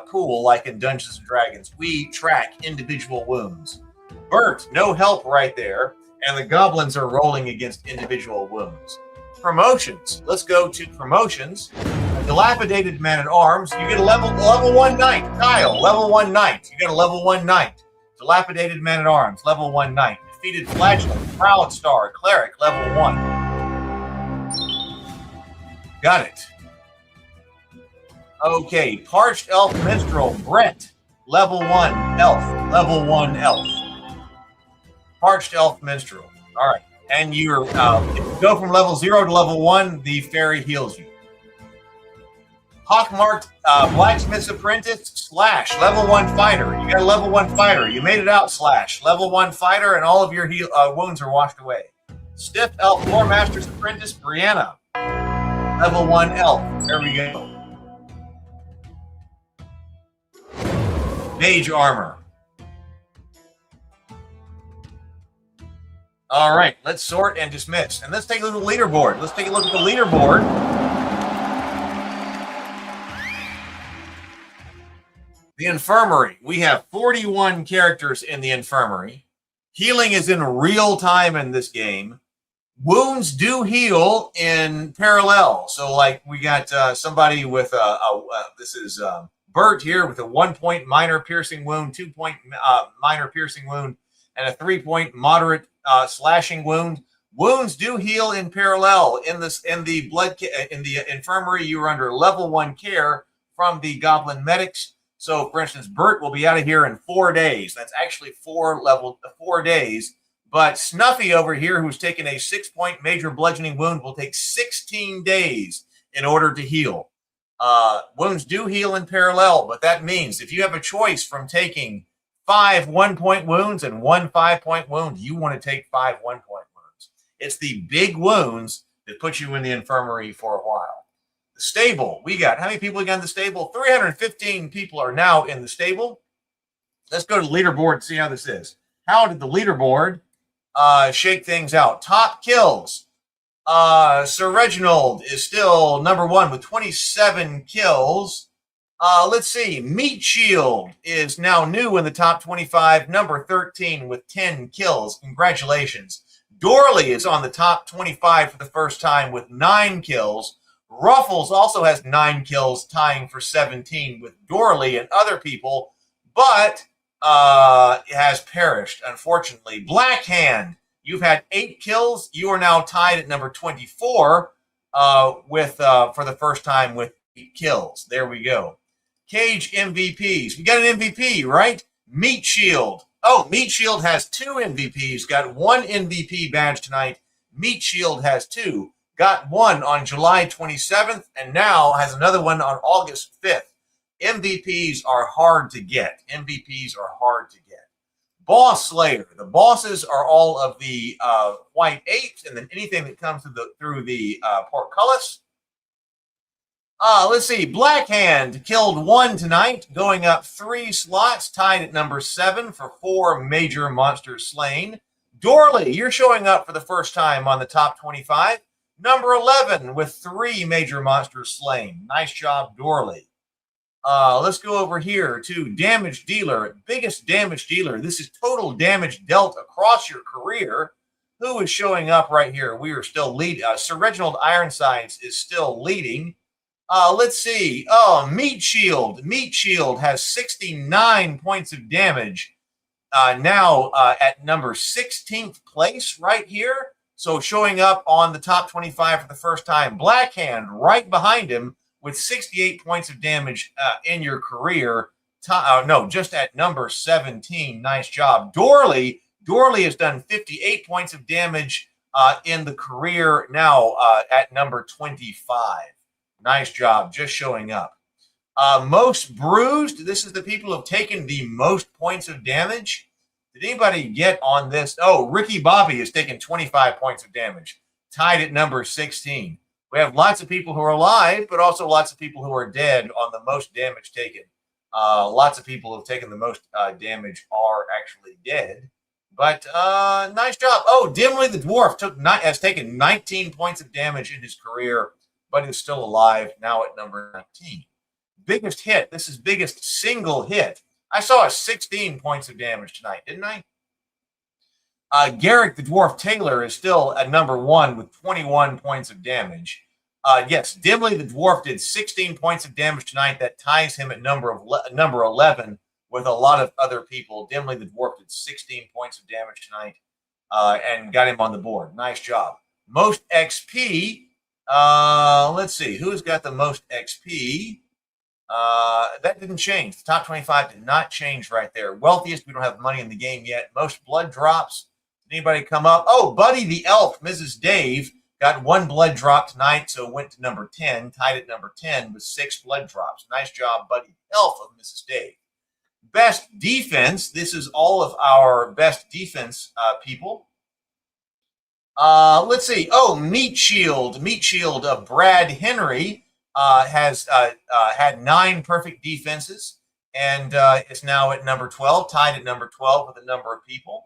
pool like in Dungeons & Dragons. We track individual wounds. Bert, no help right there. And the goblins are rolling against individual wounds. Promotions. Let's go to promotions. A dilapidated man-at-arms. You get a level 1 knight. Kyle, level 1 knight. You get a level 1 knight. Dilapidated man-at-arms, level 1 knight. Defeated flagellant, proud star, cleric, level 1. Got it. Okay, parched elf minstrel, Brett, level 1 elf, level 1 elf. Parched elf minstrel. All right. And you're if you go from level 0 to level 1, the fairy heals you. Hawkmarked blacksmith's apprentice, Slash, level 1 fighter. You got a level 1 fighter. You made it out, Slash. Level 1 fighter, and all of your wounds are washed away. Stiff elf lore master's apprentice, Brianna. Level 1 elf. There we go. Mage armor. All right, let's sort and dismiss. And let's take a look at the leaderboard. Let's take a look at the leaderboard. The infirmary. We have 41 characters in the infirmary. Healing is in real time in this game. Wounds do heal in parallel. So, like, we got somebody with this is Bert here with a 1-point minor piercing wound, 2-point minor piercing wound, and a 3-point moderate slashing wound. Wounds do heal in parallel. In the infirmary, you are under level 1 care from the goblin medics. So, for instance, Bert will be out of here in 4 days. That's actually 4 days. But Snuffy over here, who's taken a 6-point major bludgeoning wound, will take 16 days in order to heal. Wounds do heal in parallel, but that means if you have a choice from taking 5 1-point wounds and 1 5-point wound, you want to take 5 1-point wounds. It's the big wounds that put you in the infirmary for a while. The stable, we got, how many people we got in the stable? 315 people are now in the stable. Let's go to the leaderboard and see how this is. How did the leaderboard shake things out? Top kills. Sir Reginald is still number 1 with 27 kills. Let's see. Meat Shield is now new in the top 25, number 13 with 10 kills. Congratulations. Dorley is on the top 25 for the first time with 9 kills. Ruffles also has 9 kills, tying for 17 with Dorley and other people, but has perished, unfortunately. Blackhand, you've had 8 kills. You are now tied at number 24 with for the first time with 8 kills. There we go. Cage MVPs. We got an MVP, right? Meat Shield. Oh, Meat Shield has 2 MVPs. Got 1 MVP badge tonight. Meat Shield has 2. Got 1 on July 27th and now has another one on August 5th. MVPs are hard to get. MVPs are hard to get. Boss Slayer. The bosses are all of the white apes, and then anything that comes through the portcullis. Let's see. Blackhand killed 1 tonight, going up 3 slots, tied at number 7 for 4 major monsters slain. Dorley, you're showing up for the first time on the top 25. Number 11 with 3 major monsters slain. Nice job, Dorley. Let's go over here to Damage Dealer, biggest damage dealer. This is total damage dealt across your career. Who is showing up right here? We are still leading. Sir Reginald Ironsides is still leading. Let's see. Oh, Meat Shield. Meat Shield has 69 points of damage. now at number 16th place right here. So showing up on the top 25 for the first time. Blackhand right behind him with 68 points of damage in your career. No, just at number 17. Nice job. Dorley has done 58 points of damage in the career now at number 25. Nice job, just showing up. Most bruised, this is the people who have taken the most points of damage. Did anybody get on this? Oh, Ricky Bobby has taken 25 points of damage, tied at number 16. We have lots of people who are alive, but also lots of people who are dead on the most damage taken. Lots of people who have taken the most damage are actually dead. But nice job. Oh, Dimly the Dwarf has taken 19 points of damage in his career, but is still alive now at number 19. Biggest hit. This is biggest single hit. I saw a 16 points of damage tonight, didn't I? Garrick the Dwarf Taylor is still at number 1 with 21 points of damage. Yes, Dimly the Dwarf did 16 points of damage tonight. That ties him at number 11 with a lot of other people. Dimly the Dwarf did 16 points of damage tonight and got him on the board. Nice job. Most XP. Let's see. Who's got the most XP? That didn't change. The top 25 did not change right there. Wealthiest, we don't have money in the game yet. Most blood drops. Did anybody come up? Oh, Buddy the Elf, Mrs. Dave, got 1 blood drop tonight, so went to number 10, tied at number 10 with 6 blood drops. Nice job, Buddy the Elf of Mrs. Dave. Best defense. This is all of our best defense people. Let's see. Oh, Meat Shield of Brad Henry has had 9 perfect defenses and is now at number 12, tied at number 12 with a number of people.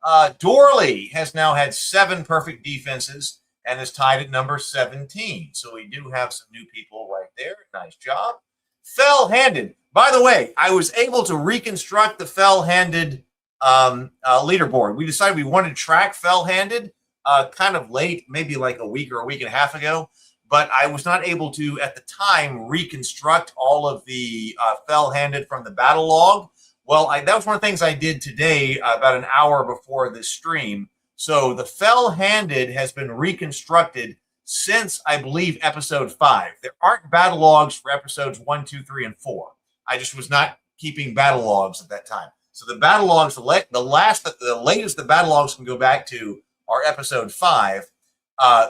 Dorley has now had 7 perfect defenses and is tied at number 17. So we do have some new people right there. Nice job. Fell-handed. By the way, I was able to reconstruct the fell-handed leaderboard. We decided we wanted to track fell-handed kind of late, maybe like a week or a week and a half ago. But I was not able to, at the time, reconstruct all of the fell-handed from the battle log. Well, that was one of the things I did today, about an hour before this stream. So the fell-handed has been reconstructed since, I believe, episode 5. There aren't battle logs for episodes 1, 2, 3, and 4. I just was not keeping battle logs at that time. So the battle logs, the latest the battle logs can go back to are episode 5.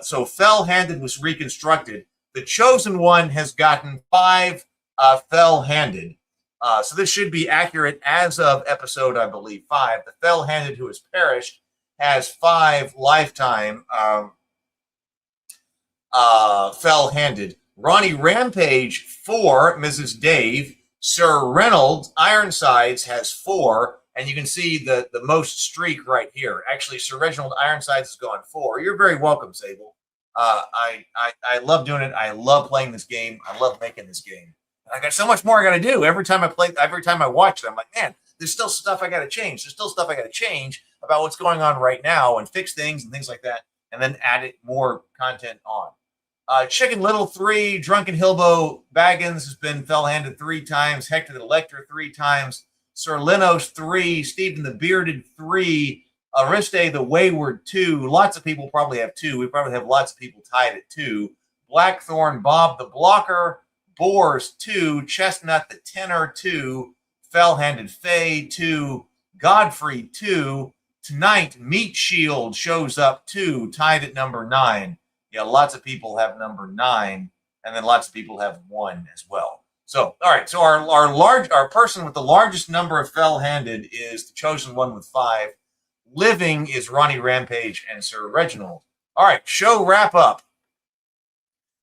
So fell-handed was reconstructed. The chosen one has gotten 5 fell-handed. So this should be accurate as of episode, I believe, 5. The fell-handed who has perished has 5 lifetime fell-handed. Ronnie Rampage, 4. Mrs. Dave. Sir Reynolds Ironsides has 4. And you can see the most streak right here. Actually, Sir Reginald Ironsides has gone 4. You're very welcome, Sable. I love doing it. I love playing this game. I love making this game. And I got so much more I got to do. Every time I watch it, I'm like, man, there's still stuff I got to change. There's still stuff I got to change about what's going on right now and fix things and things like that, and then add more content on. Chicken Little 3, Drunken Hilbo Baggins has been fell-handed 3 times. Hector the Elector 3 times. Sir Lenos 3, Stephen the Bearded 3, Ariste the Wayward 2. Lots of people probably have 2. We probably have lots of people tied at 2. Blackthorn Bob the Blocker, Boars 2, Chestnut the Tenor 2, Fell-Handed Faye 2, Godfrey 2. Tonight, Meat Shield shows up 2, tied at number 9. Yeah, lots of people have number 9, and then lots of people have 1 as well. So, all right. So our person with the largest number of fell-handed is the chosen one with 5. Living is Ronnie Rampage and Sir Reginald. All right. Show wrap up.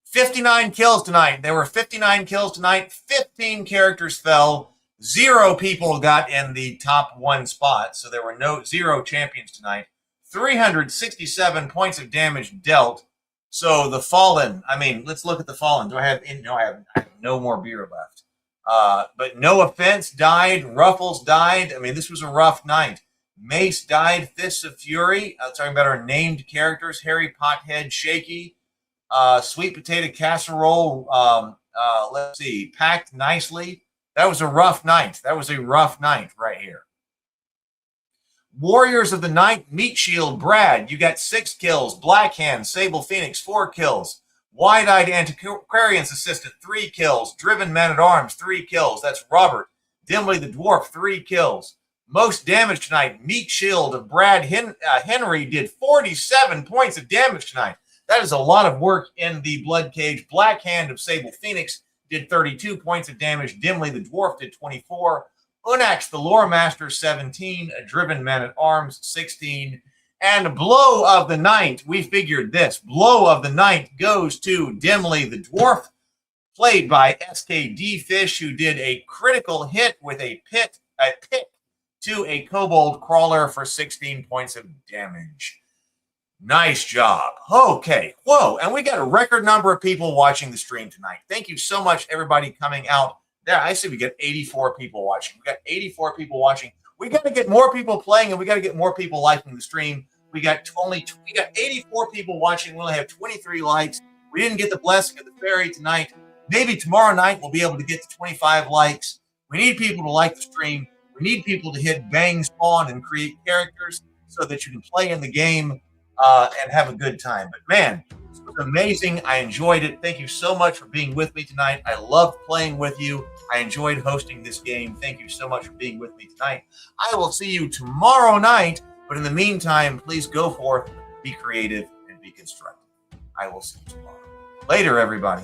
59 kills tonight. There were 59 kills tonight. 15 characters fell. 0 people got in the top 1 spot. So there were 0 champions tonight. 367 points of damage dealt. So the Fallen, I mean, let's look at the Fallen. Do I have any? No, I have no more beer left. But No Offense died. Ruffles died. I mean, this was a rough night. Mace died. Fists of Fury. Talking about our named characters. Harry Pothead, Shaky. Sweet Potato Casserole. Let's see. Packed Nicely. That was a rough night. That was a rough night right here. Warriors of the Night, Meat Shield, Brad, you got 6 kills. Blackhand, Sable Phoenix, 4 kills. Wide-Eyed Antiquarian's Assistant, 3 kills. Driven Man-at-Arms, 3 kills. That's Robert. Dimly the Dwarf, 3 kills. Most damage tonight, Meat Shield of Brad Henry did 47 points of damage tonight. That is a lot of work in the Bloodcage. Blackhand of Sable Phoenix did 32 points of damage. Dimly the Dwarf did 24. Unax the Lore Master, 17. A Driven Man-at-Arms, 16. And Blow of the Night, we figured this. Blow of the Night goes to Dimly the Dwarf, played by SKD Fish, who did a critical hit with a pick to a Kobold Crawler for 16 points of damage. Nice job. Okay. Whoa. And we got a record number of people watching the stream tonight. Thank you so much, everybody coming out. There, I see we got 84 people watching. We got 84 people watching. We got to get more people playing, and we got to get more people liking the stream. We got 84 people watching. We only have 23 likes. We didn't get the blessing of the fairy tonight. Maybe tomorrow night we'll be able to get to 25 likes. We need people to like the stream. We need people to hit bang spawn and create characters so that you can play in the game and have a good time. But man, this was amazing. I enjoyed it. Thank you so much for being with me tonight. I loved playing with you. I enjoyed hosting this game. Thank you so much for being with me tonight. I will see you tomorrow night. But in the meantime, please go forth, be creative, and be constructive. I will see you tomorrow. Later, everybody.